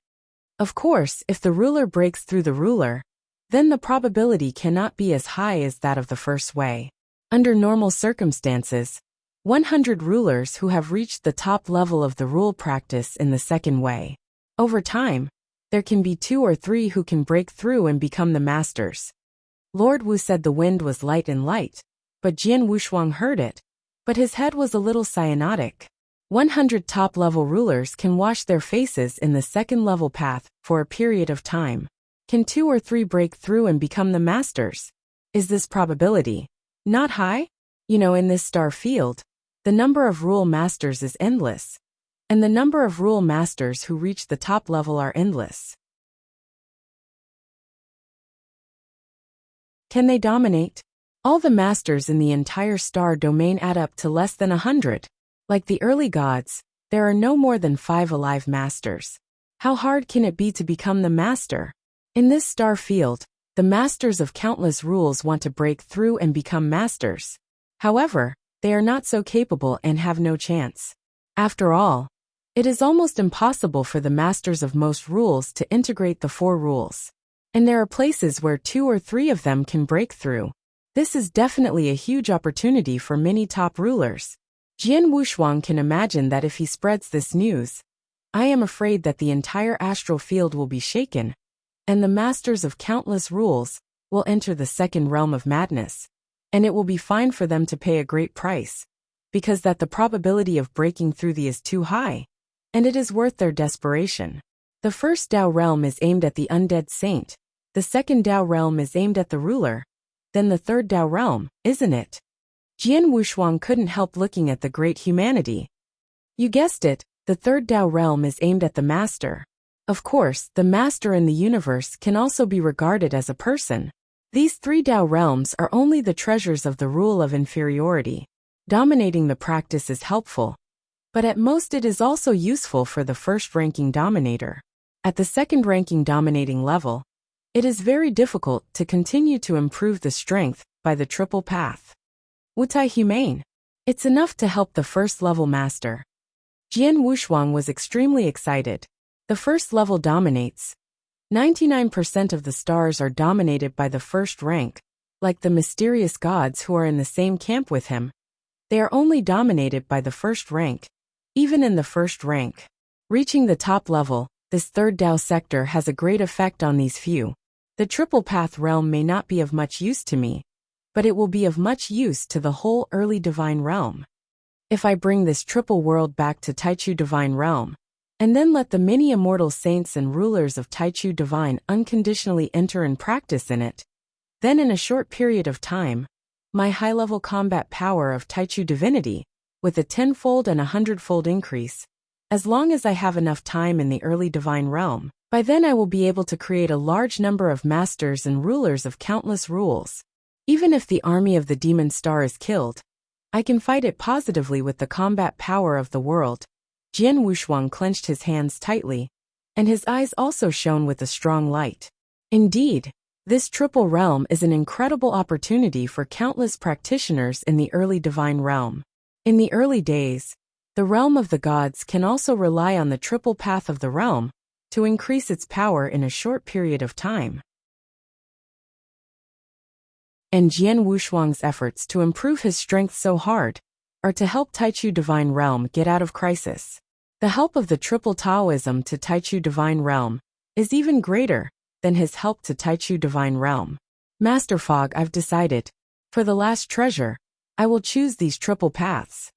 Of course, if the ruler breaks through the ruler, then the probability cannot be as high as that of the first way. Under normal circumstances, 100 rulers who have reached the top level of the rule practice in the second way. Over time, there can be 2 or 3 who can break through and become the masters. Lord Wu said the wind was light and light, but Jian Wushuang heard it, but his head was a little cyanotic. 100 top-level rulers can wash their faces in the second-level path for a period of time. Can 2 or 3 break through and become the masters? Is this probability not high? You know, in this star field, the number of rule masters is endless, and the number of rule masters who reach the top level are endless. Can they dominate? All the masters in the entire star domain add up to less than 100. Like the early gods, there are no more than 5 alive masters. How hard can it be to become the master? In this star field, the masters of countless rules want to break through and become masters. However, they are not so capable and have no chance. After all, it is almost impossible for the masters of most rules to integrate the 4 rules. And there are places where 2 or 3 of them can break through. This is definitely a huge opportunity for many top rulers. Jian Wushuang can imagine that if he spreads this news, I am afraid that the entire astral field will be shaken, and the masters of countless rules will enter the second realm of madness, and it will be fine for them to pay a great price, because that the probability of breaking through the is too high, and it is worth their desperation. The first Tao realm is aimed at the undead saint, the second Tao realm is aimed at the ruler, then the third Tao realm, isn't it? Jian Wushuang couldn't help looking at the great humanity. You guessed it, the third Tao realm is aimed at the master. Of course, the master in the universe can also be regarded as a person. These three Tao realms are only the treasures of the rule of inferiority. Dominating the practice is helpful, but at most it is also useful for the first-ranking dominator. At the second-ranking dominating level, it is very difficult to continue to improve the strength by the triple path. Wutai humane. It's enough to help the first-level master. Jian Wushuang was extremely excited. The first level dominates. 99% of the stars are dominated by the first rank, like the mysterious gods who are in the same camp with him. They are only dominated by the first rank, even in the first rank. Reaching the top level, this third Tao sector has a great effect on these few. The triple path realm may not be of much use to me, but it will be of much use to the whole early divine realm. If I bring this triple world back to Taichu divine realm, and then let the many immortal saints and rulers of Taichu divine unconditionally enter and practice in it, then in a short period of time, my high-level combat power of Taichu divinity, with a 10-fold and a 100-fold increase, as long as I have enough time in the early divine realm, by then I will be able to create a large number of masters and rulers of countless rules. Even if the army of the demon star is killed, I can fight it positively with the combat power of the world. Jian Wushuang clenched his hands tightly, and his eyes also shone with a strong light. Indeed, this triple realm is an incredible opportunity for countless practitioners in the early divine realm. In the early days, the realm of the gods can also rely on the triple path of the realm to increase its power in a short period of time. And Jian Wushuang's efforts to improve his strength so hard are to help Taichu Divine Realm get out of crisis. The help of the triple Taoism to Taichu Divine Realm is even greater than his help to Taichu Divine Realm. Master Fog, I've decided. For the last treasure, I will choose these triple paths.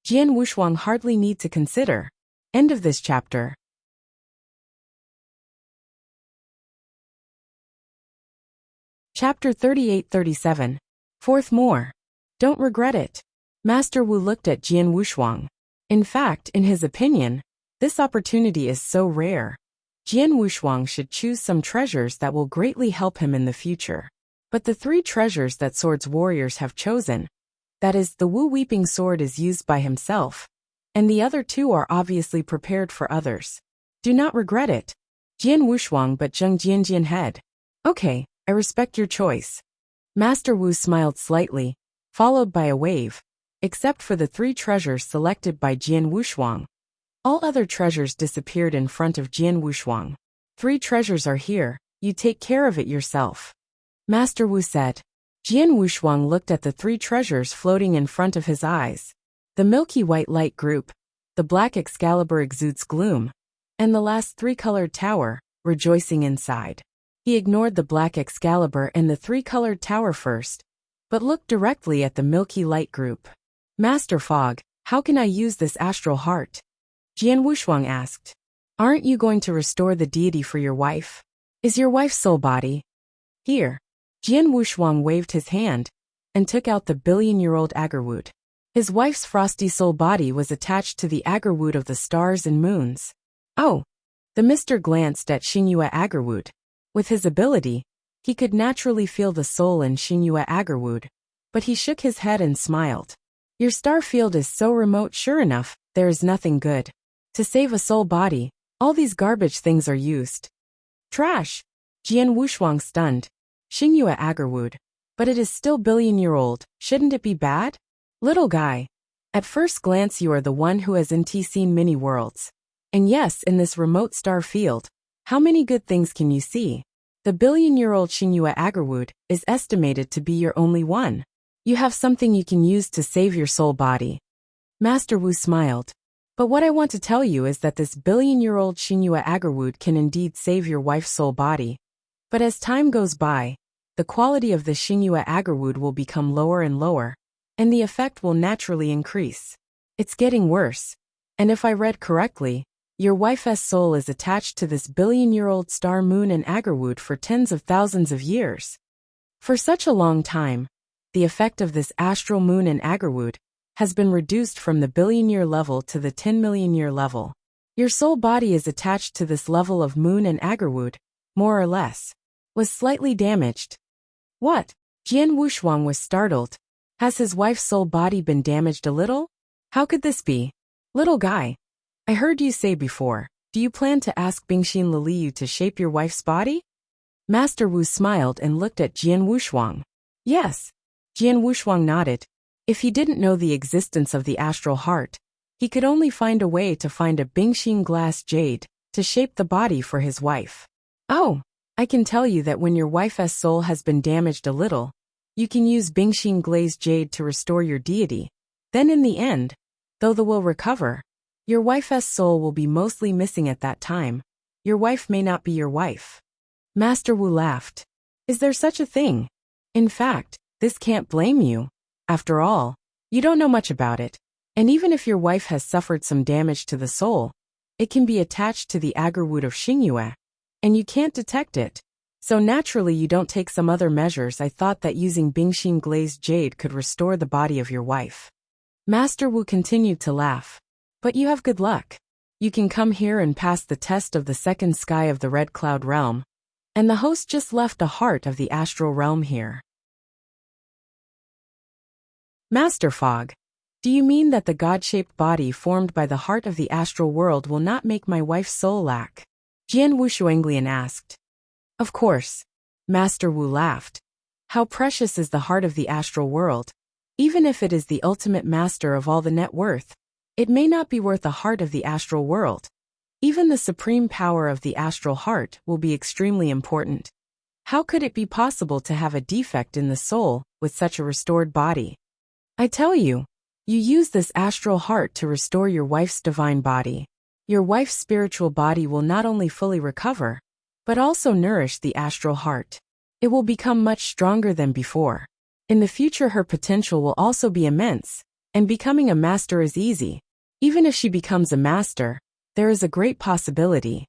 Jian Wushuang hardly need to consider. End of this chapter. Chapter 38-37. Fourth more. Don't regret it. Master Wu looked at Jian Wushuang. In fact, in his opinion, this opportunity is so rare. Jian Wushuang should choose some treasures that will greatly help him in the future. But the three treasures that swords warriors have chosen, that is, the Wu Weeping Sword is used by himself, and the other two are obviously prepared for others. Do not regret it. Jian Wushuang but Zheng Jianjian head. Okay, I respect your choice. Master Wu smiled slightly, followed by a wave. Except for the three treasures selected by Jian Wushuang, all other treasures disappeared in front of Jian Wushuang. 3 treasures are here, you take care of it yourself. Master Wu said. Jian Wushuang looked at the 3 treasures floating in front of his eyes. The milky white light group, the black Excalibur exudes gloom, and the last 3-colored tower, rejoicing inside. He ignored the black Excalibur and the 3-colored tower first, but looked directly at the milky light group. Master Fog, how can I use this astral heart? Jian Wushuang asked. Aren't you going to restore the deity for your wife? Is your wife's soul body? Here. Jian Wushuang waved his hand and took out the billion-year-old agarwood. His wife's frosty soul body was attached to the agarwood of the stars and moons. Oh! The mister glanced at Xingyue agarwood. With his ability, he could naturally feel the soul in Xingyue agarwood, but he shook his head and smiled. Your star field is so remote, sure enough, there is nothing good. To save a soul body, all these garbage things are used. Trash! Jian Wushuang stunned. Xingyue agarwood. But it is still billion-year-old, shouldn't it be bad? Little guy. At first glance you are the one who has seen many worlds. And yes, in this remote star field, how many good things can you see? The billion-year-old Xingyue agarwood is estimated to be your only one. You have something you can use to save your soul body. Master Wu smiled. But what I want to tell you is that this billion-year-old Xingyue agarwood can indeed save your wife's soul body. But as time goes by, the quality of the Xingyue agarwood will become lower and lower, and the effect will naturally increase. It's getting worse. And if I read correctly, your wife's soul is attached to this billion-year-old star moon and agarwood for tens of thousands of years. For such a long time, the effect of this astral moon and agarwood has been reduced from the billion-year level to the 10 million-year level. Your soul body is attached to this level of moon and agarwood, more or less, was slightly damaged. What? Jian Wushuang was startled. Has his wife's soul body been damaged a little? How could this be? Little guy, I heard you say before, do you plan to ask Bingxin Liliyu to shape your wife's body? Master Wu smiled and looked at Jian Wushuang. Yes. Jian Wushuang nodded. If he didn't know the existence of the astral heart, he could only find a way to find a Bingxin glass jade to shape the body for his wife. Oh, I can tell you that when your wife's soul has been damaged a little, you can use Bingxin glazed jade to restore your deity. Then in the end, though the will recover, your wife's soul will be mostly missing at that time. Your wife may not be your wife. Master Wu laughed. Is there such a thing? In fact, this can't blame you. After all, you don't know much about it. And even if your wife has suffered some damage to the soul, it can be attached to the agarwood of Xingyue, and you can't detect it. So naturally you don't take some other measures. I thought that using Bingxin glazed jade could restore the body of your wife. Master Wu continued to laugh. But you have good luck. You can come here and pass the test of the second sky of the Red Cloud realm. And the host just left the heart of the astral realm here. Master Fog, do you mean that the God-shaped body formed by the heart of the astral world will not make my wife's soul lack? Jian Wushuanglian asked. Of course. Master Wu laughed. How precious is the heart of the astral world? Even if it is the ultimate master of all the net worth, it may not be worth the heart of the astral world. Even the supreme power of the astral heart will be extremely important. How could it be possible to have a defect in the soul with such a restored body? I tell you, you use this astral heart to restore your wife's divine body. Your wife's spiritual body will not only fully recover, but also nourish the astral heart. It will become much stronger than before. In the future her potential will also be immense, and becoming a master is easy. Even if she becomes a master, there is a great possibility.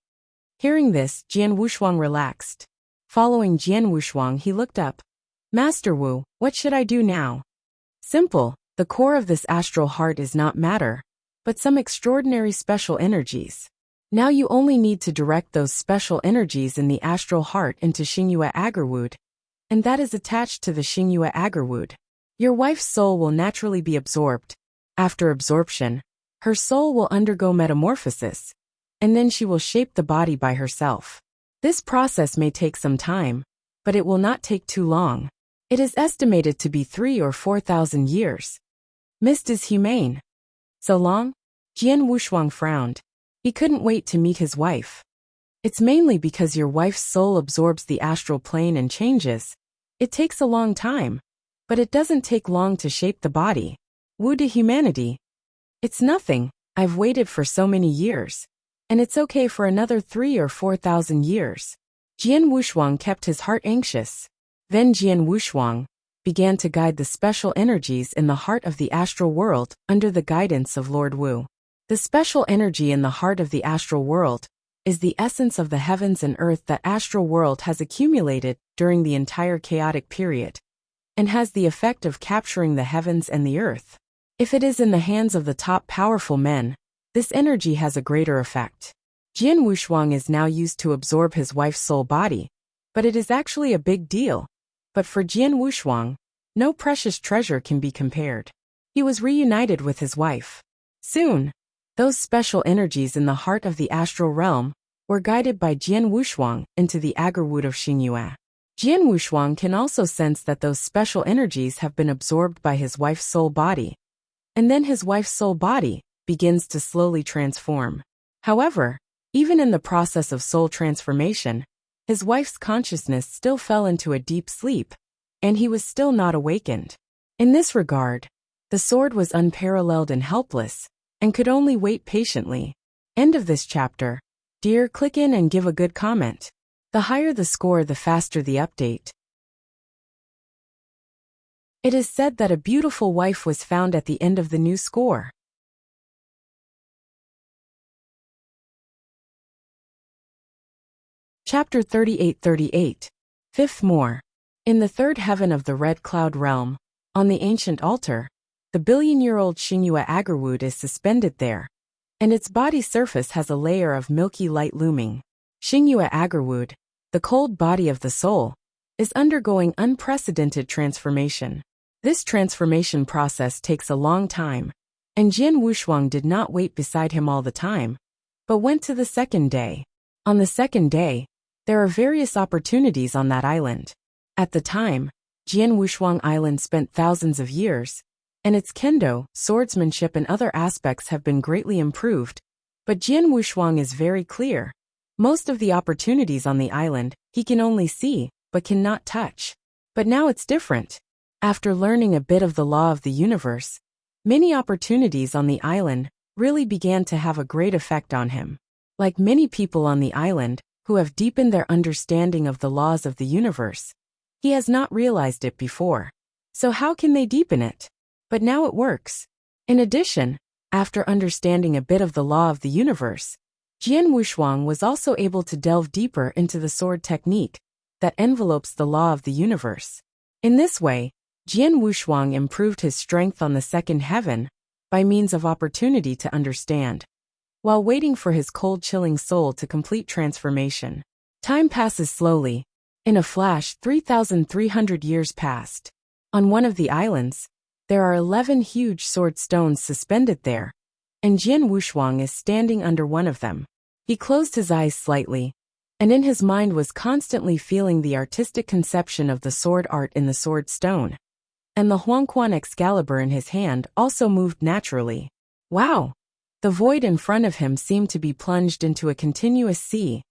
Hearing this, Jian Wushuang relaxed. Following Jian Wushuang, he looked up. Master Wu, what should I do now? Simple, the core of this astral heart is not matter, but some extraordinary special energies. Now you only need to direct those special energies in the astral heart into Xingyue agarwood, and that is attached to the Xingyue agarwood. Your wife's soul will naturally be absorbed. After absorption, her soul will undergo metamorphosis, and then she will shape the body by herself. This process may take some time, but it will not take too long. It is estimated to be 3,000 or 4,000 years. Mist is humane. So long? Jian Wushuang frowned. He couldn't wait to meet his wife. It's mainly because your wife's soul absorbs the astral plane and changes. It takes a long time, but it doesn't take long to shape the body. Wu to humanity. It's nothing. I've waited for so many years. And it's okay for another 3,000 or 4,000 years. Jian Wushuang kept his heart anxious. Then Jian Wushuang began to guide the special energies in the heart of the astral world under the guidance of Lord Wu. The special energy in the heart of the astral world is the essence of the heavens and earth that astral world has accumulated during the entire chaotic period, and has the effect of capturing the heavens and the earth. If it is in the hands of the top powerful men, this energy has a greater effect. Jian Wushuang is now used to absorb his wife's soul body, but it is actually a big deal. But for Jian Wushuang, no precious treasure can be compared. He was reunited with his wife. Soon, those special energies in the heart of the astral realm were guided by Jian Wushuang into the agarwood of Xingyue. Jian Wushuang can also sense that those special energies have been absorbed by his wife's soul body, and then his wife's soul body begins to slowly transform. However, even in the process of soul transformation, his wife's consciousness still fell into a deep sleep, and he was still not awakened. In this regard, the sword was unparalleled and helpless, and could only wait patiently. End of this chapter. Dear, click in and give a good comment. The higher the score, the faster the update. It is said that a beautiful wife was found at the end of the new score. Chapter 38:38. Fifth more. In the third heaven of the Red Cloud realm, on the ancient altar, the billion-year-old Xingyue agarwood is suspended there, and its body surface has a layer of milky light looming. Xingyue agarwood, the cold body of the soul, is undergoing unprecedented transformation. This transformation process takes a long time, and Jian Wushuang did not wait beside him all the time, but went to the second day. On the second day, there are various opportunities on that island. At the time, Jian Wushuang Island spent thousands of years, and its kendo, swordsmanship and other aspects have been greatly improved, but Jian Wushuang is very clear. Most of the opportunities on the island, he can only see, but cannot touch. But now it's different. After learning a bit of the law of the universe, many opportunities on the island really began to have a great effect on him. Like many people on the island, who have deepened their understanding of the laws of the universe, he has not realized it before. So how can they deepen it? But now it works. In addition, after understanding a bit of the law of the universe, Jian Wushuang was also able to delve deeper into the sword technique that envelopes the law of the universe. In this way, Jian Wushuang improved his strength on the second heaven by means of opportunity to understand, while waiting for his cold, chilling soul to complete transformation. Time passes slowly. In a flash, 3,300 years passed. On one of the islands, there are 11 huge sword stones suspended there, and Jian Wushuang is standing under one of them. He closed his eyes slightly, and in his mind was constantly feeling the artistic conception of the sword art in the sword stone. And the Huangquan Excalibur in his hand also moved naturally. Wow! The void in front of him seemed to be plunged into a continuous sea,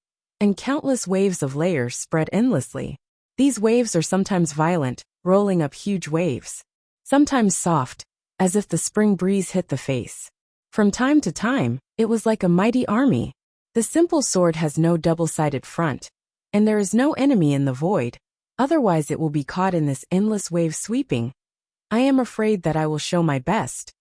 and countless waves of layers spread endlessly. These waves are sometimes violent, rolling up huge waves. Sometimes soft, as if the spring breeze hit the face. From time to time, it was like a mighty army. The simple sword has no double-sided front, and there is no enemy in the void, otherwise it will be caught in this endless wave sweeping. I am afraid that I will show my best.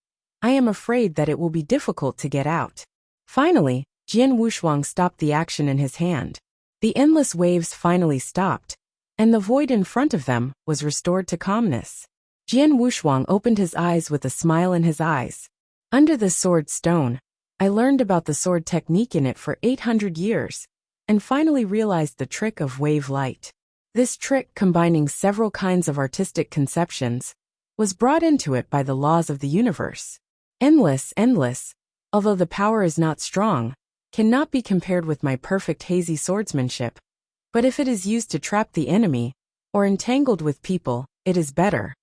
I am afraid that it will be difficult to get out. Finally, Jian Wushuang stopped the action in his hand. The endless waves finally stopped, and the void in front of them was restored to calmness. Jian Wushuang opened his eyes with a smile in his eyes. Under the sword stone, I learned about the sword technique in it for 800 years, and finally realized the trick of wave light. This trick, combining several kinds of artistic conceptions, was brought into it by the laws of the universe. Endless, although the power is not strong, cannot be compared with my perfect hazy swordsmanship. But if it is used to trap the enemy, or entangled with people, it is better.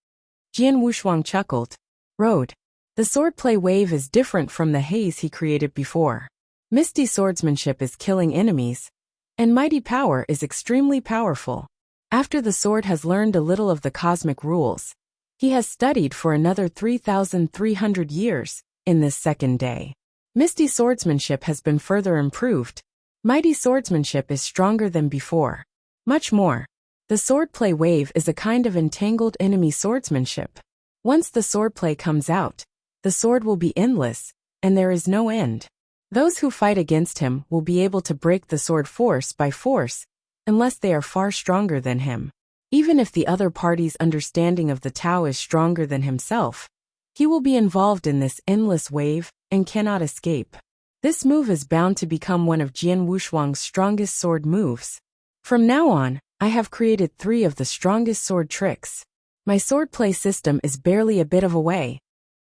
Jian Wushuang chuckled. Road. The swordplay wave is different from the haze he created before. Misty swordsmanship is killing enemies, and mighty power is extremely powerful. After the sword has learned a little of the cosmic rules, he has studied for another 3,300 years in this second day. Misty swordsmanship has been further improved. Mighty swordsmanship is stronger than before. Much more. The swordplay wave is a kind of entangled enemy swordsmanship. Once the swordplay comes out, the sword will be endless, and there is no end. Those who fight against him will be able to break the sword force by force, unless they are far stronger than him. Even if the other party's understanding of the Tao is stronger than himself, he will be involved in this endless wave and cannot escape. This move is bound to become one of Jian Wushuang's strongest sword moves. From now on, I have created 3 of the strongest sword tricks. My swordplay system is barely a bit of a way.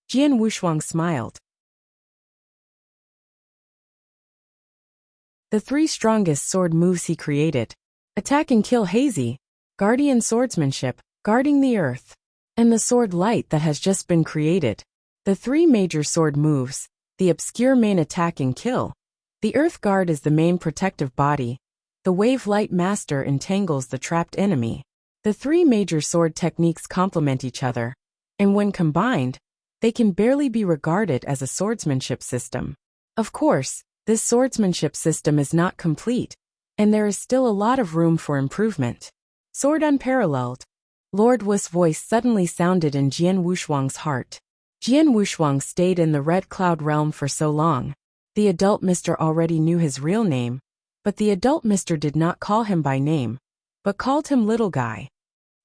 Jian Wushuang smiled. The 3 strongest sword moves he created: attack and kill hazy, guardian swordsmanship, guarding the earth, and the sword light that has just been created. The 3 major sword moves: the obscure main attack and kill. The earth guard is the main protective body. The wave light master entangles the trapped enemy. The 3 major sword techniques complement each other, and when combined, they can barely be regarded as a swordsmanship system. Of course, this swordsmanship system is not complete, and there is still a lot of room for improvement. Sword unparalleled. Lord Wu's voice suddenly sounded in Jian Wushuang's heart. Jian Wushuang stayed in the Red Cloud realm for so long. The adult Mr. already knew his real name, but the adult Mr. did not call him by name, but called him little guy.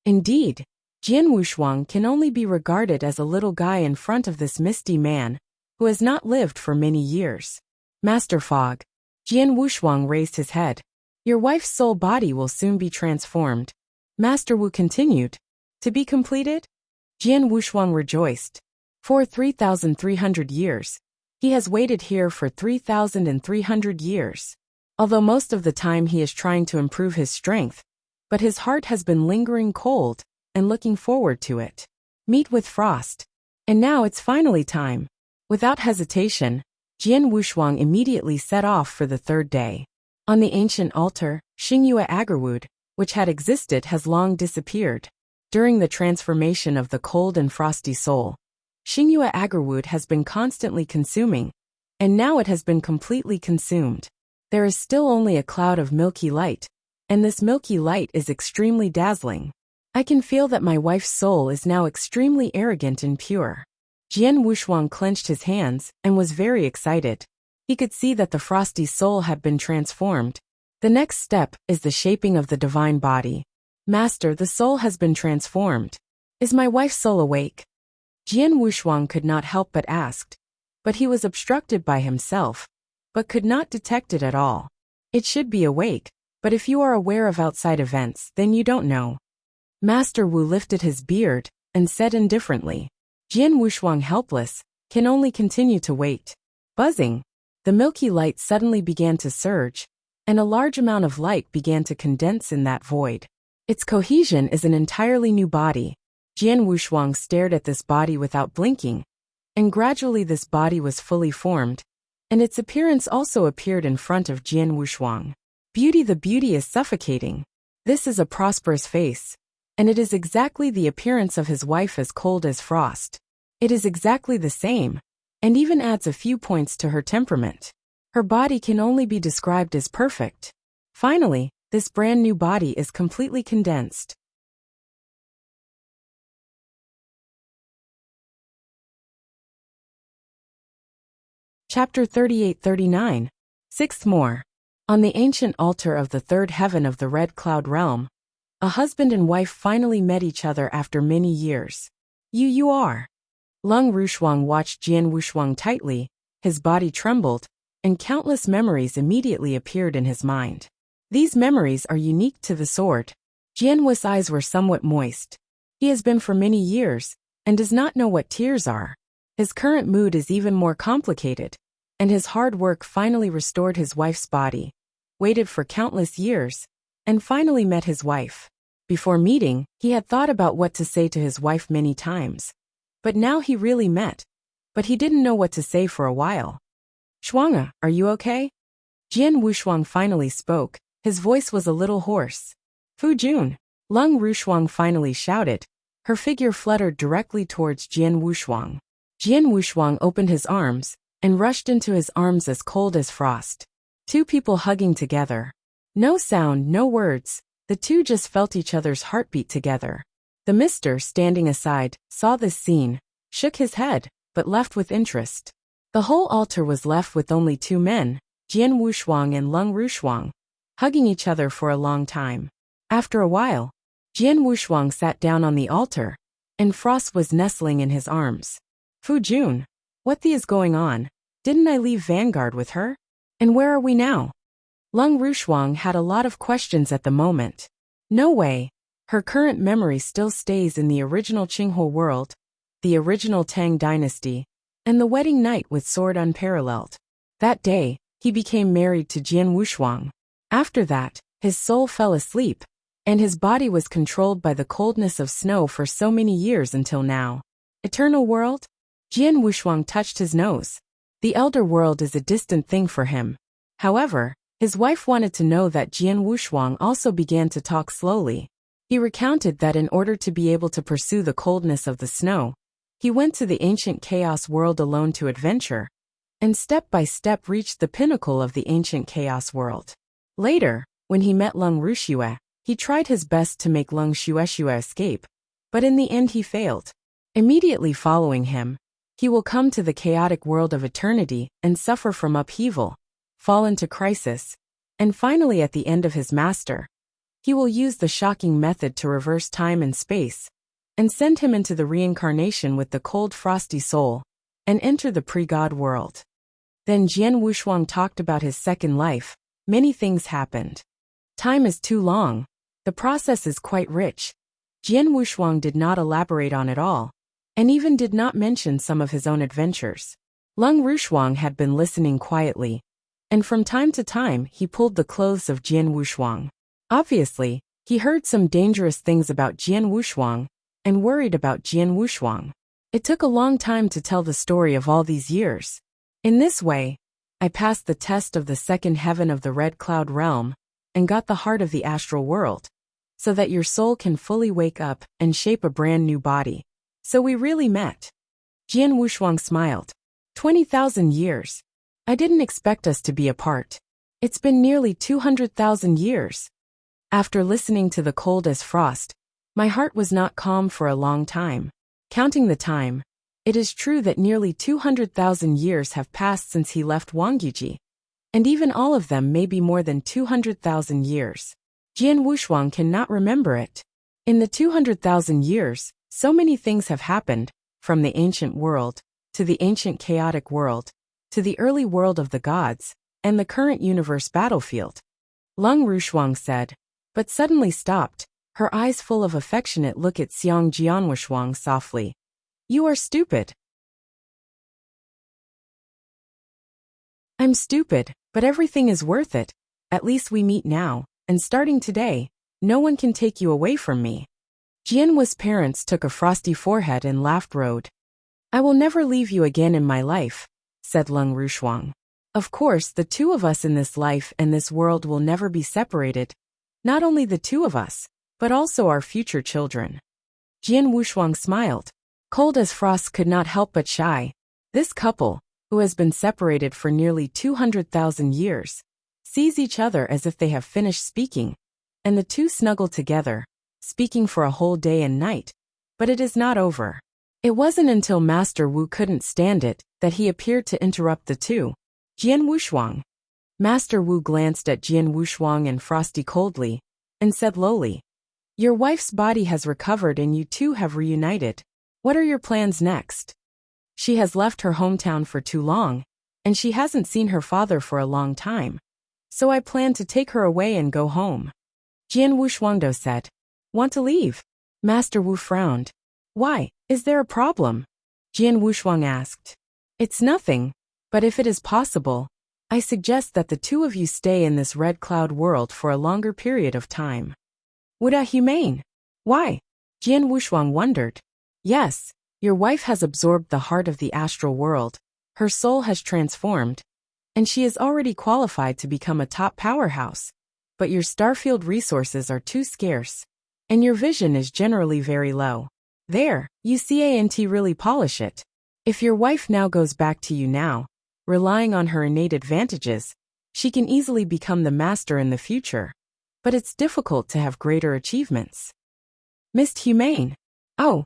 Indeed, Jian Wushuang can only be regarded as a little guy in front of this misty man, who has not lived for many years. Master Fog. Jian Wushuang raised his head. Your wife's soul body will soon be transformed. Master Wu continued. To be completed? Jian Wushuang rejoiced. For 3,300 years. He has waited here for 3,300 years. Although most of the time he is trying to improve his strength, but his heart has been lingering cold and looking forward to it. Meet with Frost. And now it's finally time. Without hesitation, Jian Wushuang immediately set off for the third day. On the ancient altar, Xingyue Agarwood, which had existed, has long disappeared. During the transformation of the cold and frosty soul, Xingyue Agarwood has been constantly consuming, and now it has been completely consumed. There is still only a cloud of milky light, and this milky light is extremely dazzling. I can feel that my wife's soul is now extremely arrogant and pure. Jian Wushuang clenched his hands and was very excited. He could see that the frosty soul had been transformed. The next step is the shaping of the divine body. Master, the soul has been transformed. Is my wife's soul awake? Jian Wushuang could not help but ask. But he was obstructed by himself, but could not detect it at all. It should be awake, but if you are aware of outside events, then you don't know. Master Wu lifted his beard and said indifferently. Jian Wushuang, helpless, can only continue to wait. Buzzing. The milky light suddenly began to surge, and a large amount of light began to condense in that void. Its cohesion is an entirely new body. Jian Wushuang stared at this body without blinking, and gradually this body was fully formed, and its appearance also appeared in front of Jian Wushuang. Beauty, the beauty is suffocating. This is a prosperous face, and it is exactly the appearance of his wife, as cold as frost. It is exactly the same, and even adds a few points to her temperament. Her body can only be described as perfect. Finally, this brand new body is completely condensed. Chapter 38-39. Sixth more. On the ancient altar of the third heaven of the Red Cloud realm, a husband and wife finally met each other after many years. You are. Lung Rushuang watched Jian Wushuang tightly, his body trembled, and countless memories immediately appeared in his mind. These memories are unique to the sword. Jian Wu's eyes were somewhat moist. He has been for many years, and does not know what tears are. His current mood is even more complicated, and his hard work finally restored his wife's body, waited for countless years, and finally met his wife. Before meeting, he had thought about what to say to his wife many times. But now he really met. But he didn't know what to say for a while. Shuanga, are you okay? Jian Wushuang finally spoke. His voice was a little hoarse. Fu Jun. Lung Rushuang finally shouted. Her figure fluttered directly towards Jian Wushuang. Jian Wushuang opened his arms, and rushed into his arms as cold as frost. Two people hugging together. No sound, no words, the two just felt each other's heartbeat together. The mister, standing aside, saw this scene, shook his head, but left with interest. The whole altar was left with only two men, Jian Wushuang and Lung Rushuang, hugging each other for a long time. After a while, Jian Wushuang sat down on the altar, and Frost was nestling in his arms. Fu Jun, what the is going on? Didn't I leave Vanguard with her? And where are we now? Lung Rushuang had a lot of questions at the moment. No way. Her current memory still stays in the original Qinghe world, the original Tang dynasty, and the wedding night with sword unparalleled. That day, he became married to Jian Wushuang. After that, his soul fell asleep, and his body was controlled by the coldness of snow for so many years until now. Eternal world? Jian Wushuang touched his nose. The elder world is a distant thing for him. However, his wife wanted to know that Jian Wushuang also began to talk slowly. He recounted that in order to be able to pursue the coldness of the snow, he went to the ancient chaos world alone to adventure, and step by step reached the pinnacle of the ancient chaos world. Later, When he met Lung Ruxue, he tried his best to make Lung Xuexue escape, but in the end he failed. Immediately following him, he will come to the chaotic world of eternity and suffer from upheaval, fall into crisis, and finally at the end of his master, he will use the shocking method to reverse time and space, and send him into the reincarnation with the cold frosty soul, and enter the pre-God world. Then Jian Wushuang talked about his second life. Many things happened. Time is too long. The process is quite rich. Jian Wushuang did not elaborate on it all, and even did not mention some of his own adventures. Lung Rushuang had been listening quietly, and from time to time he pulled the clothes of Jian Wushuang. Obviously, he heard some dangerous things about Jian Wushuang, and worried about Jian Wushuang. It took a long time to tell the story of all these years. In this way, I passed the test of the second heaven of the Red Cloud realm, and got the heart of the astral world, so that your soul can fully wake up and shape a brand new body. So we really met. Jian Wushuang smiled. 20,000 years. I didn't expect us to be apart. It's been nearly 200,000 years. After listening to the cold as frost, my heart was not calm for a long time. Counting the time, it is true that nearly 200,000 years have passed since he left Wangyuji, and even all of them may be more than 200,000 years. Jian Wushuang cannot remember it. In the 200,000 years, so many things have happened, from the ancient world, to the ancient chaotic world, to the early world of the gods, and the current universe battlefield. Lung Rushuang said, but suddenly stopped, her eyes full of affectionate look at Xiang Jianwushuang softly. You are stupid. I'm stupid, but everything is worth it. At least we meet now, and starting today, no one can take you away from me. Jianwu's parents took a frosty forehead and laughed. I will never leave you again in my life, said Lung Rushuang. Of course, the two of us in this life and this world will never be separated. Not only the two of us, but also our future children. Jian Wushuang smiled. Cold as frost could not help but shy. This couple, who has been separated for nearly 200,000 years, sees each other as if they have finished speaking, and the two snuggle together, speaking for a whole day and night. But it is not over. It wasn't until Master Wu couldn't stand it that he appeared to interrupt the two. Jian Wushuang. Master Wu glanced at Jian Wushuang and Frosty coldly, and said lowly, your wife's body has recovered and you two have reunited. What are your plans next? She has left her hometown for too long, and she hasn't seen her father for a long time. So I plan to take her away and go home. Jian Wushuangdo said. Want to leave? Master Wu frowned. Why, is there a problem? Jian Wushuang asked. It's nothing, but if it is possible, I suggest that the two of you stay in this Red Cloud world for a longer period of time. Would I humane? Why? Jian Wushuang wondered. Yes, your wife has absorbed the heart of the astral world, her soul has transformed, and she is already qualified to become a top powerhouse. But your starfield resources are too scarce, and your vision is generally very low. There, you can't really polish it. If your wife now goes back to you now, relying on her innate advantages, she can easily become the master in the future. But it's difficult to have greater achievements. Mist Humane. Oh.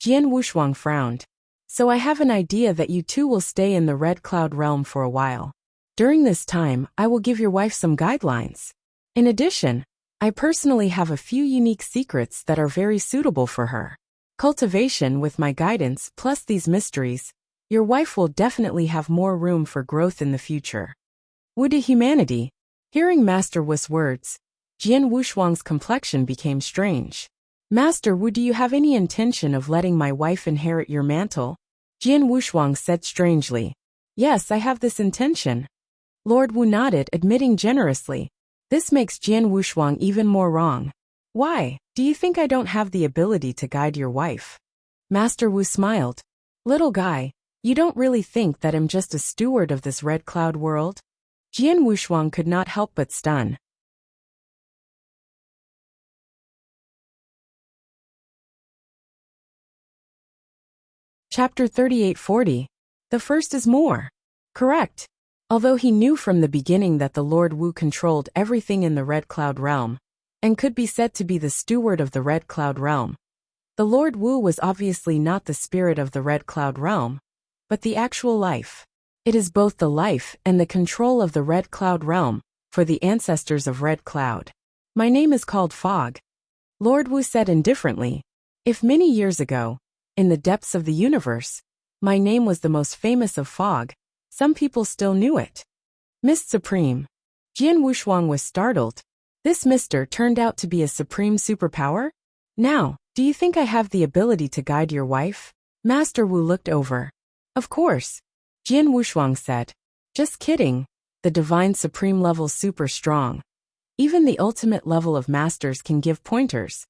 Jian Wushuang frowned. So I have an idea that you two will stay in the Red Cloud realm for a while. During this time, I will give your wife some guidelines. In addition, I personally have a few unique secrets that are very suitable for her. Cultivation with my guidance plus these mysteries, your wife will definitely have more room for growth in the future. Would to humanity. Hearing Master Wu's words, Jian Wushuang's complexion became strange. Master Wu, do you have any intention of letting my wife inherit your mantle? Jian Wushuang said strangely. Yes, I have this intention. Lord Wu nodded, admitting generously. This makes Jian Wushuang even more wrong. Why? Do you think I don't have the ability to guide your wife? Master Wu smiled. Little guy, you don't really think that I'm just a steward of this Red Cloud world? Jian Wushuang could not help but stun. Chapter 3840. The first is more. Correct. Although he knew from the beginning that the Lord Wu controlled everything in the Red Cloud Realm, and could be said to be the steward of the Red Cloud Realm, the Lord Wu was obviously not the spirit of the Red Cloud Realm, but the actual life. It is both the life and the control of the Red Cloud Realm, for the ancestors of Red Cloud. My name is called Fog. Lord Wu said indifferently. If many years ago, in the depths of the universe, my name was the most famous of fog, some people still knew it. Mist Supreme. Jian Wushuang was startled. This mister turned out to be a supreme superpower? Now, do you think I have the ability to guide your wife? Master Wu looked over. Of course. Jian Wushuang said. Just kidding. The divine supreme level super strong. Even the ultimate level of masters can give pointers.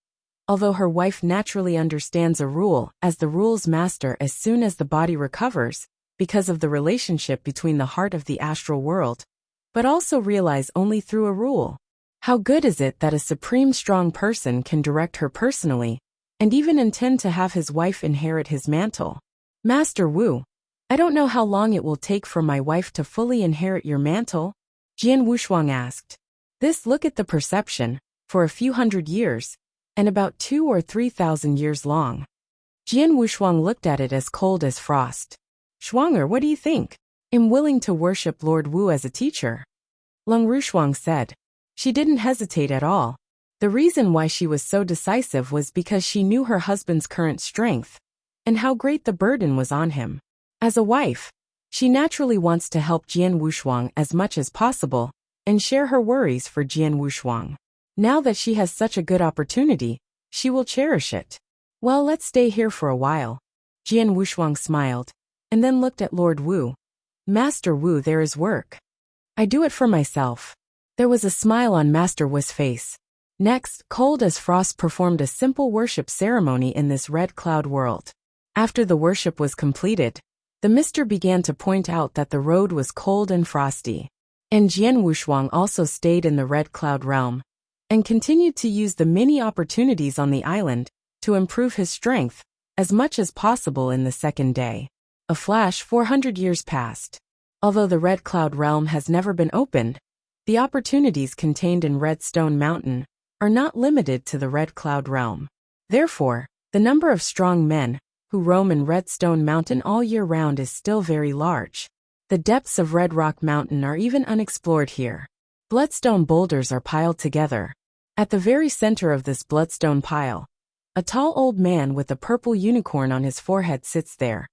Although her wife naturally understands a rule as the rule's master as soon as the body recovers, because of the relationship between the heart of the astral world, but also realize only through a rule. How good is it that a supreme strong person can direct her personally, and even intend to have his wife inherit his mantle? Master Wu, I don't know how long it will take for my wife to fully inherit your mantle, Jian Wushuang asked. Look at the perception, for a few hundred years, and about 2,000 or 3,000 years long. Jian Wushuang looked at it as cold as frost. Shuanger, what do you think? I'm willing to worship Lord Wu as a teacher. Leng Rushuang said. She didn't hesitate at all. The reason why she was so decisive was because she knew her husband's current strength, and how great the burden was on him. As a wife, she naturally wants to help Jian Wushuang as much as possible, and share her worries for Jian Wushuang. Now that she has such a good opportunity, she will cherish it. Well, let's stay here for a while. Jian Wushuang smiled, and then looked at Lord Wu. Master Wu, there is work. I do it for myself. There was a smile on Master Wu's face. Next, Cold as Frost performed a simple worship ceremony in this Red Cloud world. After the worship was completed, the mister began to point out that the road was cold and frosty. And Jian Wushuang also stayed in the Red Cloud realm, and continued to use the many opportunities on the island to improve his strength as much as possible in the second day. A flash, 400 years passed. Although the Red Cloud realm has never been opened, the opportunities contained in Redstone Mountain are not limited to the Red Cloud realm. Therefore, the number of strong men who roam in Redstone Mountain all year round is still very large. The depths of Red Rock Mountain are even unexplored here. Bloodstone boulders are piled together. At the very center of this bloodstone pile, a tall old man with a purple unicorn on his forehead sits there.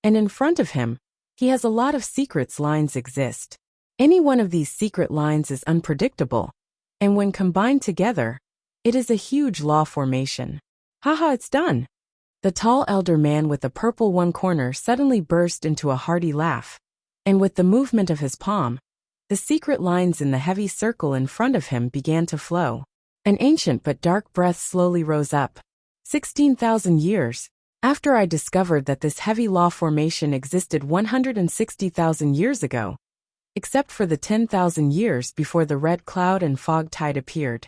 And in front of him, he has a lot of secrets lines exist. Any one of these secret lines is unpredictable, and when combined together, it is a huge law formation. Haha, it's done. The tall elder man with the purple one corner suddenly burst into a hearty laugh, and with the movement of his palm, the secret lines in the heavy circle in front of him began to flow. An ancient but dark breath slowly rose up. 16,000 years. After I discovered that this heavy law formation existed 160,000 years ago, except for the 10,000 years before the red cloud and fog tide appeared,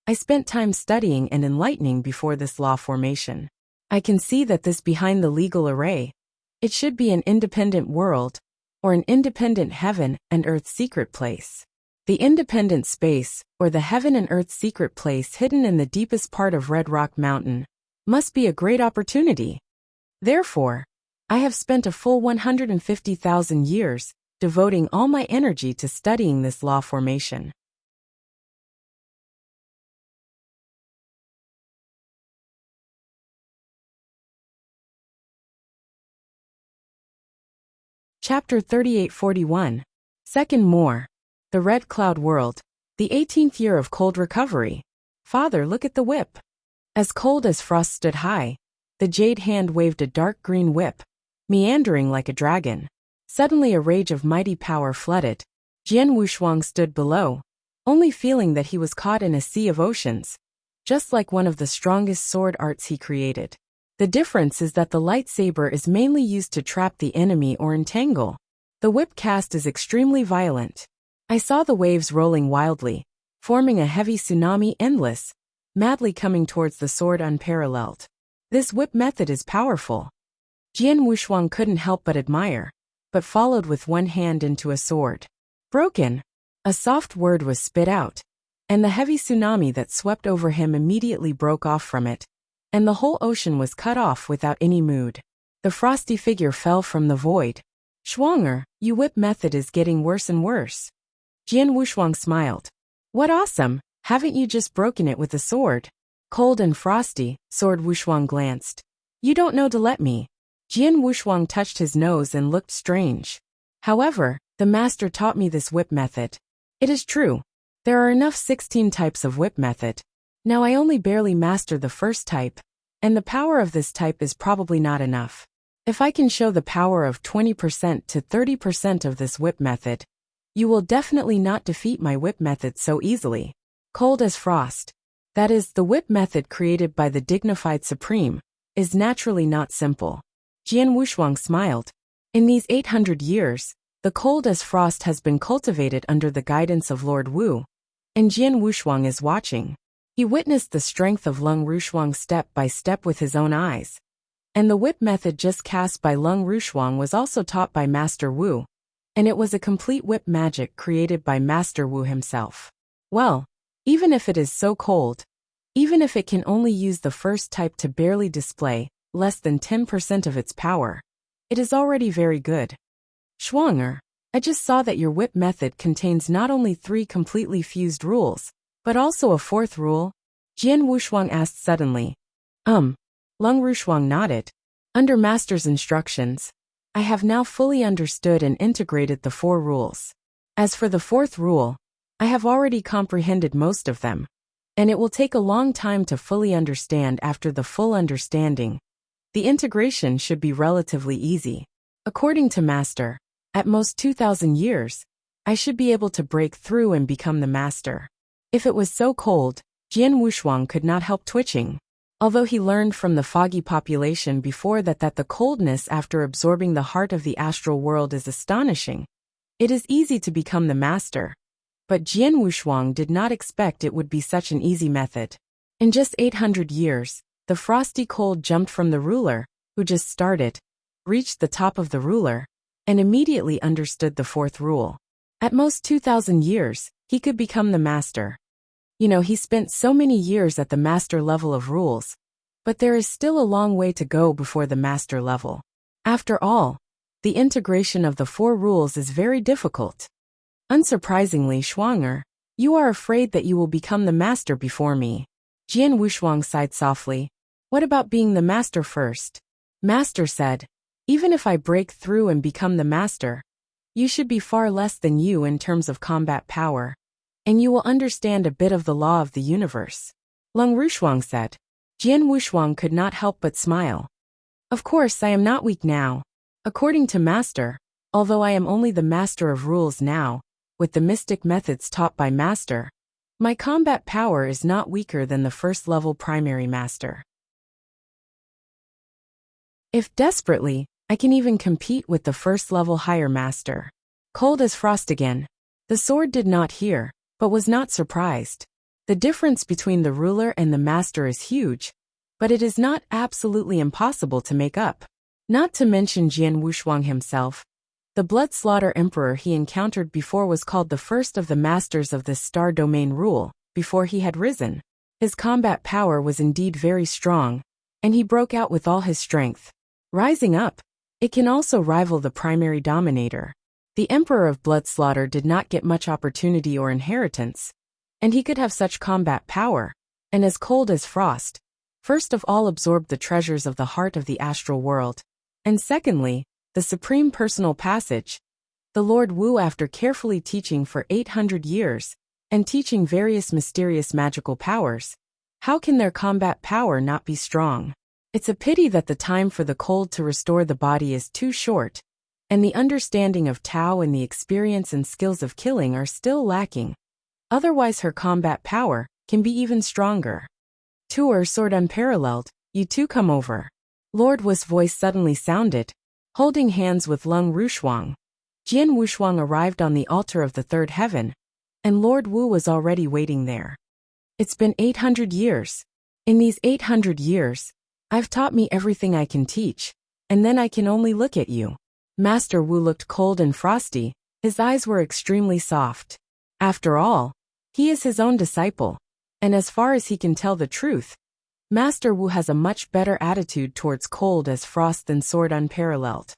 I spent time studying and enlightening before this law formation. I can see that this behind the legal array, it should be an independent world, or an independent heaven and earth secret place. The independent space, or the heaven and earth secret place hidden in the deepest part of Red Rock Mountain, must be a great opportunity. Therefore, I have spent a full 150,000 years devoting all my energy to studying this law formation. Chapter 3841. Second More. The Red Cloud World. The 18th year of cold recovery. Father, look at the whip. As Cold as Frost stood high, the jade hand waved a dark green whip, meandering like a dragon. Suddenly a rage of mighty power flooded. Jian Wushuang stood below, only feeling that he was caught in a sea of oceans, just like one of the strongest sword arts he created. The difference is that the lightsaber is mainly used to trap the enemy or entangle. The whip cast is extremely violent. I saw the waves rolling wildly, forming a heavy tsunami endless, madly coming towards the sword unparalleled. This whip method is powerful. Jian Wushuang couldn't help but admire, but followed with one hand into a sword. Broken. A soft word was spit out, and the heavy tsunami that swept over him immediately broke off from it, and the whole ocean was cut off without any mood. The frosty figure fell from the void. Schwanger, your whip method is getting worse and worse. Jian Wushuang smiled. What awesome, haven't you just broken it with a sword? Cold and frosty, Sword Wushuang glanced. You don't know to let me. Jian Wushuang touched his nose and looked strange. However, the master taught me this whip method. It is true. There are enough 16 types of whip method. Now I only barely master the first type, and the power of this type is probably not enough. If I can show the power of 20% to 30% of this whip method, you will definitely not defeat my whip method so easily. Cold as frost. That is, the whip method created by the dignified supreme, is naturally not simple. Jian Wushuang smiled. In these 800 years, the cold as frost has been cultivated under the guidance of Lord Wu, and Jian Wushuang is watching. He witnessed the strength of Lung Rushuang step by step with his own eyes. And the whip method just cast by Lung Rushuang was also taught by Master Wu, and it was a complete whip magic created by Master Wu himself. Well, even if it is so cold, even if it can only use the first type to barely display less than 10% of its power, it is already very good. Schwanger, I just saw that your whip method contains not only 3 completely fused rules, but also a 4th rule? Jian Wushuang asked suddenly. Lung Rushuang nodded. Under Master's instructions, I have now fully understood and integrated the 4 rules. As for the 4th rule, I have already comprehended most of them, and it will take a long time to fully understand. After the full understanding, the integration should be relatively easy. According to Master, at most 2,000 years, I should be able to break through and become the master. If it was so cold, Jian Wushuang could not help twitching. Although he learned from the foggy population before that the coldness after absorbing the heart of the astral world is astonishing, it is easy to become the master. But Jian Wushuang did not expect it would be such an easy method. In just 800 years, the frosty cold jumped from the ruler, who just started, reached the top of the ruler, and immediately understood the 4th rule. At most 2,000 years, he could become the master. He spent so many years at the master level of rules, but there is still a long way to go before the master level. After all, the integration of the 4 rules is very difficult. Unsurprisingly, Schwanger, you are afraid that you will become the master before me. Jian Wushuang sighed softly. What about being the master first? Master said, even if I break through and become the master, you should be far less than you in terms of combat power, and you will understand a bit of the law of the universe. Lung Rushuang said. Jian Wushuang could not help but smile. Of course I am not weak now. According to Master, although I am only the master of rules now, with the mystic methods taught by Master, my combat power is not weaker than the 1st level primary master. If desperately, I can even compete with the 1st level higher master. Cold as frost again. The sword did not hear, but was not surprised. The difference between the ruler and the master is huge, but it is not absolutely impossible to make up. Not to mention Jian Wushuang himself. The blood slaughter emperor he encountered before was called the first of the masters of this star domain rule, before he had risen. His combat power was indeed very strong, and he broke out with all his strength. Rising up, it can also rival the primary dominator. The emperor of blood slaughter did not get much opportunity or inheritance, and he could have such combat power, and as cold as frost. First of all absorbed the treasures of the heart of the astral world, and secondly, the supreme personal passage. The Lord Wu, after carefully teaching for 800 years, and teaching various mysterious magical powers, how can their combat power not be strong? It's a pity that the time for the cold to restore the body is too short, and the understanding of Tao and the experience and skills of killing are still lacking. Otherwise her combat power can be even stronger. Tour sword unparalleled, you two come over. Lord Wu's voice suddenly sounded, holding hands with Lung Rushuang. Jian Wushuang arrived on the altar of the 3rd heaven, and Lord Wu was already waiting there. It's been 800 years. In these 800 years, I've taught me everything I can teach, and then I can only look at you. Master Wu looked cold and frosty, His eyes were extremely soft. After all, he is his own disciple. And as far as he can tell the truth, Master Wu has a much better attitude towards cold as frost than sword unparalleled.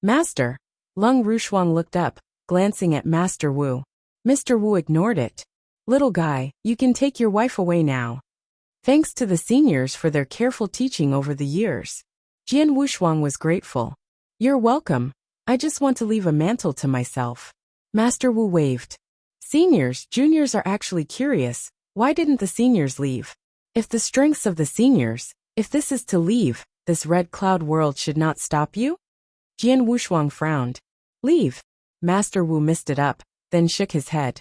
Master, Lung Rushuang looked up, glancing at Master Wu. Mr. Wu ignored it. Little guy, you can take your wife away now. Thanks to the seniors for their careful teaching over the years. Jian Wushuang was grateful. You're welcome. I just want to leave a mantle to myself. Master Wu waved. Seniors, juniors are actually curious. Why didn't the seniors leave? If the strengths of the seniors, if this is to leave, this red cloud world should not stop you? Jian Wushuang frowned. Leave. Master Wu missed it up, then shook his head.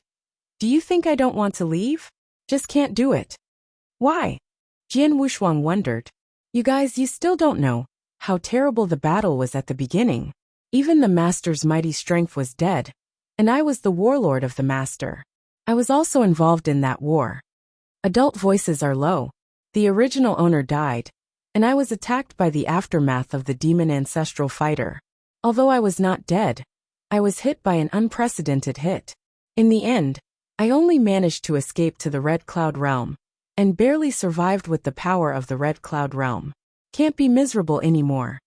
Do you think I don't want to leave? Just can't do it. Why? Jian Wushuang wondered. You guys, you still don't know how terrible the battle was at the beginning. Even the master's mighty strength was dead, and I was the warlord of the master. I was also involved in that war. Adult voices are low. The original owner died, and I was attacked by the aftermath of the demon ancestral fighter. Although I was not dead, I was hit by an unprecedented hit. In the end, I only managed to escape to the Red Cloud Realm, and barely survived with the power of the Red Cloud Realm. Can't be miserable anymore.